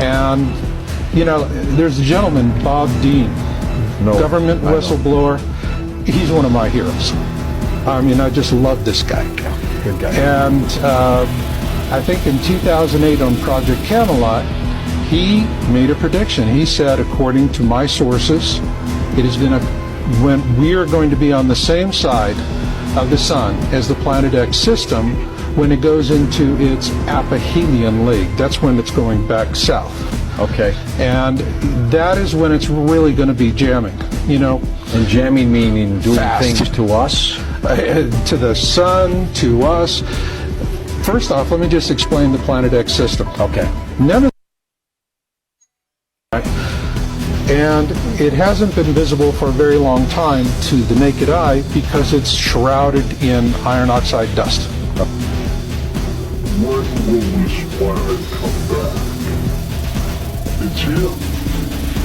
And you know, there's a gentleman, Bob Dean, government whistleblower. He's one of my heroes. I mean, I just love this guy. Good guy. And I think in 2008 on Project Camelot, he made a prediction. He said, according to my sources, it is going to, when we are going to be on the same side of the sun as the Planet X system when it goes into its aphelion leg. That's when it's going back south. Okay. And that is when it's really going to be jamming, you know. And jamming meaning doing Fast. things to us? To the sun, to us. First off, let me just explain the Planet X system. Okay. None of and it hasn't been visible for a very long time to the naked eye because it's shrouded in iron oxide dust. When will this planet come back? It's here.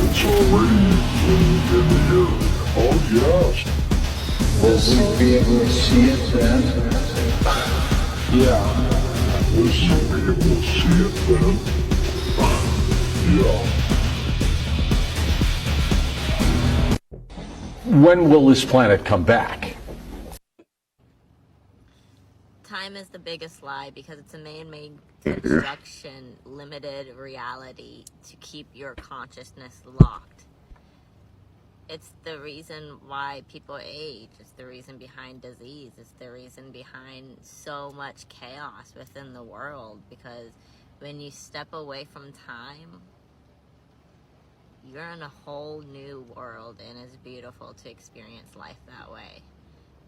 It's already in the area. Oh yes. Will we be able to see it then? Yeah. Will you be able to see it then? Yeah. When will this planet come back? Time is the biggest lie because it's a man-made construction, limited reality to keep your consciousness locked. It's the reason why people age. It's the reason behind disease. It's the reason behind so much chaos within the world, because when you step away from time, you're in a whole new world, and it's beautiful to experience life that way.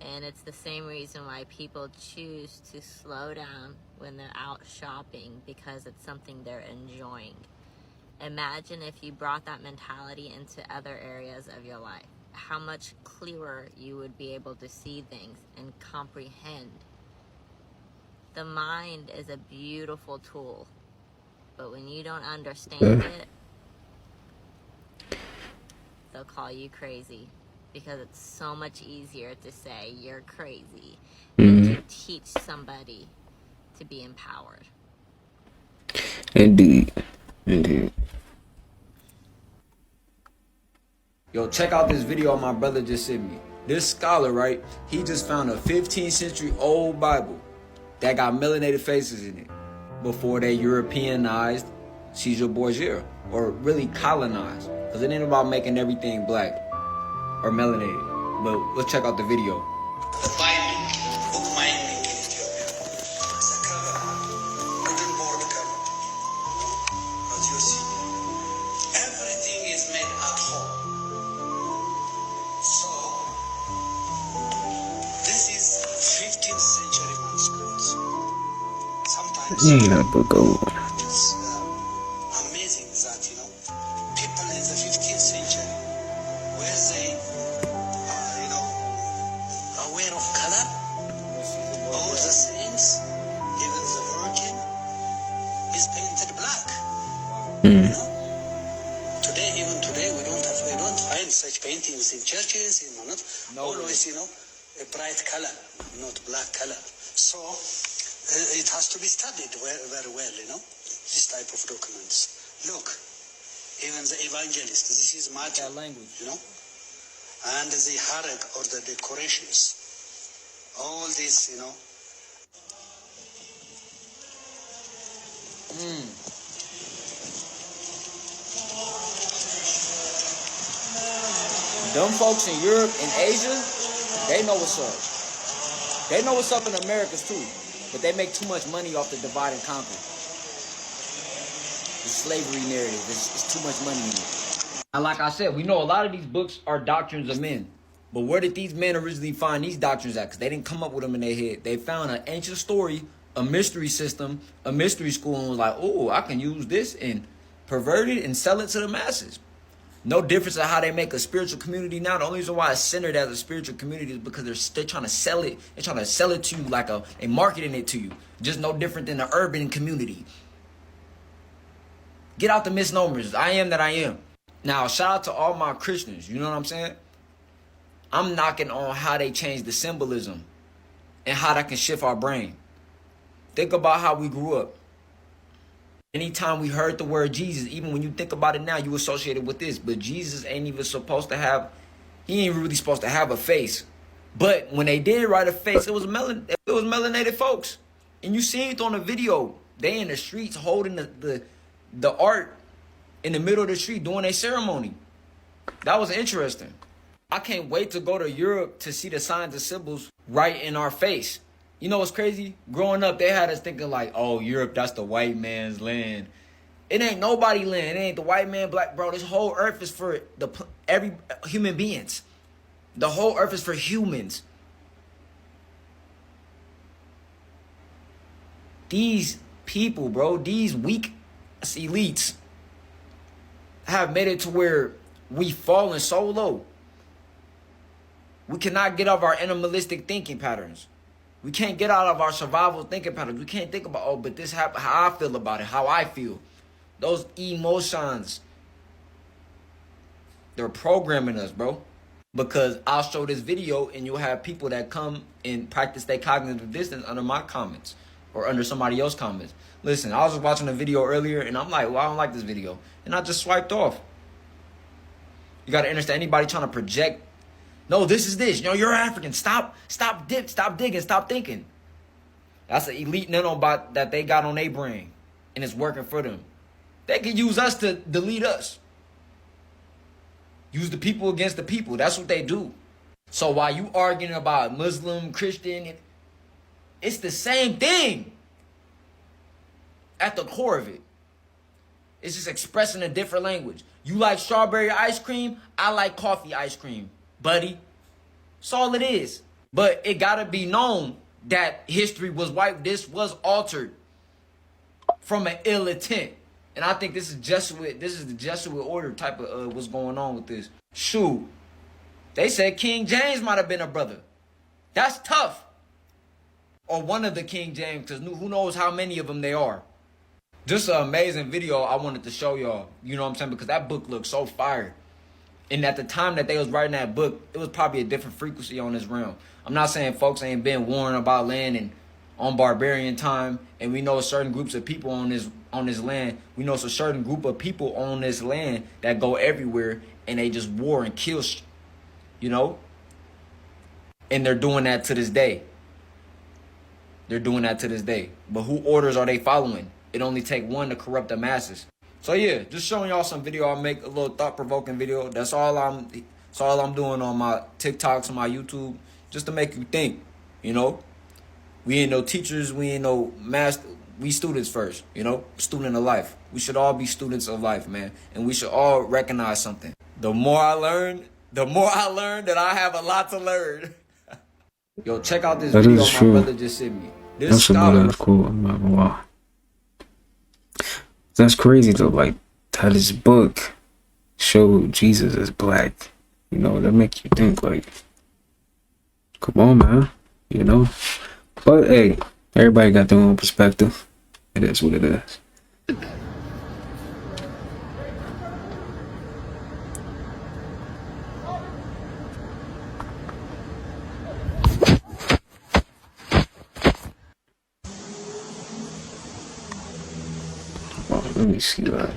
And it's the same reason why people choose to slow down when they're out shopping, because it's something they're enjoying. Imagine if you brought that mentality into other areas of your life, how much clearer you would be able to see things and comprehend. The mind is a beautiful tool, but when you don't understand it, they'll call you crazy, because it's so much easier to say you're crazy than to teach somebody to be empowered. Indeed. Indeed. Yo, check out this video my brother just sent me. This scholar, right, he just found a 15th century old Bible that got melanated faces in it before they Europeanized Caesar Borgia, or really colonized, because it ain't about making everything black or melanated. But let's check out the video. The binding, bookbinding in Ethiopia. It's a cover, wooden board cover. As you see, everything is made at home. So, this is 15th century manuscripts. Sometimes it's amazing that, you know, people in the 15th century, where they aware of color, all the saints, even the Virgin, is painted black. You know? Even today, we don't find such paintings in churches. Always, you know, a bright color, not black color. So it has to be studied very well, you know, this type of documents. Look, even the evangelist, this is Matthew, you know, and the harag or the decorations. All this, you know. Them folks in Europe and Asia, they know what's up. They know what's up in Americas too, but they make too much money off the divide and conquer. The slavery narrative, it's too much money in it. And like I said, we know a lot of these books are doctrines of men. But where did these men originally find these doctrines at? Because they didn't come up with them in their head. They found an ancient story, a mystery system, a mystery school, and was like, oh, I can use this and pervert it and sell it to the masses. No difference in how they make a spiritual community now. The only reason why it's centered as a spiritual community is because they're trying to sell it. They're trying to sell it to you like they marketing it to you. Just no different than the urban community. Get out the misnomers. I am that I am. Now, shout out to all my Christians. You know what I'm saying? I'm knocking on how they change the symbolism and how that can shift our brain. Think about how we grew up. Anytime we heard the word Jesus, even when you think about it now, you associate it with this. But Jesus ain't even supposed to have, he ain't really supposed to have a face. But when they did write a face, it was melanated folks. And you seen it on the video. They in the streets holding the art in the middle of the street doing a ceremony. That was interesting. I can't wait to go to Europe to see the signs and symbols right in our face. You know what's crazy? Growing up, they had us thinking like, oh, Europe, that's the white man's land. It ain't nobody land. It ain't the white man, black, bro. This whole earth is for every human beings. The whole earth is for humans. These people, bro, these weak elites have made it to where we fallen so low. We cannot get off our animalistic thinking patterns. We can't get out of our survival thinking patterns. We can't think about, oh, but this happened, how I feel about it, how I feel. Those emotions, they're programming us, bro. Because I'll show this video and you'll have people that come and practice their cognitive dissonance under my comments or under somebody else's comments. Listen, I was watching a video earlier and I'm like, well, I don't like this video. And I just swiped off. You got to understand, anybody trying to project, no, this is this. You know, you're African. Stop digging, stop thinking. That's an elite nanobot that they got on their brain, and it's working for them. They can use us to delete us. Use the people against the people. That's what they do. So while you arguing about Muslim, Christian, it's the same thing at the core of it. It's just expressing a different language. You like strawberry ice cream? I like coffee ice cream, buddy. That's all it is. But it gotta be known that history was wiped. This was altered from an ill intent. And I think this is Jesuit. This is the Jesuit order type of what's going on with this. Shoot, they said King James might have been a brother. That's tough. Or one of the King James, because who knows how many of them they are. Just an amazing video I wanted to show y'all. You know what I'm saying? Because that book looks so fire. And at the time that they was writing that book, it was probably a different frequency on this realm. I'm not saying folks ain't been warned about land and on barbarian time, and we know certain groups of people on this land. We know it's a certain group of people on this land that go everywhere and they just war and kill, you know? And they're doing that to this day. They're doing that to this day. But who orders are they following? It only take one to corrupt the masses. So yeah, just showing y'all some video. I'll make a little thought-provoking video. That's all I'm doing on my TikToks and my YouTube, just to make you think, you know? We ain't no teachers, we ain't no master, we students first, you know? Student of life. We should all be students of life, man. And we should all recognize something. The more I learn that I have a lot to learn. Yo, check out this video my brother just sent me. That's cool, I'm not gonna lie. That's crazy though, like how this book showed Jesus as black. You know, that makes you think like, come on, man. You know? But hey, everybody got their own perspective. It is what it is. Oh, let me see that.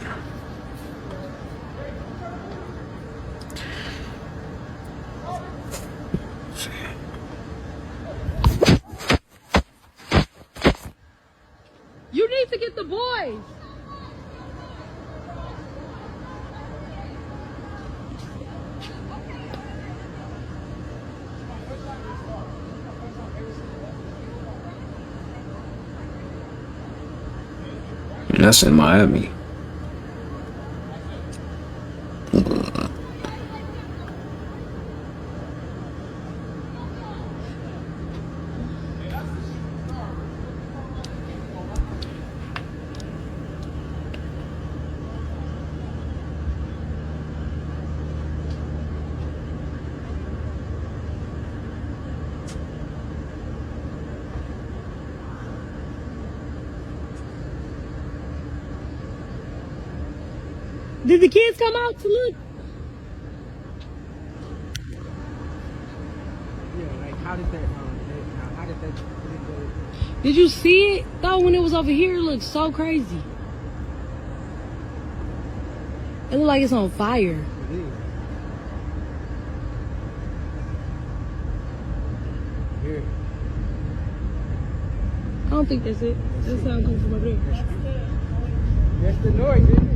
You need to get the boys. And that's in Miami. Did the kids come out to look? Yeah, like how did that? Did you see it though when it was over here? It looked so crazy. It looked like it's on fire. It is. Here. I don't think that's it. That sound comes from over there. That's the noise, isn't it?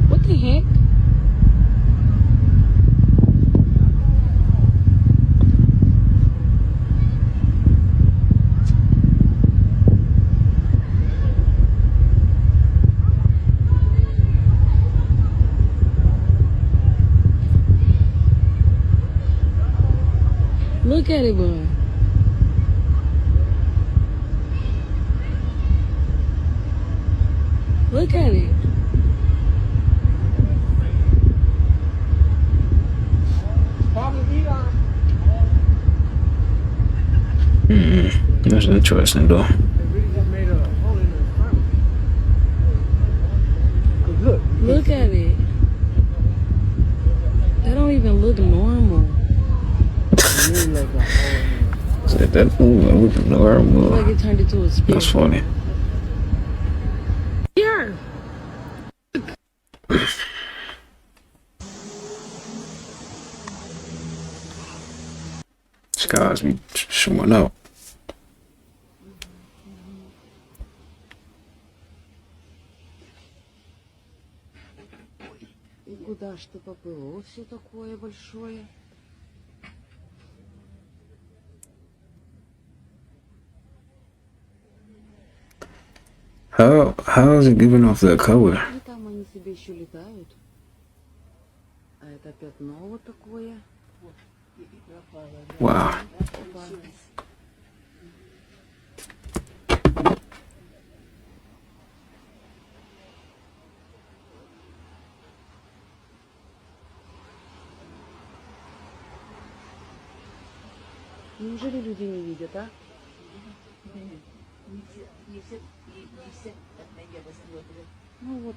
What the heck? Look at it, boy. Look at it. That's interesting, though. Look at it. That don't even look normal. That look normal. Like it turned into a spirit. That's funny. Here. Skies be showing up. И куда ж ты поплыл? Все такое большое. How is it giving off that color? И там они себе еще летают. А это пятно вот такое. Wow. Неужели люди не видят, а? Ну вот.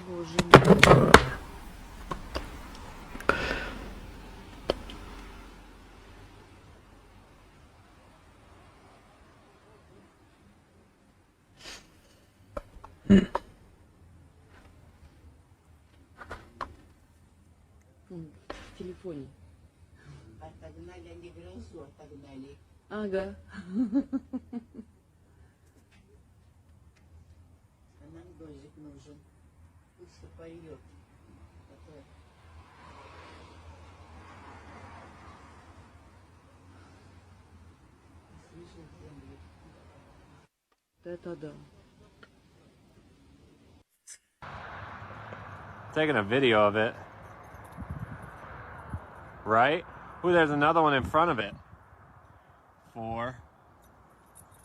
Боже мой. В телефоне. Отогнали, они грозу отогнали. Ага. А нам дождик нужен. Пусть польет. Это да. Taking a video of it. Right? Ooh, there's another one in front of it. 4.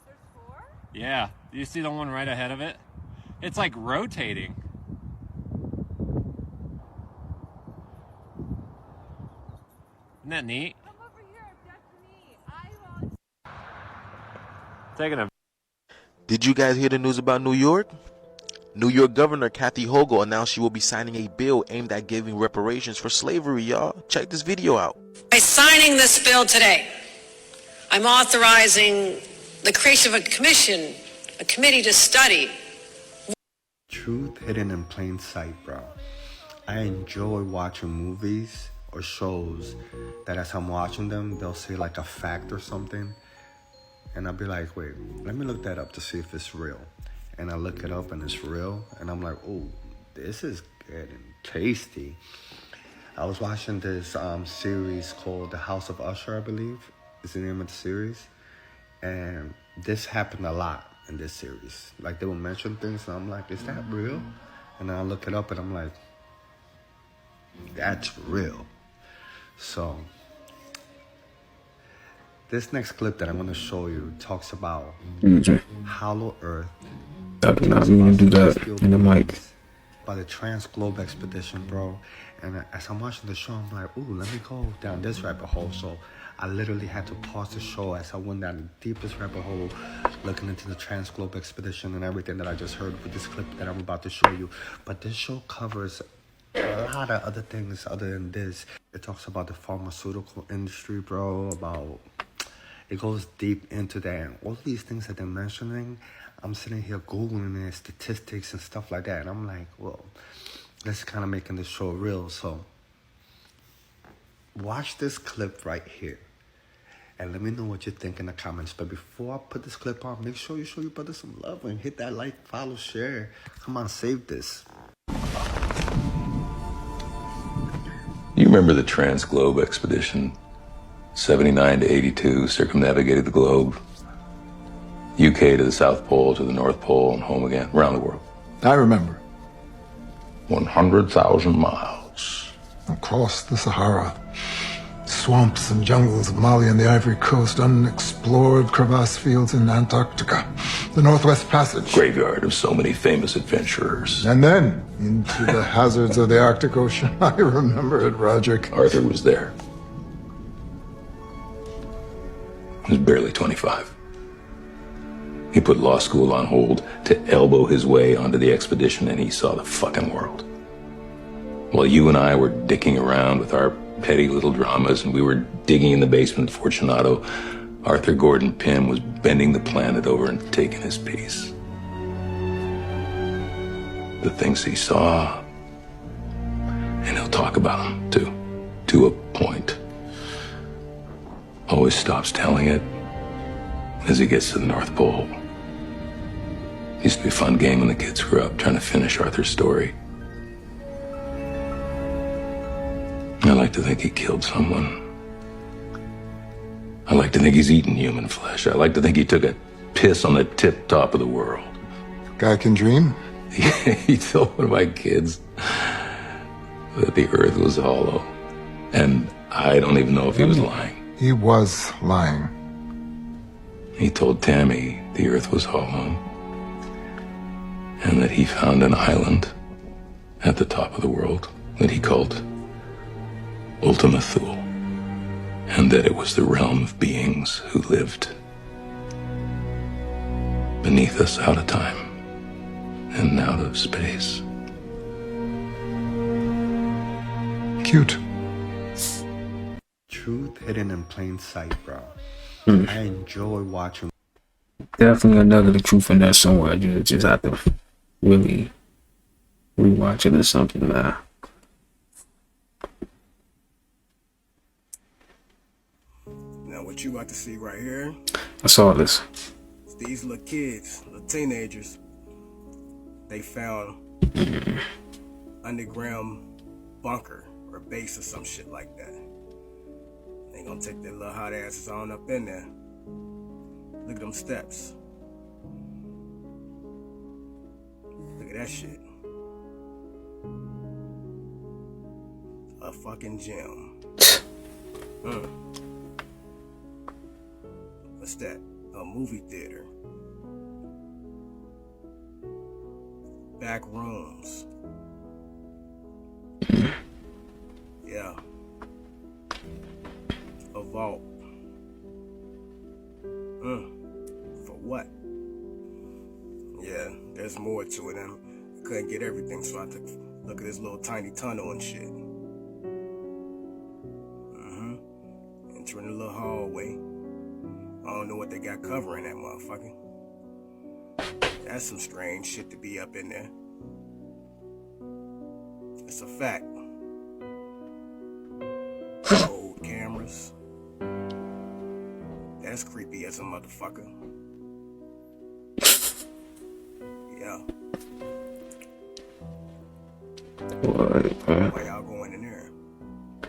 There's 4? Yeah. Do you see the one right ahead of it? It's like rotating. Isn't that neat? Come over here, that's neat. Taking a Did you guys hear the news about New York? New York Governor Kathy Hochul announced she will be signing a bill aimed at giving reparations for slavery, y'all. Check this video out. By signing this bill today, I'm authorizing the creation of a commission, a committee to study. Truth hidden in plain sight, bro. I enjoy watching movies or shows that as I'm watching them, they'll say like a fact or something. And I'll be like, wait, let me look that up to see if it's real. And I look it up and it's real. And I'm like, oh, this is good and tasty. I was watching this series called The House of Usher, I believe is the name of the series. And this happened a lot in this series. Like they will mention things and I'm like, is that real? And then I look it up and I'm like, that's real. So this next clip that I'm going to show you talks about hollow earth I do not mean to do that in the mic. By the Trans-Globe Expedition, bro. And as I'm watching the show, I'm like, ooh, let me go down this rabbit hole. So I literally had to pause the show as I went down the deepest rabbit hole, looking into the Trans-Globe Expedition and everything that I just heard with this clip that I'm about to show you. But this show covers a lot of other things other than this. It talks about the pharmaceutical industry, bro, about... It goes deep into that. And all these things that they're mentioning, I'm sitting here Googling it, statistics and stuff like that. And I'm like, well, this is kind of making the show real. So watch this clip right here. And let me know what you think in the comments. But before I put this clip on, make sure you show your brother some love and hit that like, follow, share. Come on, save this. You remember the Trans-Globe Expedition? 79 to 82, circumnavigated the globe. UK to the South Pole, to the North Pole, and home again, around the world. I remember. 100,000 miles. Across the Sahara, swamps and jungles of Mali and the Ivory Coast, unexplored crevasse fields in Antarctica, the Northwest Passage. Graveyard of so many famous adventurers. And then into the hazards of the Arctic Ocean. I remember it, Roderick. Arthur was there. He was barely 25. He put law school on hold to elbow his way onto the expedition, and he saw the fucking world. While you and I were dicking around with our petty little dramas and we were digging in the basement of Fortunato, Arthur Gordon Pym was bending the planet over and taking his piece. The things he saw, and he'll talk about them too, to a point. Always stops telling it as he gets to the North Pole. Used to be a fun game when the kids grew up, trying to finish Arthur's story. I like to think he killed someone. I like to think he's eaten human flesh. I like to think he took a piss on the tip top of the world. Guy can dream. He told one of my kids that the earth was hollow. And I don't even know if he was lying. He was lying. He told Tammy the earth was hollow. And that he found an island at the top of the world that he called Ultima Thule. And that it was the realm of beings who lived beneath us, out of time and out of space. Cute. Truth hidden in plain sight, bro. I enjoy watching. Definitely a nugget of truth in there somewhere. You just have to really rewatch it or something, man. Now what you about to see right here? I saw this. It's these little kids, little teenagers. They found underground bunker or base or some shit like that. They gonna take their little hot asses on up in there. Look at them steps. Look at that shit. A fucking gym. What's that? A movie theater. Back rooms. Yeah. A vault. For what? Yeah, there's more to it. I couldn't get everything, so I had to look at this little tiny tunnel and shit. Entering the little hallway. I don't know what they got covering that motherfucker. That's some strange shit to be up in there. It's a fact. Old cameras. That's creepy as a motherfucker. Yeah. Why y'all going in there?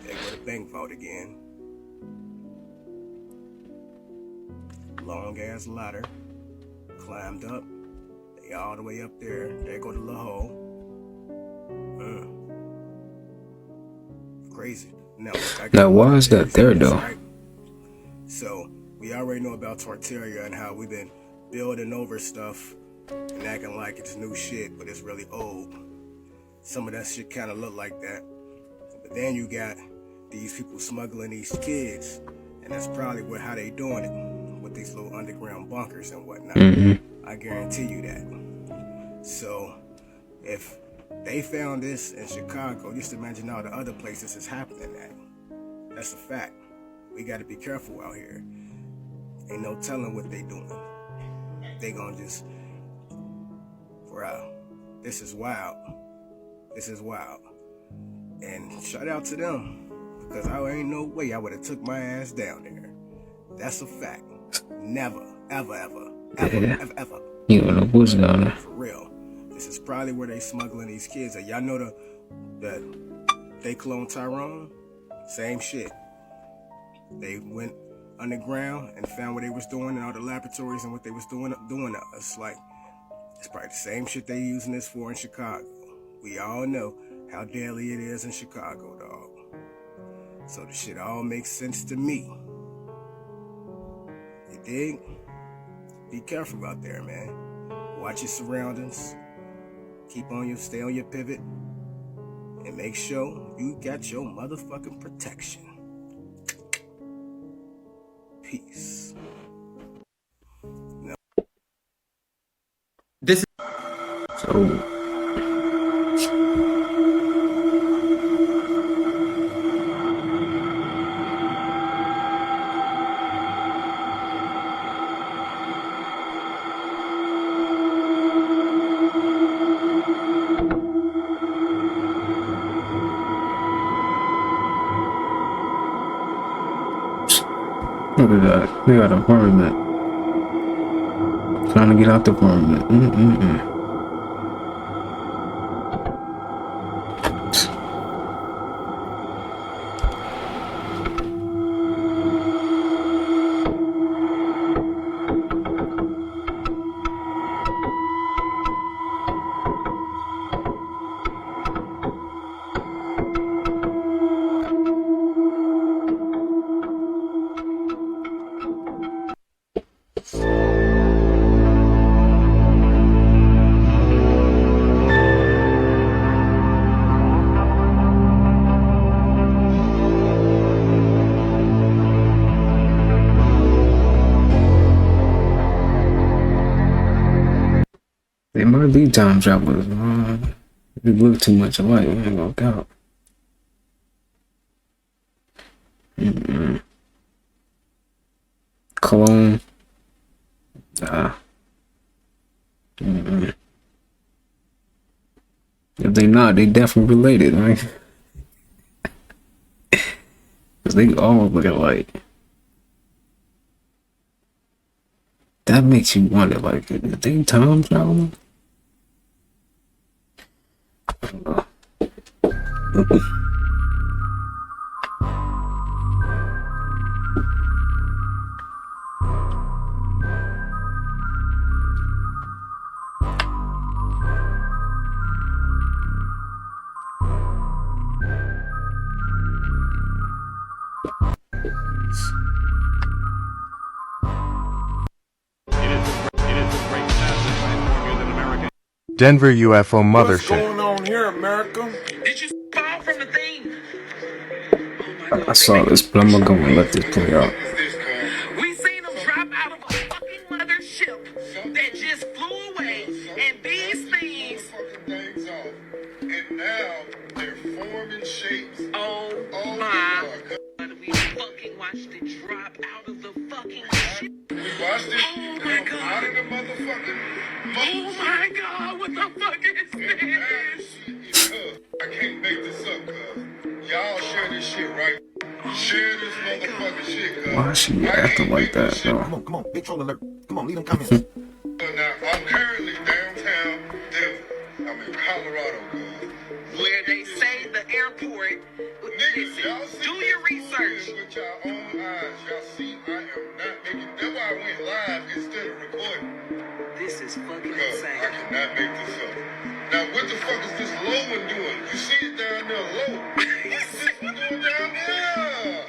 They go to bank vault again. Long ass ladder. Climbed up. They all the way up there. There go the little hole. Crazy. Now why is that there though? Right? So we already know about Tartaria and how we've been building over stuff and acting like it's new shit, but it's really old. Some of that shit kind of look like that. But then you got these people smuggling these kids, and that's probably how they doing it, with these little underground bunkers and whatnot. I guarantee you that. So if they found this in Chicago, just imagine all the other places it's happening at. That's a fact. We got to be careful out here. Ain't no telling what they doing. They gonna just, bro, this is wild. This is wild. And shout out to them, because I ain't no way I would have took my ass down there. That's a fact. Never, ever, ever, ever. You don't know what's down there. For real. This is probably where they smuggling these kids at. Y'all know that they cloned Tyrone? Same shit. They went underground and found what they was doing in all the laboratories and what they was doing to us. Like, it's probably the same shit they using this for in Chicago. We all know how deadly it is in Chicago, dog. So the shit all makes sense to me. You dig? Be careful out there, man. Watch your surroundings. Stay on your pivot. And make sure you got your motherfucking protection. Peace. No. This is so. Look at that. They got a firmament. Trying to get out the firmament. They might be time travelers. They look too much alike. I ain't gonna count. Cologne. If they not, they definitely related, right? Cause they all look alike. That makes you wonder, like, are they time traveling? I don't know. Denver UFO mothership. What's going on here, America? Did you fall from the thing? I saw this, but I'm gonna go and let this play out. We seen them drop out of a fucking mothership that just flew away, and these things. And now they're forming shapes. Oh my God! We fucking watched it drop out of the fucking ship. We watched it out of the motherfucking. Oh my God! What the fuck is this? I can't make this up, cuz. Y'all share this shit, right? Share this motherfucking shit, cuz. Why is she acting like that, though? Come on, big troll alert. Come on, leave them comments. Now, I'm currently downtown Denver. I'm in Colorado, cuz. Where they say the airport. Niggas, y'all see do your research. With y'all own eyes. Y'all see I am not making. That's why I went live instead of recording. This is fucking insane. I cannot make this up. Now, what the fuck is this low one doing? You see it down there low. What's this one doing down there?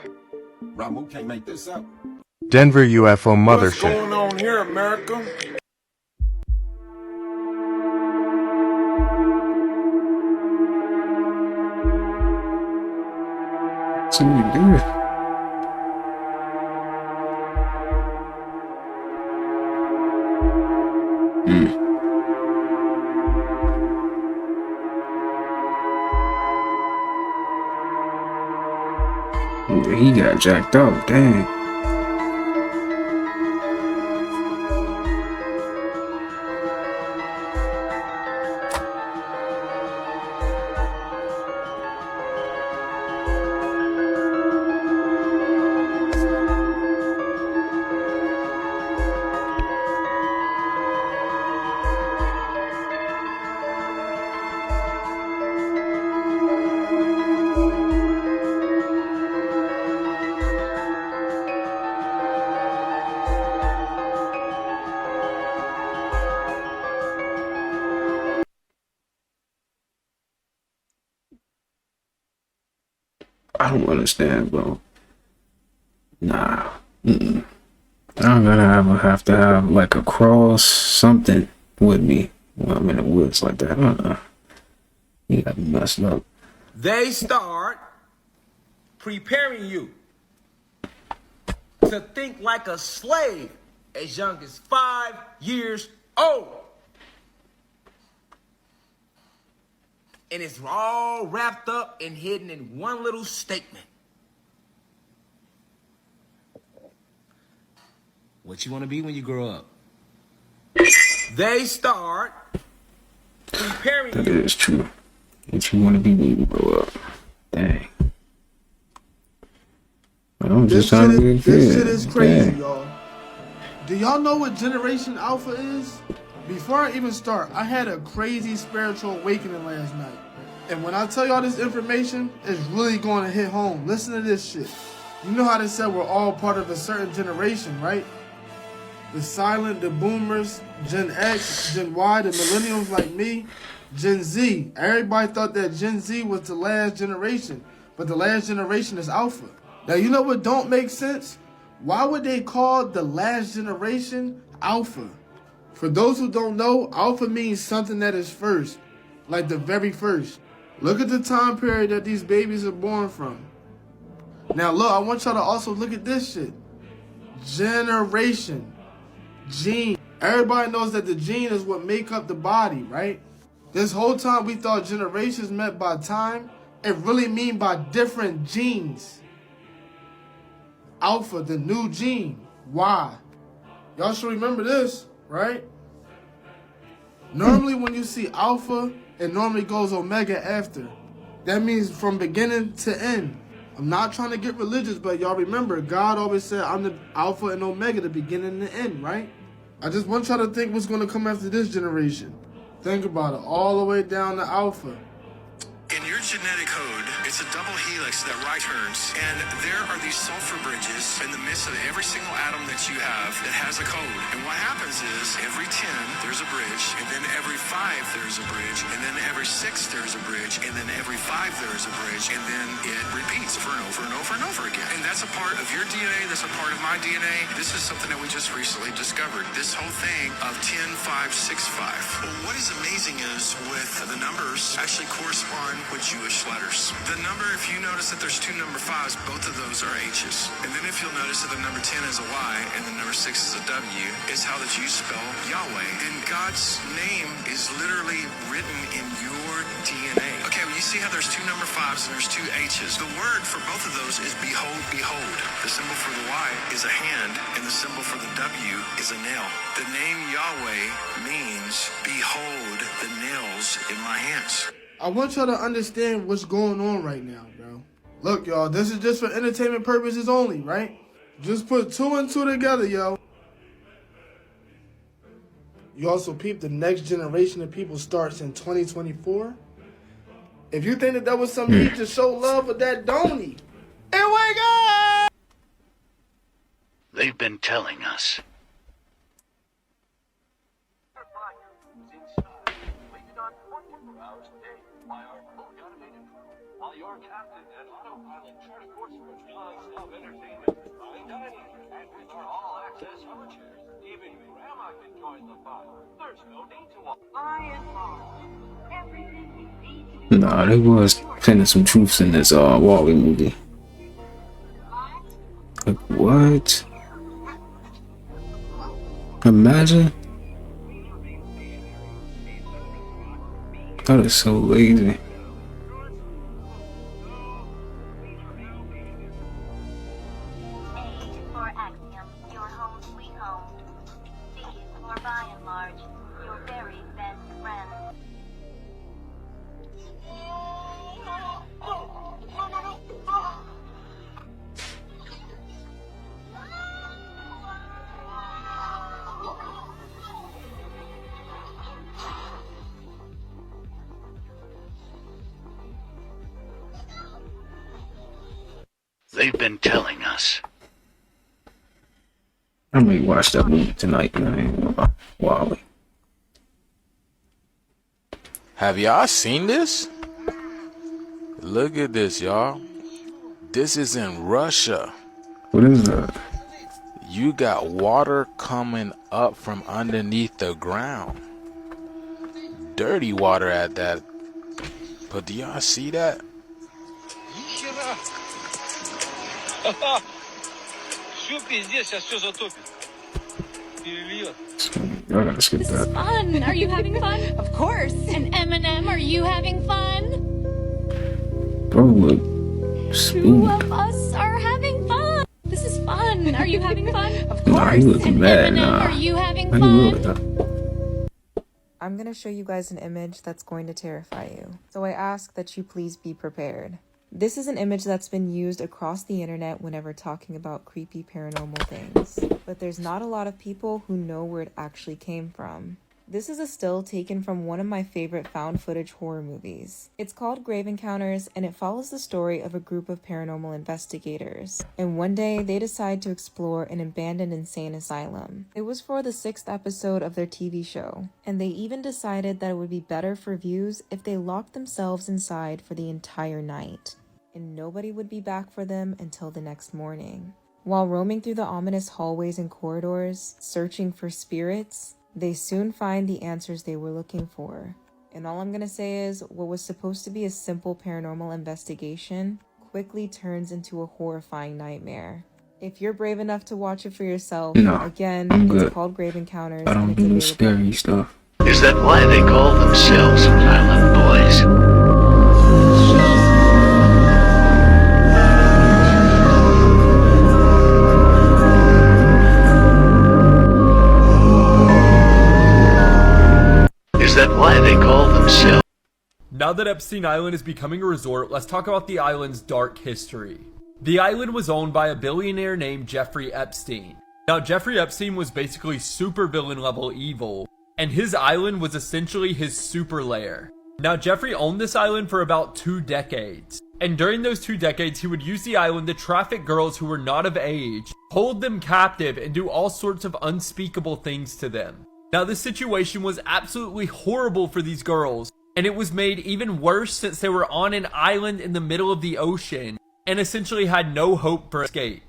Ramu can't make this up. Denver UFO mothership. What's going on here, America? So you do it. He got jacked up, dang. I don't understand, bro. Nah. I'm gonna have to have like a cross, something with me when I'm in the woods like that. You got me messed up. They start preparing you to think like a slave as young as 5 years old. And it's all wrapped up and hidden in one little statement. What you want to be when you grow up? They start preparing That you. is true. What you want to be when you grow up. Dang. I'm just trying to be a kid. This shit is crazy, Dang. y'all. Do y'all know what Generation Alpha is? Before I even start, I had a crazy spiritual awakening last night. And when I tell y'all this information, it's really going to hit home. Listen to this shit. You know how they said we're all part of a certain generation, right? The silent, the boomers, Gen X, Gen Y, the millennials like me, Gen Z. Everybody thought that Gen Z was the last generation, but the last generation is Alpha. Now, you know what don't make sense? Why would they call the last generation Alpha? For those who don't know, Alpha means something that is first, like the very first. Look at the time period that these babies are born from. Now look, I want y'all to also look at this shit. Generation. Gene. Everybody knows that the gene is what make up the body, right? This whole time we thought generations meant by time. It really mean by different genes. Alpha, the new gene. Y. Y'all should remember this, right? Normally when you see Alpha, it normally goes Omega after. That means from beginning to end. I'm not trying to get religious, but y'all remember, God always said, I'm the Alpha and Omega, the beginning and the end, right? I just want y'all to think what's going to come after this generation. Think about it, all the way down to Alpha. In your genetic code, it's a double helix that right turns, and there are these sulfur bridges in the midst of every single atom that you have that has a code. And what happens is every 10 there's a bridge, and then every 5 there's a bridge, and then every 6 there's a bridge, and then every 5 there's a bridge, and then it repeats over and over and over and over again. And that's a part of your DNA, that's a part of my DNA. This is something that we just recently discovered. This whole thing of 10, 5, 6, 5. Well, what is amazing is with the numbers actually correspond with Jewish letters. The number, if you notice that there's 2 number 5s, both of those are H's. And then if you'll notice that the number 10 is a Y and the number 6 is a W, is how the Jews spell Yahweh. And God's name is literally written in your DNA. Okay, well, you see how there's 2 number 5s and there's 2 H's. The word for both of those is behold, behold. The symbol for the Y is a hand, and the symbol for the W is a nail. The name Yahweh means behold the nails in my hands. I want y'all to understand what's going on right now, bro. Look, y'all, this is just for entertainment purposes only, right? Just put 2 and 2 together, yo. You also peep the next generation of people starts in 2024. If you think that was some need to show love for that, don't he? And wake up! They've been telling us. Nah, they was pinning some truths in this Wally movie. Like, what? Imagine. That is so lazy. They've been telling us. I may watch that movie tonight, man. Wow. Have y'all seen this? Look at this, y'all. This is in Russia. What is that? You got water coming up from underneath the ground. Dirty water at that. But do y'all see that? I gotta skip that. Fun. Are you having fun? Of course. And Eminem, are you having fun? Bro, look. Two of us are having fun. This is fun. Are you having fun? Of course. Nah, he looking mad. Eminem, Nah. are you having How fun? you look? I'm going to show you guys an image that's going to terrify you. So I ask that you please be prepared. This is an image that's been used across the internet whenever talking about creepy paranormal things. But there's not a lot of people who know where it actually came from. This is a still taken from one of my favorite found footage horror movies. It's called Grave Encounters, and it follows the story of a group of paranormal investigators. And one day, they decide to explore an abandoned insane asylum. It was for the 6th episode of their TV show, and they even decided that it would be better for views if they locked themselves inside for the entire night, and nobody would be back for them until the next morning. While roaming through the ominous hallways and corridors, searching for spirits, they soon find the answers they were looking for. And all I'm gonna say is, what was supposed to be a simple paranormal investigation quickly turns into a horrifying nightmare. If you're brave enough to watch it for yourself, again, it's called Grave Encounters. I don't do no scary stuff. Is that why they call themselves Island Boys? Is that why they call themselves? Now that Epstein Island is becoming a resort, let's talk about the island's dark history. The island was owned by a billionaire named Jeffrey Epstein. Now, Jeffrey Epstein was basically supervillain level evil, and his island was essentially his super lair. Now, Jeffrey owned this island for about 2 decades, and during those 2 decades, he would use the island to traffic girls who were not of age, hold them captive, and do all sorts of unspeakable things to them. Now, this situation was absolutely horrible for these girls, and it was made even worse since they were on an island in the middle of the ocean and essentially had no hope for escape.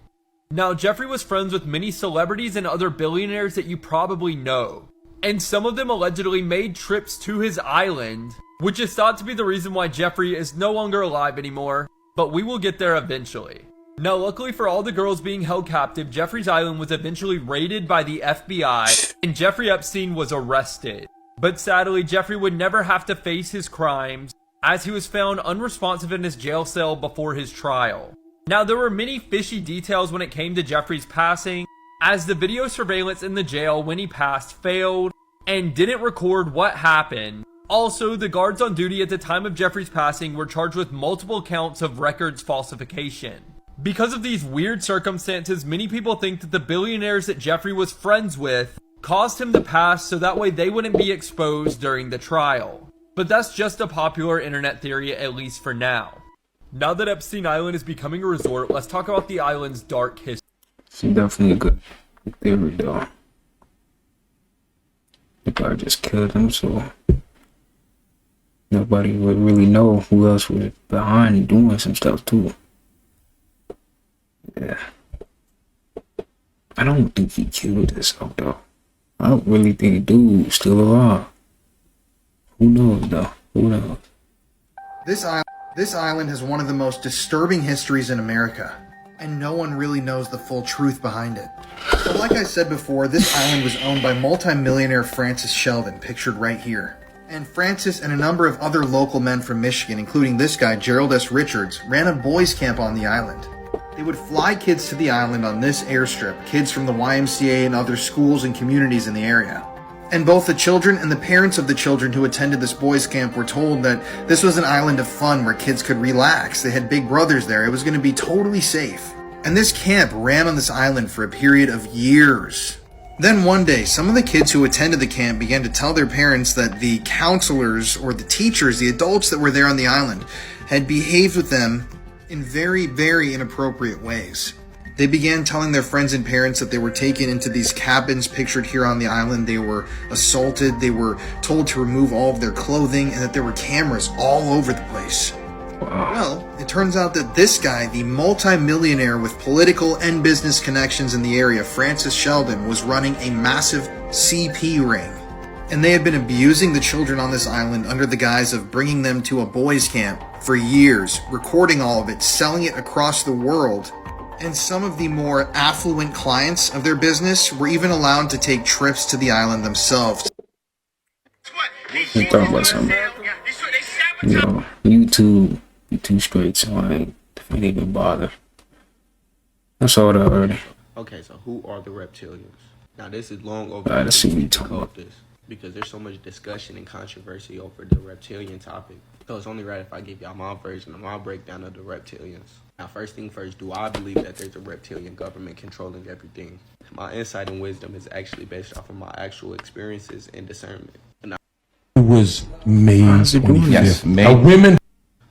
Now, Jeffrey was friends with many celebrities and other billionaires that you probably know, and some of them allegedly made trips to his island, which is thought to be the reason why Jeffrey is no longer alive anymore, but we will get there eventually. Now, luckily for all the girls being held captive, Jeffrey's island was eventually raided by the FBI, and Jeffrey Epstein was arrested. But sadly, Jeffrey would never have to face his crimes, as he was found unresponsive in his jail cell before his trial. Now, there were many fishy details when it came to Jeffrey's passing, as the video surveillance in the jail when he passed failed, and didn't record what happened. Also, the guards on duty at the time of Jeffrey's passing were charged with multiple counts of records falsification. Because of these weird circumstances, many people think that the billionaires that Jeffrey was friends with caused him to pass so that way they wouldn't be exposed during the trial. But that's just a popular internet theory, at least for now. Now that Epstein Island is becoming a resort, let's talk about the island's dark history. It's definitely a good theory, though. The guy just killed him, so nobody would really know who else was behind doing some stuff, too. Yeah. I don't think he killed himself, though. I don't really think dude's still alive. Who knows, though? Who knows? This island has one of the most disturbing histories in America. and no one really knows the full truth behind it. So like I said before, this island was owned by multi-millionaire Francis Sheldon, pictured right here. And Francis and a number of other local men from Michigan, including this guy, Gerald S. Richards, ran a boys' camp on the island. They would fly kids to the island on this airstrip, kids from the YMCA and other schools and communities in the area. And both the children and the parents of the children who attended this boys' camp were told that this was an island of fun where kids could relax. They had big brothers there. It was going to be totally safe. And this camp ran on this island for a period of years. Then one day, some of the kids who attended the camp began to tell their parents that the counselors or the teachers, the adults that were there on the island, had behaved with them in very, very inappropriate ways. They began telling their friends and parents that they were taken into these cabins pictured here on the island. They were assaulted. They were told to remove all of their clothing and that there were cameras all over the place. Well, it turns out that this guy, the multi-millionaire with political and business connections in the area, Francis Sheldon, was running a massive CP ring. And they had been abusing the children on this island under the guise of bringing them to a boys' camp for years, recording all of it, selling it across the world. And some of the more affluent clients of their business were even allowed to take trips to the island themselves. I'm talking about something. You know, YouTube, you too straight, so I ain't even bother. That's all that I heard. Okay, so who are the reptilians? Now this is long over. I see what you talking about. This because there's so much discussion and controversy over the reptilian topic. So it's only right if I give y'all my version of my breakdown of the reptilians. Now, first thing first, do I believe that there's a reptilian government controlling everything? My insight and wisdom is actually based off of my actual experiences and discernment. It was May 25th. Yes, May. Women.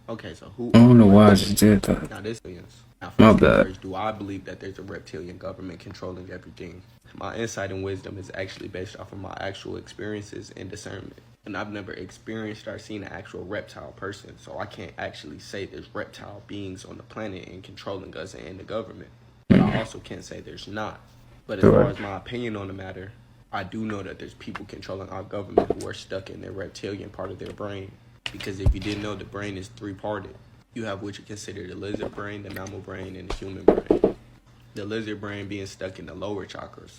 Okay, so who? I don't know why I just did that. Now this is. Now, My first bad. first, do I believe that there's a reptilian government controlling everything? My insight and wisdom is actually based off of my actual experiences and discernment. And I've never experienced or seen an actual reptile person, so I can't actually say there's reptile beings on the planet and controlling us and the government. But I also can't say there's not. But as far as my opinion on the matter, I do know that there's people controlling our government who are stuck in their reptilian part of their brain. Because if you didn't know, the brain is three-parted. You have what you consider the lizard brain, the mammal brain, and the human brain. The lizard brain being stuck in the lower chakras,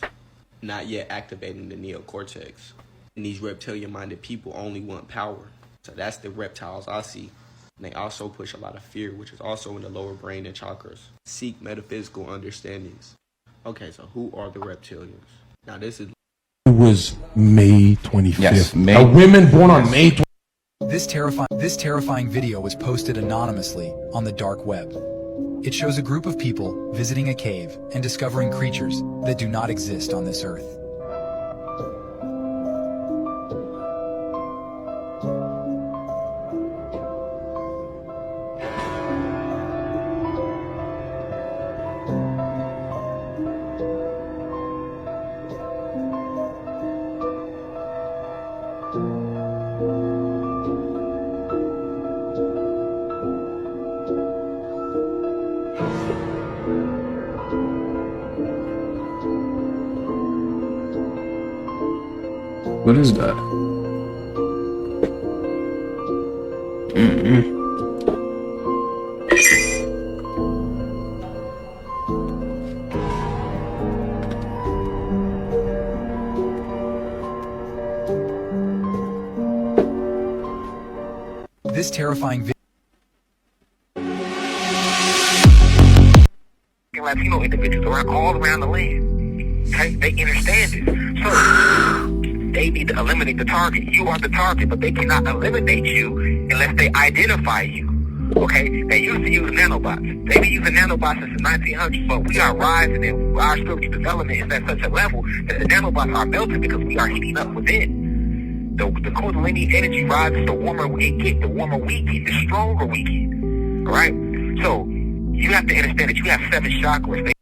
not yet activating the neocortex. And these reptilian-minded people only want power. So that's the reptiles I see. And they also push a lot of fear, which is also in the lower brain and chakras. Seek metaphysical understandings. Okay, so who are the reptilians? Now this is... It was May 25th. Yes, May. A women born on May 25th. This terrifying video was posted anonymously on the dark web. It shows a group of people visiting a cave and discovering creatures that do not exist on this earth. What is that? This terrifying video. Latino individuals all around the land. Okay? They understand this. So they need to eliminate the target. You are the target, but they cannot eliminate you unless they identify you. Okay? They used to use nanobots. They've been using nanobots since the 1900s, but we are rising and our spiritual development is at such a level that the nanobots are melting because we are heating up within. The Kundalini energy rises, the warmer it gets, the warmer we get, the stronger we get. Alright? So, you have to understand that you have 7 chakras.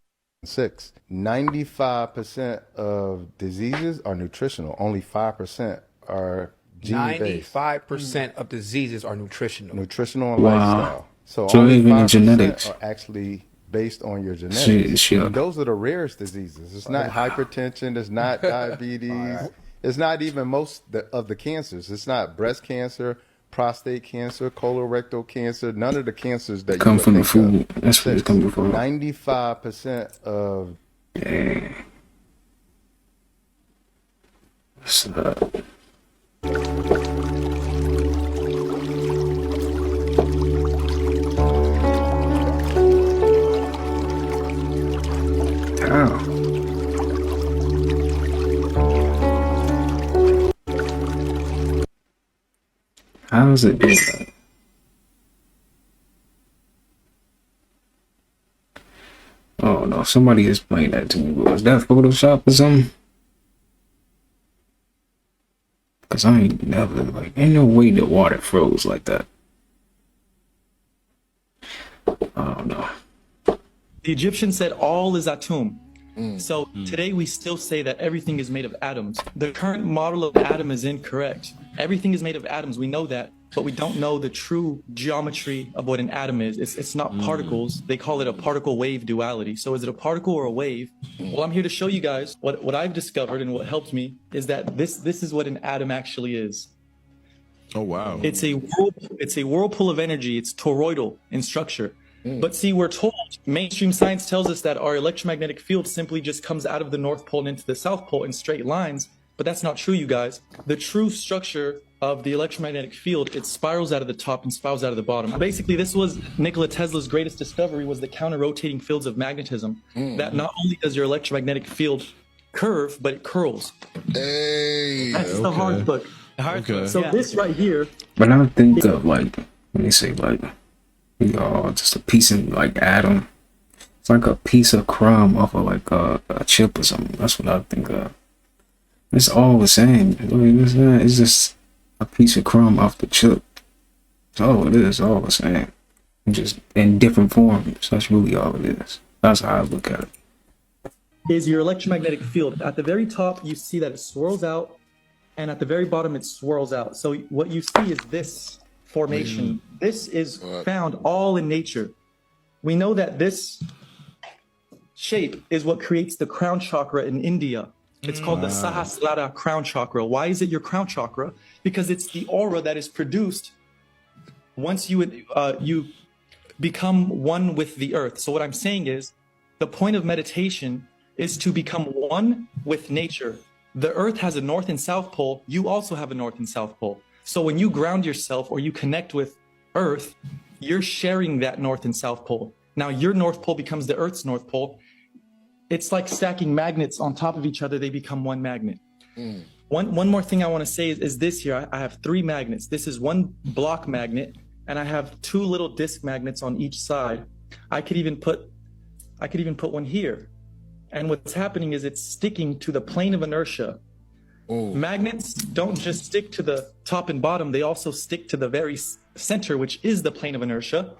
95% of diseases are nutritional. Only 5% are gene-based. 95% of diseases are nutritional. Nutritional and lifestyle. So only even 5% genetics are actually based on your genetics. Sure. And those are the rarest diseases. It's not hypertension. It's not diabetes. It's not even most of the cancers. It's not breast cancer, prostate cancer, colorectal cancer, none of the cancers that Come you from the think food. That's what it's coming from. 95% of What's How does it do that? Oh no, somebody explained that to me. Was that Photoshop or something? Cause I ain't never, like, ain't no way the water froze like that. I don't know. The Egyptians said all is atum. So today we still say that everything is made of atoms. The current model of atom is incorrect. Everything is made of atoms, we know that, but we don't know the true geometry of what an atom is. It's not particles. They call it a particle wave duality. So is it a particle or a wave? Well, I'm here to show you guys what I've discovered, and what helped me is that this is what an atom actually is. Oh wow. It's a whirlpool of energy. It's toroidal in structure. But see, we're told, mainstream science tells us that our electromagnetic field simply just comes out of the North Pole and into the South Pole in straight lines. But that's not true, you guys. The true structure of the electromagnetic field, it spirals out of the top and spirals out of the bottom. Basically, this was Nikola Tesla's greatest discovery, was the counter-rotating fields of magnetism. That not only does your electromagnetic field curve, but it curls. Hey, that's the hard book. So this right here. When I think of, like, let me say, like, just a piece of, like, atom. It's like a piece of crumb off of, like, a chip or something. That's what I think of. It's all the same. It's just a piece of crumb off the chip. That's all it is. All the same. Just in different forms. That's really all it is. That's how I look at it. Is your electromagnetic field. At the very top, you see that it swirls out, and at the very bottom, it swirls out. So what you see is this formation. This is found all in nature. We know that this shape is what creates the crown chakra in India. It's called the Sahasrara crown chakra. Why is it your crown chakra? Because it's the aura that is produced once you become one with the earth. So what I'm saying is, the point of meditation is to become one with nature. The earth has a north and south pole. You also have a north and south pole. So when you ground yourself or you connect with earth, you're sharing that north and south pole. Now your north pole becomes the earth's north pole. It's like stacking magnets on top of each other. They become one magnet. One more thing I want to say is this here. I have 3 magnets. This is one block magnet, and I have 2 little disc magnets on each side. I could even put one here. And what's happening is it's sticking to the plane of inertia. Magnets don't just stick to the top and bottom, they also stick to the very center, which is the plane of inertia,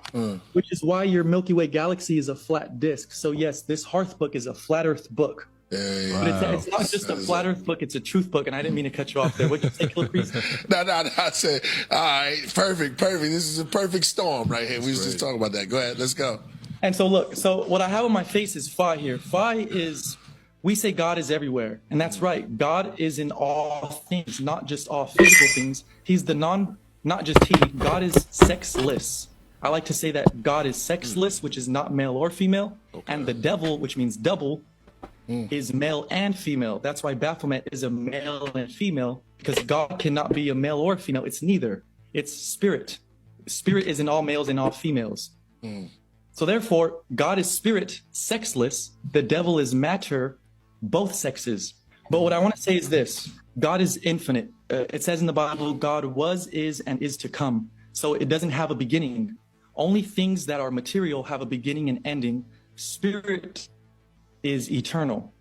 which is why your Milky Way galaxy is a flat disk. So yes, this Hearth book is a flat earth book. But it's not just a flat earth book, it's a truth book. And I didn't mean to cut you off there. What'd you say, Killer Priest? No, I said, all right, perfect. This is a perfect storm right here. We was just talking about that. Go ahead, let's go. And so look, so what I have on my face is Phi here. Phi is, we say God is everywhere. And that's right. God is in all things, not just all physical things. He's the not just he, God is sexless. I like to say that God is sexless, which is not male or female. And the devil, which means double, is male and female. That's why Baphomet is a male and female, because God cannot be a male or female. It's neither. It's spirit. Spirit is in all males and all females. So therefore, God is spirit, sexless. The devil is matter, both sexes. But what I want to say is this. God is infinite. It says in the Bible, God was, is, and is to come. So it doesn't have a beginning. Only things that are material have a beginning and ending. Spirit is eternal.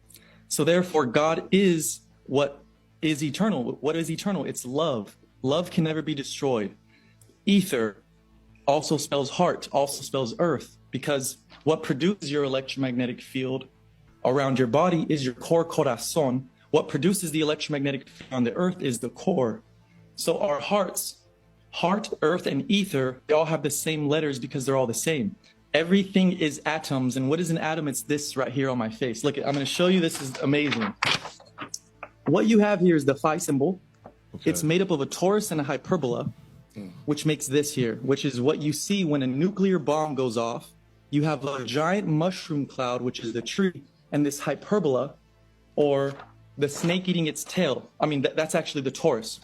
So therefore, God is what is eternal. What is eternal? It's love. Love can never be destroyed. Ether also spells heart, also spells earth, because what produces your electromagnetic field around your body is your core corazon. What produces the electromagnetic field on the earth is the core. So our hearts, heart, earth, and ether, they all have the same letters because they're all the same. Everything is atoms. And what is an atom? It's this right here on my face. Look, I'm going to show you. This is amazing. What you have here is the Phi symbol. It's made up of a torus and a hyperbola. which makes this here, which is what you see when a nuclear bomb goes off. You have a giant mushroom cloud, which is the tree, and this hyperbola, or the snake eating its tail. I mean, that's actually the torus.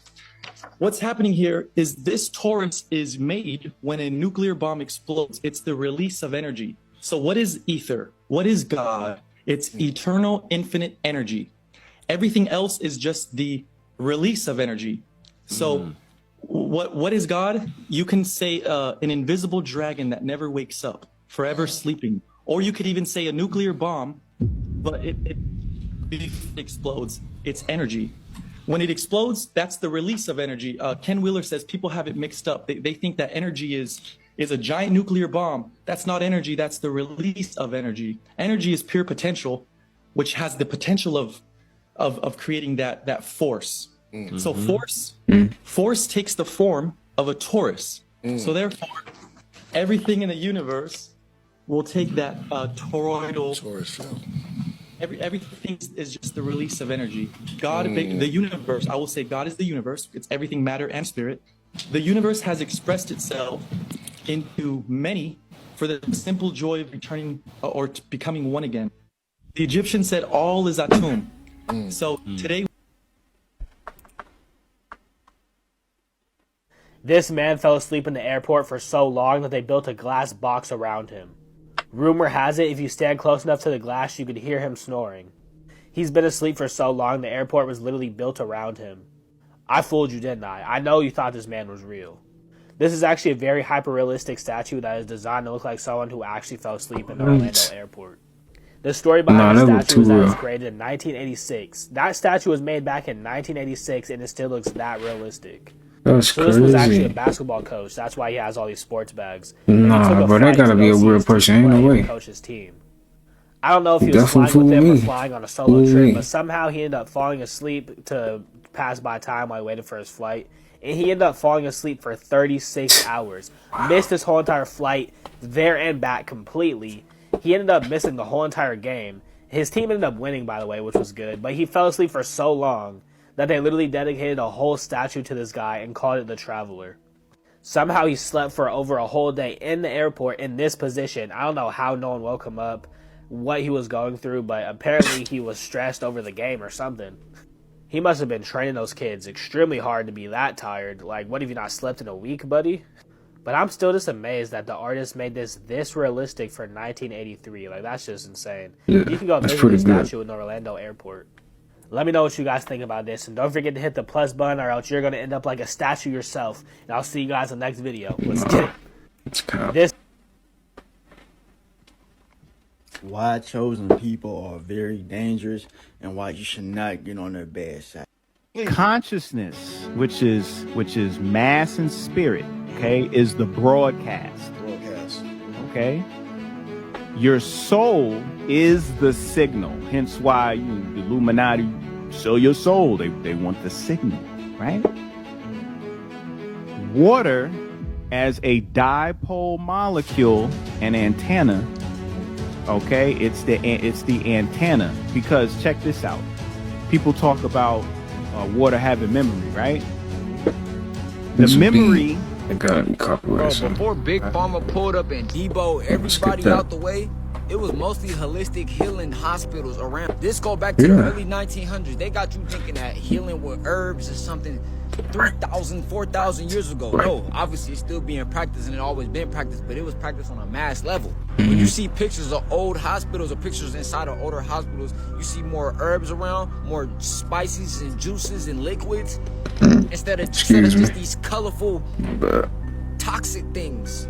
What's happening here is this torus is made when a nuclear bomb explodes. It's the release of energy. So what is ether? What is God? It's eternal, infinite energy. Everything else is just the release of energy. So what is God? You can say an invisible dragon that never wakes up, forever sleeping. Or you could even say a nuclear bomb, but it explodes. It's energy. When it explodes, that's the release of energy. Ken Wheeler says people have it mixed up. They think that energy is a giant nuclear bomb. That's not energy. That's the release of energy. Energy is pure potential, which has the potential of creating that force. So force takes the form of a torus. So therefore, everything in the universe will take that toroidal torus. Everything is just the release of energy. God, the universe, I will say God is the universe. It's everything, matter and spirit. The universe has expressed itself into many for the simple joy of returning or becoming one again. The Egyptians said all is atum. So today, this man fell asleep in the airport for so long that they built a glass box around him. Rumor has it, if you stand close enough to the glass, you could hear him snoring. He's been asleep for so long, the airport was literally built around him. I fooled you, didn't I? I know you thought this man was real. This is actually a very hyper-realistic statue that is designed to look like someone who actually fell asleep in the Orlando airport. The story behind the statue is that it was created in 1986. That statue was made back in 1986, and it still looks that realistic. That's so crazy. This was actually a basketball coach. That's why he has all these sports bags. Nah, bro, that gotta be a real person. Ain't no way. Coach's team. I don't know if he was flying with them or flying on a solo trip, but somehow he ended up falling asleep to pass by time while he waited for his flight. And he ended up falling asleep for 36 hours. Missed his whole entire flight there and back completely. He ended up missing the whole entire game. His team ended up winning, by the way, which was good. But he fell asleep for so long that they literally dedicated a whole statue to this guy and called it the Traveler. Somehow he slept for over a whole day in the airport in this position. I don't know how no one woke him up, what he was going through, but apparently he was stressed over the game or something. He must have been training those kids extremely hard to be that tired. Like, what have you not slept in a week, buddy? But I'm still just amazed that the artist made this realistic for 1983. Like, that's just insane. Yeah, you can go visit the statue in the Orlando airport. Let me know what you guys think about this. And don't forget to hit the plus button or else you're going to end up like a statue yourself. And I'll see you guys in the next video. Let's get it. This why chosen people are very dangerous and why you should not get on their bad side. Consciousness, which is mass and spirit, okay, is the broadcast. Okay? Your soul is the signal. Hence why the Illuminati show your soul. They want the signal, right? Water as a dipole molecule and antenna. Okay, it's the antenna, because check this out. People talk about water having memory, right? The memory. Bro, before Big Pharma pulled up and Debo everybody out the way, it was mostly holistic healing hospitals around. This go back to the early 1900s. They got you thinking that healing with herbs is something 3,000, 4,000 years ago. No, obviously it's still being practiced and it always been practiced, but it was practiced on a mass level. When you see pictures of old hospitals or pictures inside of older hospitals, you see more herbs around, more spices and juices and liquids, instead of just these colorful, toxic things.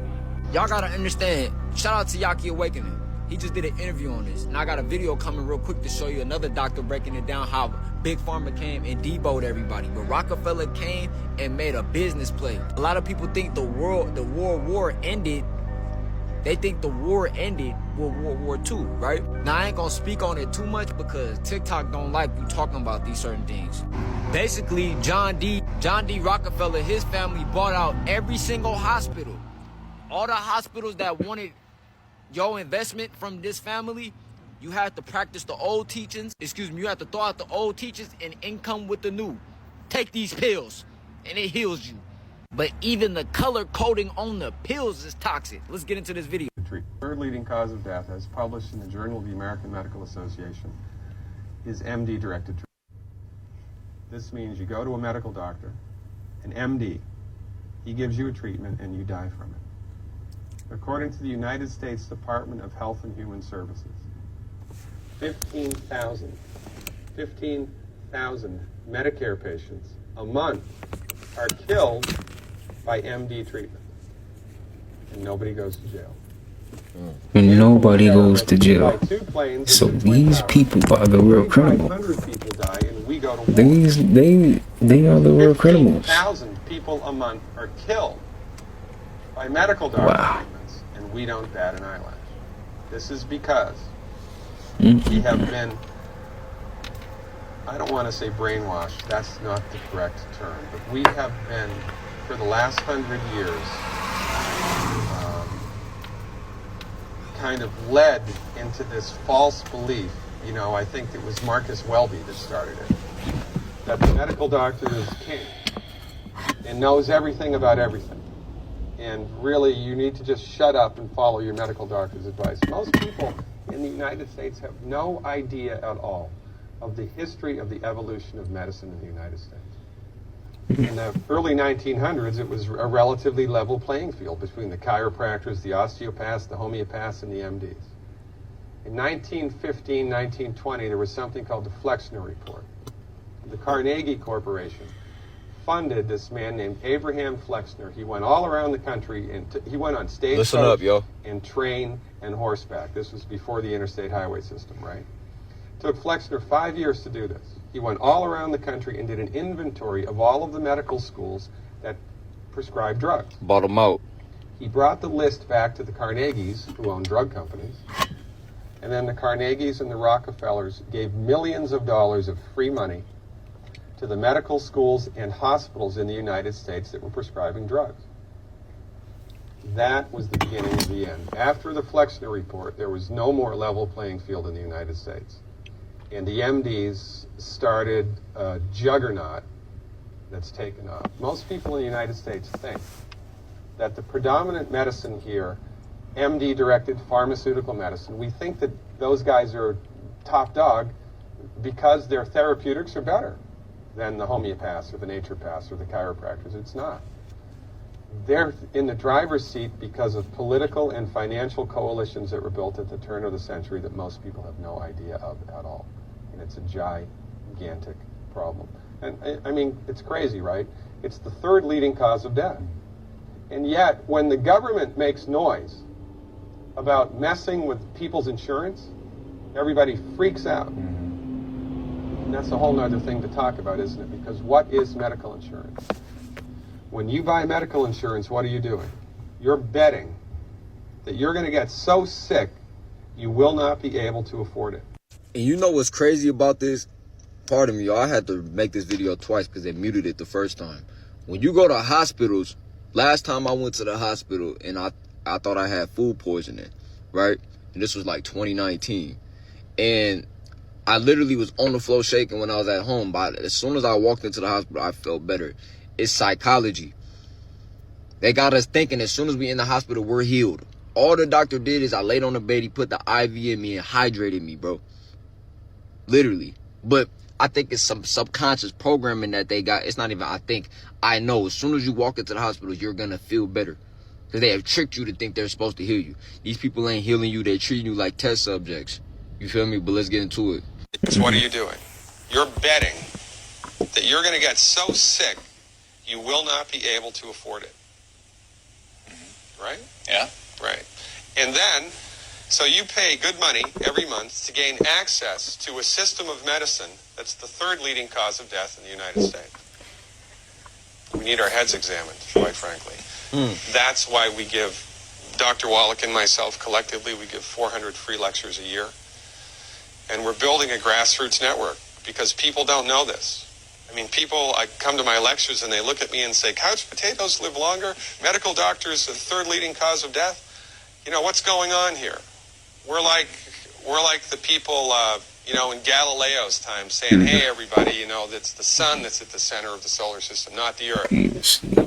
Y'all gotta understand, shout out to Yaki Awakening. He just did an interview on this, and I got a video coming real quick to show you another doctor breaking it down how Big Pharma came and deboed everybody. But Rockefeller came and made a business play. A lot of people think the world war ended. They think the war ended with World War II, right? Now, I ain't gonna speak on it too much because TikTok don't like you talking about these certain things. Basically, John D. Rockefeller, his family bought out every single hospital. All the hospitals that wanted your investment from this family, you have to practice the old teachings. You have to throw out the old teachings and in come with the new. Take these pills, and it heals you. But even the color coding on the pills is toxic. Let's get into this video. Third leading cause of death, as published in the Journal of the American Medical Association, is MD-directed treatment. This means you go to a medical doctor, an MD, he gives you a treatment and you die from it. According to the United States Department of Health and Human Services, 15,000 Medicare patients a month are killed by MD treatment, and nobody goes to jail. And nobody goes to jail. So these people are the real criminals. They are the real criminals. 15,000 people a month are killed by medical doctor treatments, and we don't bat an eyelash. This is because we have been, I don't want to say brainwashed, that's not the correct term, but we have been, for the last 100 years, kind of led into this false belief. You know, I think it was Marcus Welby that started it, that the medical doctor is king and knows everything about everything. And really, you need to just shut up and follow your medical doctor's advice. Most people in the United States have no idea at all of the history of the evolution of medicine in the United States. In the early 1900s, it was a relatively level playing field between the chiropractors, the osteopaths, the homeopaths, and the MDs. In 1915, 1920, there was something called the Flexner Report. The Carnegie Corporation funded this man named Abraham Flexner. He went all around the country, and he went on stage and train and horseback. This was before the interstate highway system, right? It took Flexner 5 years to do this. He went all around the country and did an inventory of all of the medical schools that prescribed drugs. Bought them out. He brought the list back to the Carnegies, who own drug companies, and then the Carnegies and the Rockefellers gave millions of dollars of free money to the medical schools and hospitals in the United States that were prescribing drugs. That was the beginning of the end. After the Flexner Report, there was no more level playing field in the United States. And the MDs started a juggernaut that's taken off. Most people in the United States think that the predominant medicine here, MD-directed pharmaceutical medicine, we think that those guys are top dog because their therapeutics are better than the homeopaths or the naturopaths or the chiropractors. It's not. They're in the driver's seat because of political and financial coalitions that were built at the turn of the century that most people have no idea of at all. And it's a gigantic problem. And I mean, it's crazy, right? It's the third leading cause of death. And yet, when the government makes noise about messing with people's insurance, everybody freaks out. And that's a whole other thing to talk about, isn't it? Because what is medical insurance? When you buy medical insurance, what are you doing? You're betting that you're going to get so sick, you will not be able to afford it. And you know what's crazy about this? Pardon me, y'all. I had to make this video twice because they muted it the first time. When you go to hospitals, last time I went to the hospital and I thought I had food poisoning, right? And this was like 2019. And I literally was on the floor shaking when I was at home. But as soon as I walked into the hospital, I felt better. It's psychology. They got us thinking as soon as we in the hospital, we're healed. All the doctor did is I laid on the bed, he put the IV in me and hydrated me, bro. Literally. But I think it's some subconscious programming that they got. It's not even I think. I know as soon as you walk into the hospital, you're going to feel better. Because they have tricked you to think they're supposed to heal you. These people ain't healing you. They're treating you like test subjects. You feel me? But let's get into it. What are you doing? You're betting that you're going to get so sick, you will not be able to afford it. Right? Yeah. Right. And then, so you pay good money every month to gain access to a system of medicine that's the third leading cause of death in the United States. We need our heads examined, quite frankly. That's why we give, Dr. Wallach and myself collectively, we give 400 free lectures a year. And we're building a grassroots network because people don't know this. I mean, people, I come to my lectures and they look at me and say, couch potatoes live longer, medical doctors, the third leading cause of death. You know, what's going on here? We're like the people, you know, in Galileo's time, saying, hey, everybody, you know, it's the sun that's at the center of the solar system, not the Earth.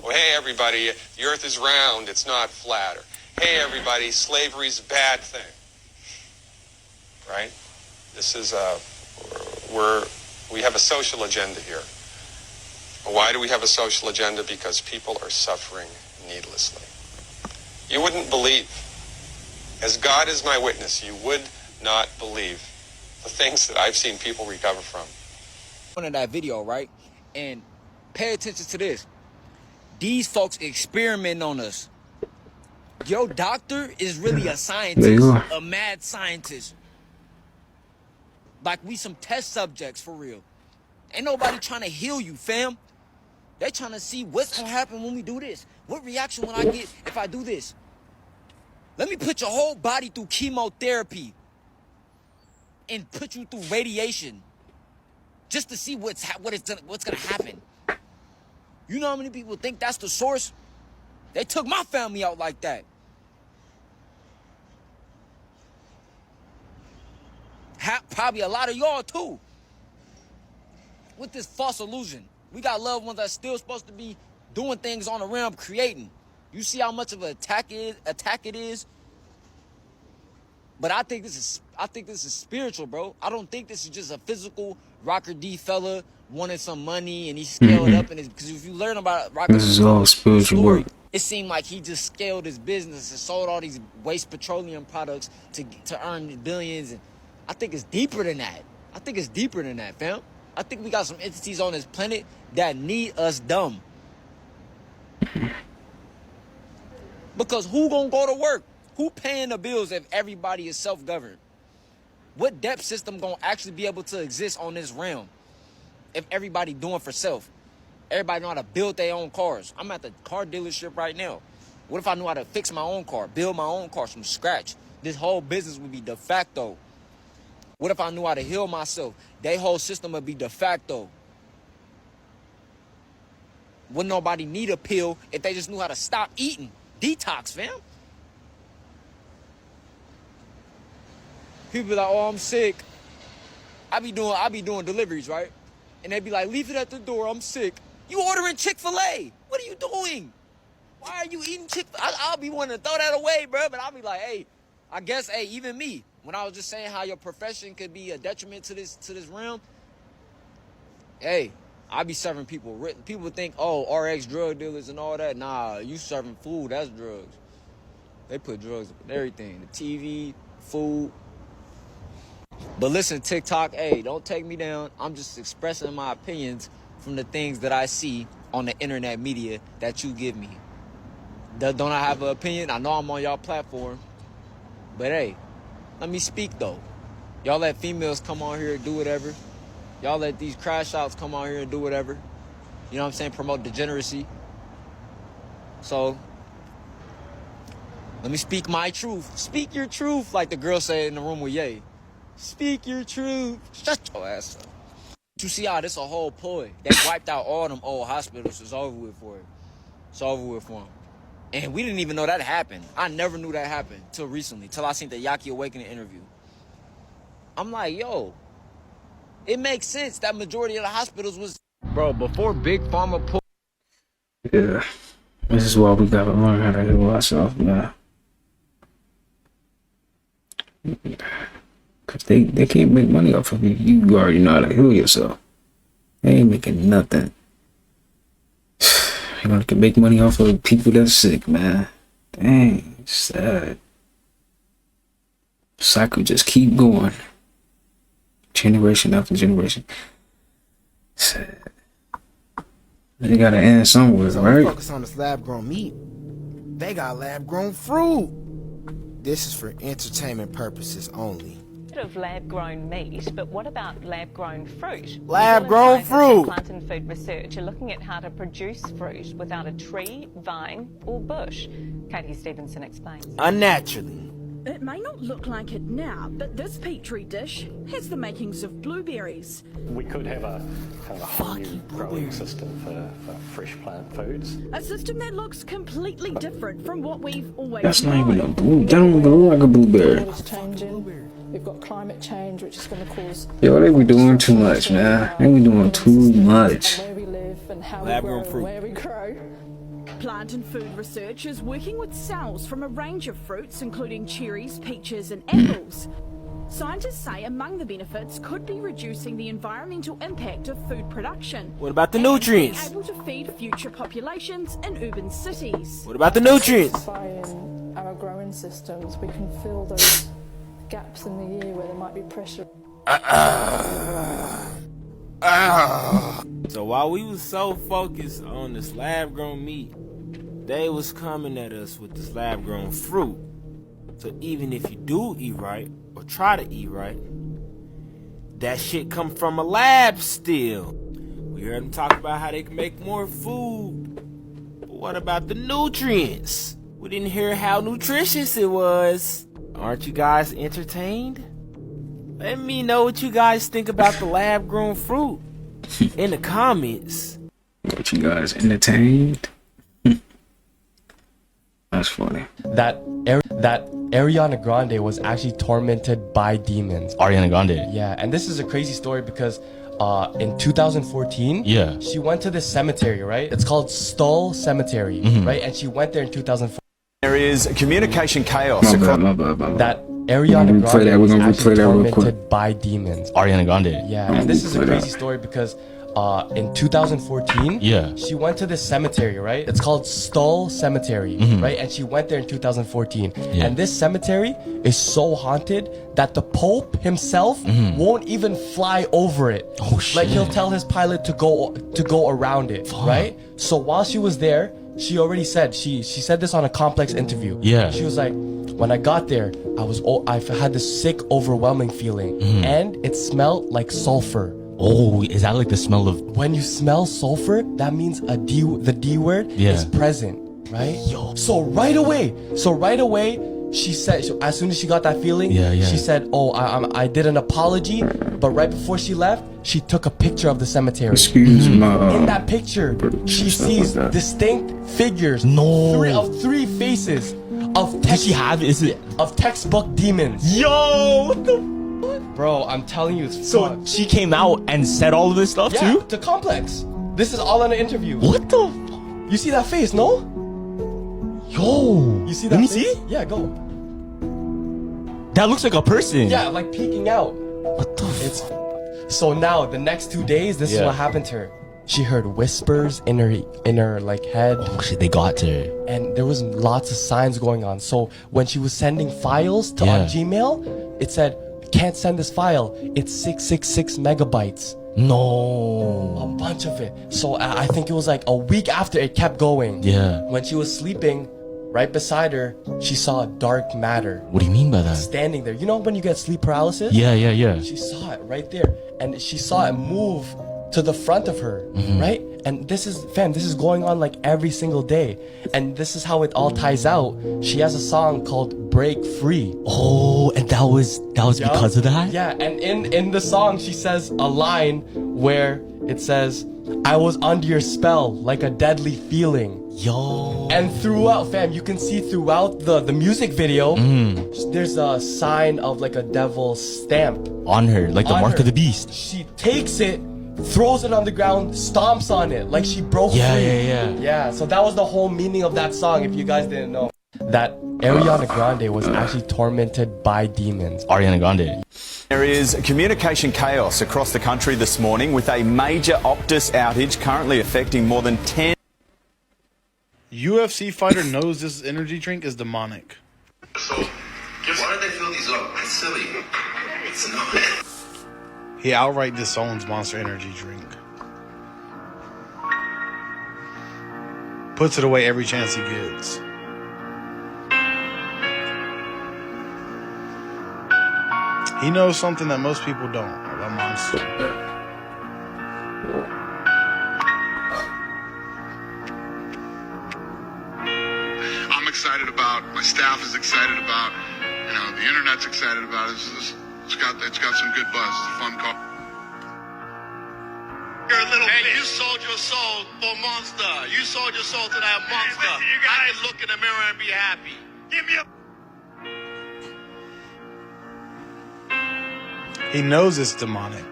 Or, hey, everybody, the Earth is round, it's not flat. Or, hey, everybody, slavery's a bad thing. Right? This is, we have a social agenda here. Why do we have a social agenda? Because people are suffering needlessly. You wouldn't believe, as God is my witness, you would not believe the things that I've seen people recover from. One of that video, right? And pay attention to this. These folks experiment on us. Your doctor is really a scientist, a mad scientist. Like we some test subjects for real. Ain't nobody trying to heal you, fam. They trying to see what's gonna happen when we do this. What reaction will I get if I do this? Let me put your whole body through chemotherapy and put you through radiation just to see what's gonna happen. You know how many people think that's the source? They took my family out like that. Probably a lot of y'all too. With this false illusion. We got loved ones that's still supposed to be doing things on the realm, creating. You see how much of an attack it is? But I think this is spiritual, bro. I don't think this is just a physical Rocker D fella wanted some money and he scaled up, and because if you learn about Rocker This is all spiritual work. it seemed like he just scaled his business and sold all these waste petroleum products to earn billions. And I think it's deeper than that. I think it's deeper than that, fam. I think we got some entities on this planet that need us dumb. Because who gonna go to work? Who paying the bills if everybody is self-governed? What debt system gonna actually be able to exist on this realm if everybody doing for self? Everybody know how to build their own cars. I'm at the car dealership right now. What if I knew how to fix my own car, build my own car from scratch? This whole business would be de facto. What if I knew how to heal myself? Their whole system would be de facto. Wouldn't nobody need a pill if they just knew how to stop eating? Detox, fam. People be like, oh, I'm sick. I be doing deliveries, right? And they be like, leave it at the door, I'm sick. You ordering Chick-fil-A. What are you doing? Why are you eating Chick-fil-A? I'll be wanting to throw that away, bro. But I'll be like, hey, I guess, hey, even me, when I was just saying how your profession could be a detriment to this realm, hey, I be serving people. People think, oh, RX drug dealers and all that. Nah, you serving food, that's drugs. They put drugs in everything. The TV, food. But listen, TikTok, hey, don't take me down. I'm just expressing my opinions from the things that I see on the internet media that you give me. Don't I have an opinion? I know I'm on y'all platform. But hey, let me speak though. Y'all let females come on here and do whatever. Y'all let these crash outs come on here and do whatever. You know what I'm saying? Promote degeneracy. So, let me speak my truth. Speak your truth, like the girl said in the room with Ye. Speak your truth. Shut your ass up. You see how this a whole ploy. They wiped out all them old hospitals. It's over with for it. It's over with for them. And we didn't even know that happened. I never knew that happened till recently, till I seen the Yaki Awakening interview. I'm like, yo, it makes sense that majority of the hospitals was... Bro, before Big Pharma pulled... Yeah, this is why we gotta learn how to heal ourselves, man. Cause they can't make money off of you. You already know how to heal yourself. They ain't making nothing. You know, can make money off of people that's sick, man. Dang, it's sad. Cycle just keep going. Generation after generation. Sad. They gotta end somewhere, so right? Focus on this lab-grown meat. They got lab-grown fruit. This is for entertainment purposes only. Of lab-grown meat, but what about lab-grown fruit? Lab-grown fruit! Plant and food research are looking at how to produce fruit without a tree, vine, or bush. Katie Stevenson explains. Unnaturally. It may not look like it now, but this petri dish has the makings of blueberries. We could have a whole new growing system for fresh plant foods. A system that looks completely different from what we've always That's known. not even a blue. That don't even look like a blueberry. We've got climate change, which is going to cause... Yo, they be doing too much, man. They be doing too much. Where we live and how we grow and where we grow. Plant and food research is working with cells from a range of fruits, including cherries, peaches, and apples. Scientists say among the benefits could be reducing the environmental impact of food production. What about the nutrients? Being able to feed future populations in urban cities. What about the nutrients? By our growing systems, we can fill those gaps in the year where there might be pressure. So while we was so focused on this lab-grown meat, they was coming at us with this lab-grown fruit. So even if you do eat right, or try to eat right, that shit come from a lab still. We heard them talk about how they can make more food. But what about the nutrients? We didn't hear how nutritious it was. Aren't you guys entertained? Let me know what you guys think about the lab-grown fruit in the comments. What you guys entertained? That's funny. That Ariana Grande was actually tormented by demons. Ariana Grande? Yeah, and this is a crazy story because in 2014, yeah, she went to this cemetery, right? It's called Zuckerberg Cemetery, right? And she went there in 2014. There is communication chaos. My bad. That Ariana Grande was actually tormented by demons. Ariana Grande? Yeah, and this is a crazy story because in 2014, yeah, she went to this cemetery, right? It's called Zuckerberg Cemetery, right? And she went there in 2014. Yeah. And this cemetery is so haunted that the Pope himself won't even fly over it. Oh shit! Like he'll tell his pilot to go around it, right? So while she was there, she already said she said this on a Complex interview. Yeah. She was like, when I got there, I had this sick, overwhelming feeling, and it smelled like sulfur. Oh, is that like the smell of... When you smell sulfur, that means the D word is present, right? Yo. So right away, she said, as soon as she got that feeling, she said, oh, I did an apology, but right before she left, she took a picture of the cemetery. Excuse me. In that picture, she sees distinct figures, three faces of of textbook demons. Yo, what the... Bro, I'm telling you, so she came out and said all of this stuff too? Yeah, to Complex. This is all in an interview. What the? You see that face, no? Yo, you see that? Let me face? see. Yeah, go. That looks like a person. Yeah, like peeking out. What the? So now the next 2 days, this is what happened to her. She heard whispers in her like head. Oh shit, they got to her. And there was lots of signs going on. So when she was sending files to on Gmail, it said, can't send this file. It's 666 megabytes. No. A bunch of it. So I think it was like a week after it kept going. Yeah. When she was sleeping, right beside her, she saw dark matter. What do you mean by that? Standing there. You know when you get sleep paralysis? Yeah. She saw it right there. And she saw it move to the front of her, right? And this is going on like every single day. And this is how it all ties out. She has a song called Break Free. Oh, and that was because of that? Yeah, and in the song she says a line where it says, I was under your spell like a deadly feeling. Yo. And throughout, fam, you can see throughout the music video, there's a sign of like a devil's stamp. On her, like the mark of the beast. She takes it, throws it on the ground, stomps on it like she broke free. Yeah, so that was the whole meaning of that song, if you guys didn't know. That Ariana Grande was actually tormented by demons. Ariana Grande. There is communication chaos across the country this morning with a major Optus outage currently affecting more than 10... UFC fighter knows this energy drink is demonic. So, why do they fill these up? It's silly. It's annoying. He outright disowns Monster Energy drink. Puts it away every chance he gets. He knows something that most people don't about Monster. I'm excited about, my staff is excited about, the internet's excited about it. It's got some good buzz. It's a fun car. You're a little bitch. You sold your soul for Monster. You sold your soul to that monster. I can look in the mirror and be happy. Give me a... He knows it's demonic.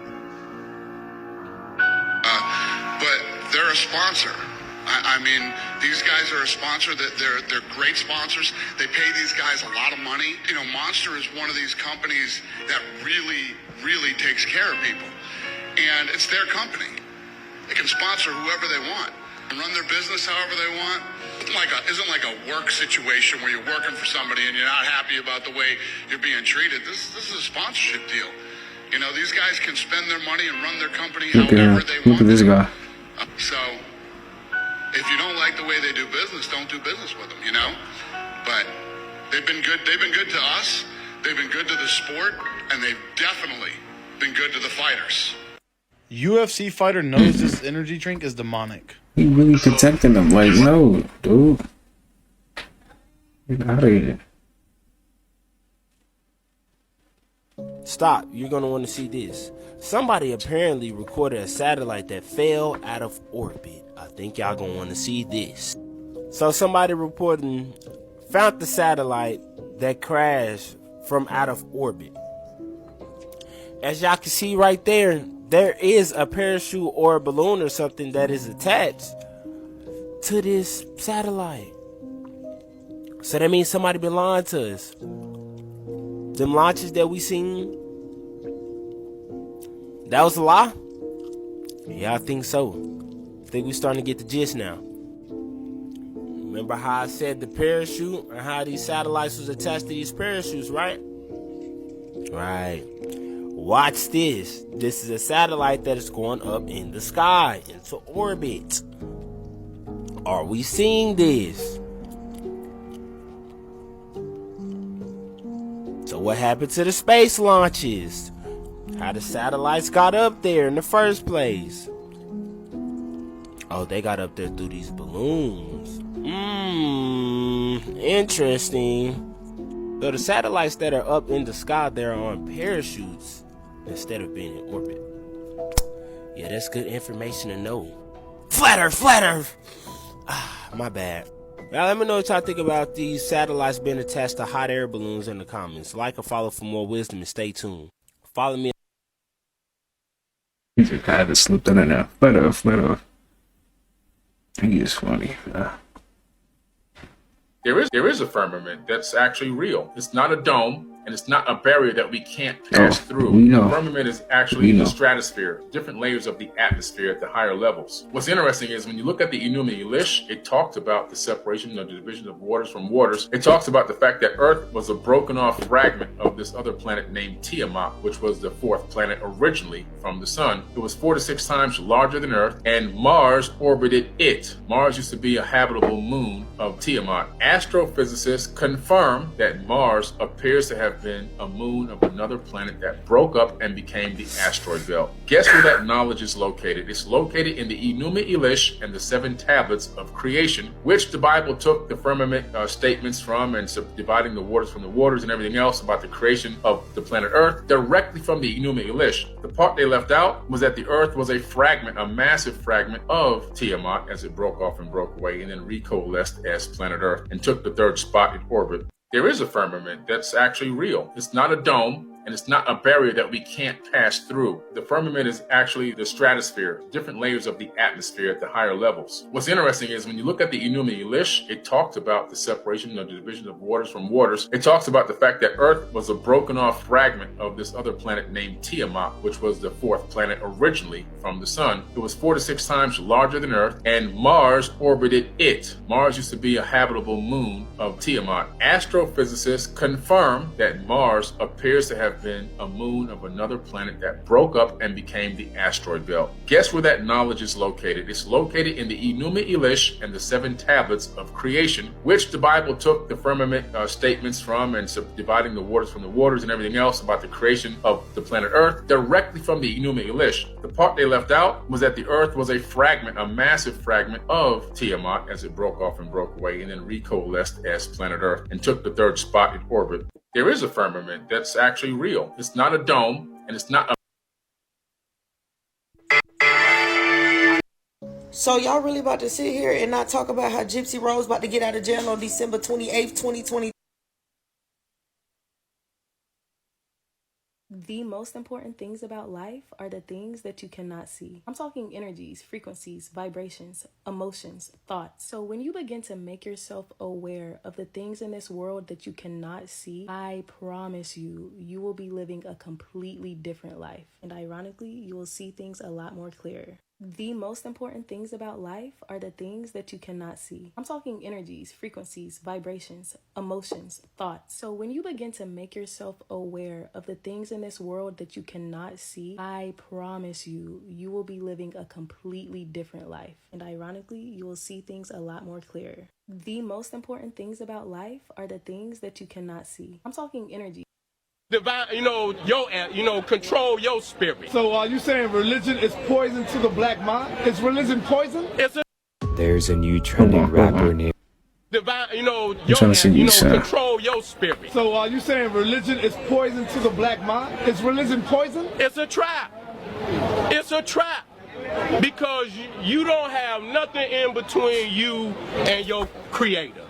But they're a sponsor. I mean, these guys are a sponsor. That they're great sponsors. They pay these guys a lot of money. You know, Monster is one of these companies that really takes care of people, and it's their company. They can sponsor whoever they want and run their business however they want. Isn't like a work situation where you're working for somebody and you're not happy about the way you're being treated. This is a sponsorship deal. You know, these guys can spend their money and run their company however they want. Look at this guy. So, if you don't like the way they do business, don't do business with them, you know? But they've been good. They've been good to us. They've been good to the sport, and they've definitely been good to the fighters. UFC fighter knows this energy drink is demonic. He really protecting them. Like, no, dude. Get out of here. Stop. You're going to want to see this. Somebody apparently recorded a satellite that fell out of orbit. I think y'all going to want to see this. So somebody reporting found the satellite that crashed from out of orbit. As y'all can see right there, there is a parachute or a balloon or something that is attached to this satellite. So that means somebody been lying to us. Them launches that we seen, that was a lie? Yeah, I think so. I think we starting to get the gist now. Remember how I said the parachute and how these satellites was attached to these parachutes, right? Right. Watch this. This is a satellite that is going up in the sky into orbit. Are we seeing this? So what happened to the space launches? How the satellites got up there in the first place? Oh, they got up there through these balloons. Interesting. So the satellites that are up in the sky, they're on parachutes instead of being in orbit. Yeah, that's good information to know. Flat Earth. My bad. Now let me know what y'all think about these satellites being attached to hot air balloons in the comments. Like or follow for more wisdom and stay tuned. Follow me. He's a guy that slipped in there. Flat Earth. He is funny. There is a firmament that's actually real. It's not a dome, and it's not a barrier that we can't pass through. The firmament is actually the stratosphere, different layers of the atmosphere at the higher levels. What's interesting is when you look at the Enuma Elish, it talked about the separation of the division of waters from waters. It talks about the fact that Earth was a broken off fragment of this other planet named Tiamat, which was the fourth planet originally from the sun. It was 4 to 6 times larger than Earth, and Mars orbited it. Mars used to be a habitable moon of Tiamat. Astrophysicists confirm that Mars appears to have been a moon of another planet that broke up and became the asteroid belt. Guess where that knowledge is located? It's located in the Enuma Elish and the 7 tablets of creation, which the Bible took the firmament statements from, and dividing the waters from the waters and everything else about the creation of the planet Earth directly from the Enuma Elish. The part they left out was that the Earth was a fragment, a massive fragment of Tiamat as it broke off and broke away and then recoalesced as planet Earth and took the 3rd spot in orbit. There is a firmament that's actually real. It's not a dome, and it's not a barrier that we can't pass through. The firmament is actually the stratosphere, different layers of the atmosphere at the higher levels. What's interesting is when you look at the Enuma Elish, it talked about the separation of the division of waters from waters. It talks about the fact that Earth was a broken off fragment of this other planet named Tiamat, which was the 4th planet originally from the sun. It was 4 to 6 times larger than Earth, and Mars orbited it. Mars used to be a habitable moon of Tiamat. Astrophysicists confirm that Mars appears to have been a moon of another planet that broke up and became the asteroid belt. Guess where that knowledge is located? It's located in the Enuma Elish and the 7 tablets of creation, which the Bible took the firmament statements from, and dividing the waters from the waters and everything else about the creation of the planet Earth directly from the Enuma Elish. The part they left out was that the Earth was a fragment, a massive fragment of Tiamat as it broke off and broke away and then recoalesced as planet Earth and took the 3rd spot in orbit. There is a firmament that's actually real. It's not a dome, and it's not a... So y'all really about to sit here and not talk about how Gypsy Rose about to get out of jail on December 28th, 2020? The most important things about life are the things that you cannot see. I'm talking energies, frequencies, vibrations, emotions, thoughts. So when you begin to make yourself aware of the things in this world that you cannot see, I promise you, you will be living a completely different life. And ironically, you will see things a lot more clearer. The most important things about life are the things that you cannot see. I'm talking energies, frequencies, vibrations, emotions, thoughts. So when you begin to make yourself aware of the things in this world that you cannot see, I promise you, you will be living a completely different life. And ironically, you will see things a lot more clearer. The most important things about life are the things that you cannot see. I'm talking energy. Divine, control your spirit. So are you saying religion is poison to the black mind? Is religion poison? There's a new trending rapper named Divine, control your spirit. So are you saying religion is poison to the black mind? Is religion poison? It's a trap. It's a trap. Because you don't have nothing in between you and your creator.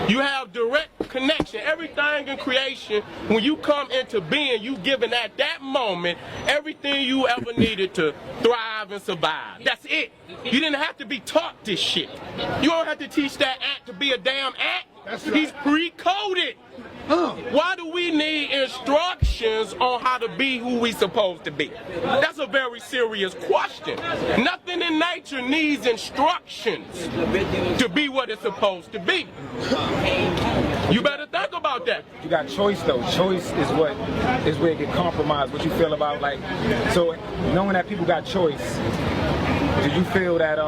You have direct connection. Everything in creation, when you come into being, you given at that moment everything you ever needed to thrive and survive. That's it. You didn't have to be taught this shit. You don't have to teach that ant to be a damn ant. That's right. He's pre-coded. Why do we need instructions on how to be who we supposed to be? That's a very serious question. Nothing in nature needs instructions to be what it's supposed to be. You better think about that. You got choice though. Choice is where it get compromised. What you feel about so knowing that people got choice. Do you feel that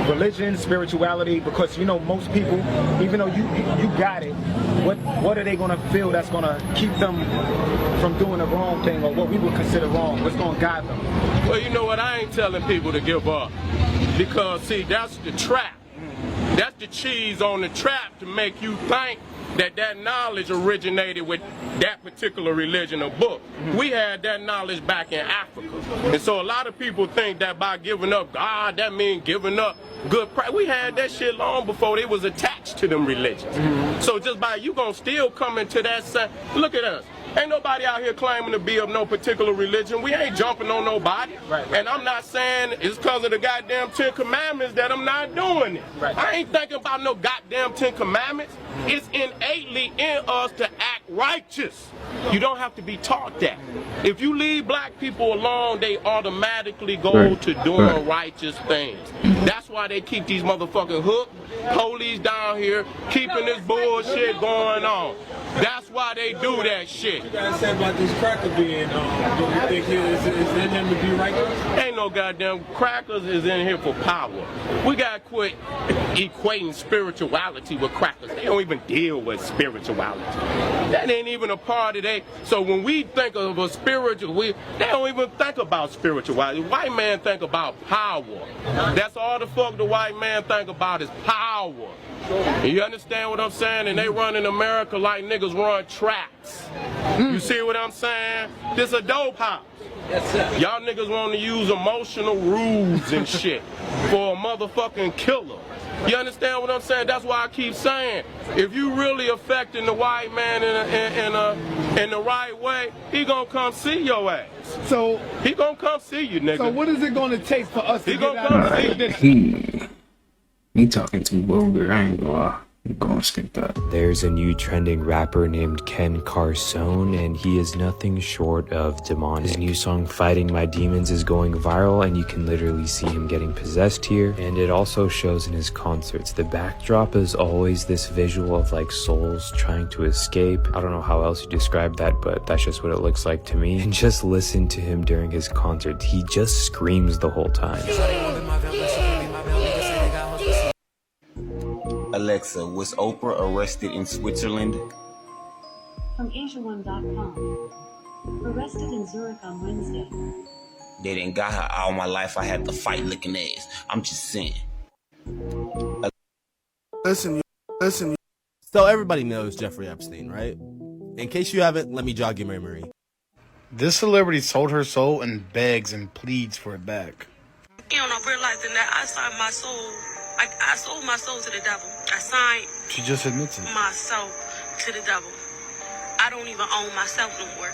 religion, spirituality, because most people, even though you got it, what are they gonna feel that's gonna keep them from doing the wrong thing or what we would consider wrong? What's gonna guide them? Well, you know what? I ain't telling people to give up because see, that's the trap. That's the cheese on the trap to make you think that knowledge originated with that particular religion or book. We had that knowledge back in Africa. And so a lot of people think that by giving up God, that means giving up good practice. We had that shit long before they was attached to them religions. So just by you gonna still come into that same, look at us. Ain't nobody out here claiming to be of no particular religion. We ain't jumping on nobody. Right. And I'm not saying it's because of the goddamn 10 Commandments that I'm not doing it. Right. I ain't thinking about no goddamn 10 Commandments. It's innately in us to act righteous. You don't have to be taught that. If you leave black people alone, they automatically go to doing righteous things. That's why they keep these motherfucking hook police down here, keeping this bullshit going on. That's why they do that shit. What you guys said about these crackers being, do you think is in them to be righteous? Ain't no goddamn crackers is in here for power. We gotta quit equating spirituality with crackers. They don't even deal with spirituality. That ain't even a part of they. So when we think of a spiritual, they don't even think about spirituality. White man think about power. That's all the fuck the white man think about is power. You understand what I'm saying? And they run in America like niggas run tracks. You see what I'm saying? This a dope house. Y'all niggas want to use emotional rules and shit for a motherfucking killer. You understand what I'm saying? That's why I keep saying, if you really affecting the white man in the right way, he gonna come see your ass. So he gonna come see you, nigga. So what is it gonna take for us to get out of this? He talking too vulgar. I ain't gonna lie. I'm gonna skip that. There's a new trending rapper named Ken Carson, and he is nothing short of demonic. His new song Fighting My Demons is going viral, and you can literally see him getting possessed here, and it also shows in his concerts. The backdrop is always this visual of like souls trying to escape. I don't know how else you describe that, but that's just what it looks like to me. And just listen to him during his concert. He just screams the whole time. Alexa, was Oprah arrested in Switzerland? From AsiaOne.com. Arrested in Zurich on Wednesday. They didn't got her all my life. I had to fight looking ass. I'm just saying. Listen. So everybody knows Jeffrey Epstein, right? In case you haven't, let me jog your memory. This celebrity sold her soul and begs and pleads for it back. You know, realizing that I signed my soul. I sold my soul to the devil. I signed. She just admits it. My soul to the devil. I don't even own myself no more.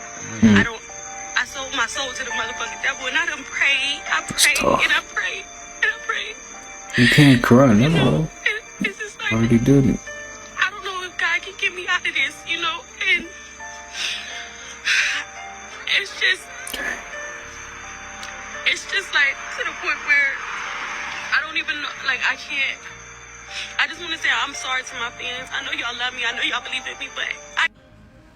I I sold my soul to the motherfucking devil, and I done prayed. I prayed and I prayed and I prayed. You can't cry, no. It's just like, already did it. I don't know if God can get me out of this, you know, and it's just like to the point where I don't even know, like I can't. I just want to say I'm sorry to my fans. I know y'all love me. I know y'all believe in me, but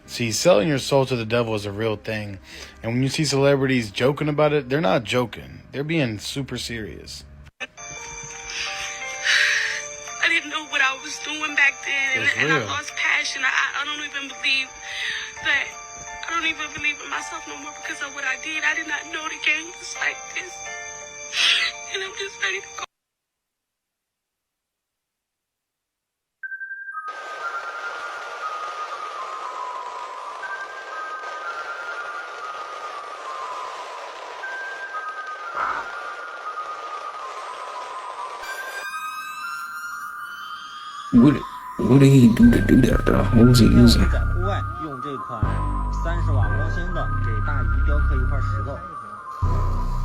See, selling your soul to the devil is a real thing. And when you see celebrities joking about it, they're not joking. They're being super serious. I didn't know what I was doing back then, and I lost passion. I don't even believe that. I don't even believe in myself no more because of what I did. I did not know the game was like this. And I'm just ready to go. What did he do to do that though? What was he using? 在户外用这款30瓦光纤的给大鱼雕刻一块石头。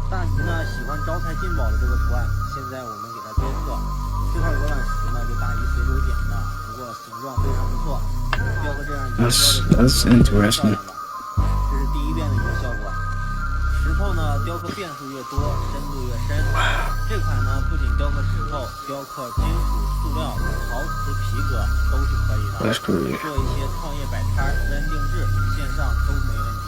大鱼呢喜欢招财进宝的这个图案，现在我们给它雕刻。这块鹅卵石呢就大鱼随手捡的，不过形状非常不错。雕刻这样一个 That's interesting. 这是第一遍的一个效果。石头呢雕刻变数越多，深度越深。这款呢不仅雕刻石头，雕刻金属、塑料、陶瓷、皮革都是可以的。做一些创业摆摊、私人定制、线上都没问题。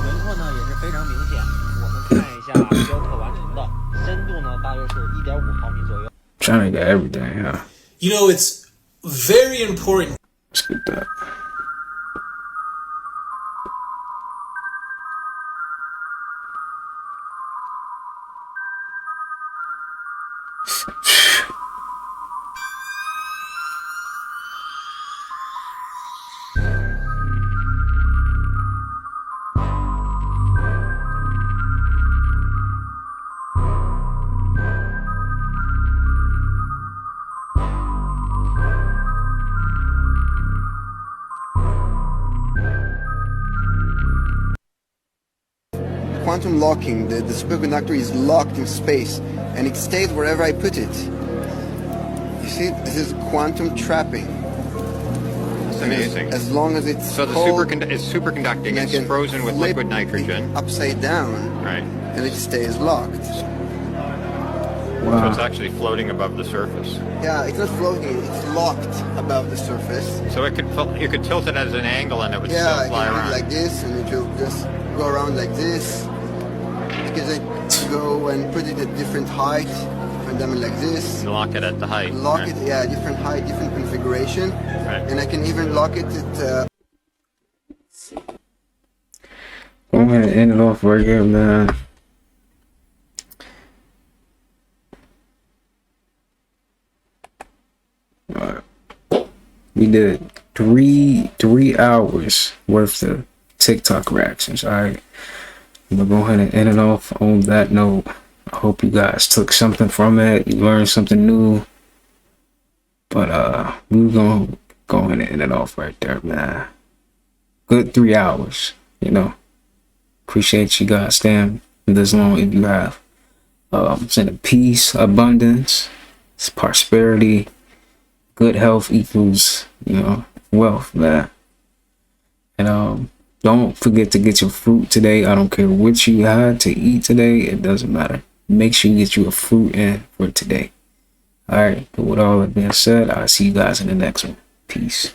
轮廓呢也是非常明显。我们看一下雕刻完成的深度呢，大约是1.5毫米左右。Trying to get everything, huh? You know, it's very important. Let's get that. Quantum locking, the superconductor is locked in space and it stays wherever I put it. You see, this is quantum trapping. It's amazing. As long as it's so cold, it's superconducting, it's frozen with liquid nitrogen. Upside down, right? And it stays locked. Wow. So it's actually floating above the surface. Yeah, it's not floating, it's locked above the surface. So you could tilt it at an angle and it would still fly around. Like this, and it will just go around like this. Because I go and put it at different height, and then like this. You lock it at the height. Lock it, yeah, different height, different configuration. Right. And I can even lock it at... I'm gonna end it off right here, man. Alright. We did three hours worth of TikTok reactions, alright? We'll go ahead and end it off on that note. I hope you guys took something from it. You learned something new. But we're gonna go ahead and end it off right there, man. Good 3 hours, you know. Appreciate you guys staying this long if you have. Sending peace, abundance, prosperity, good health equals, you know, wealth, man. And don't forget to get your fruit today. I don't care what you had to eat today. It doesn't matter. Make sure you get you a fruit in for today. All right. But with all that being said, I'll see you guys in the next one. Peace.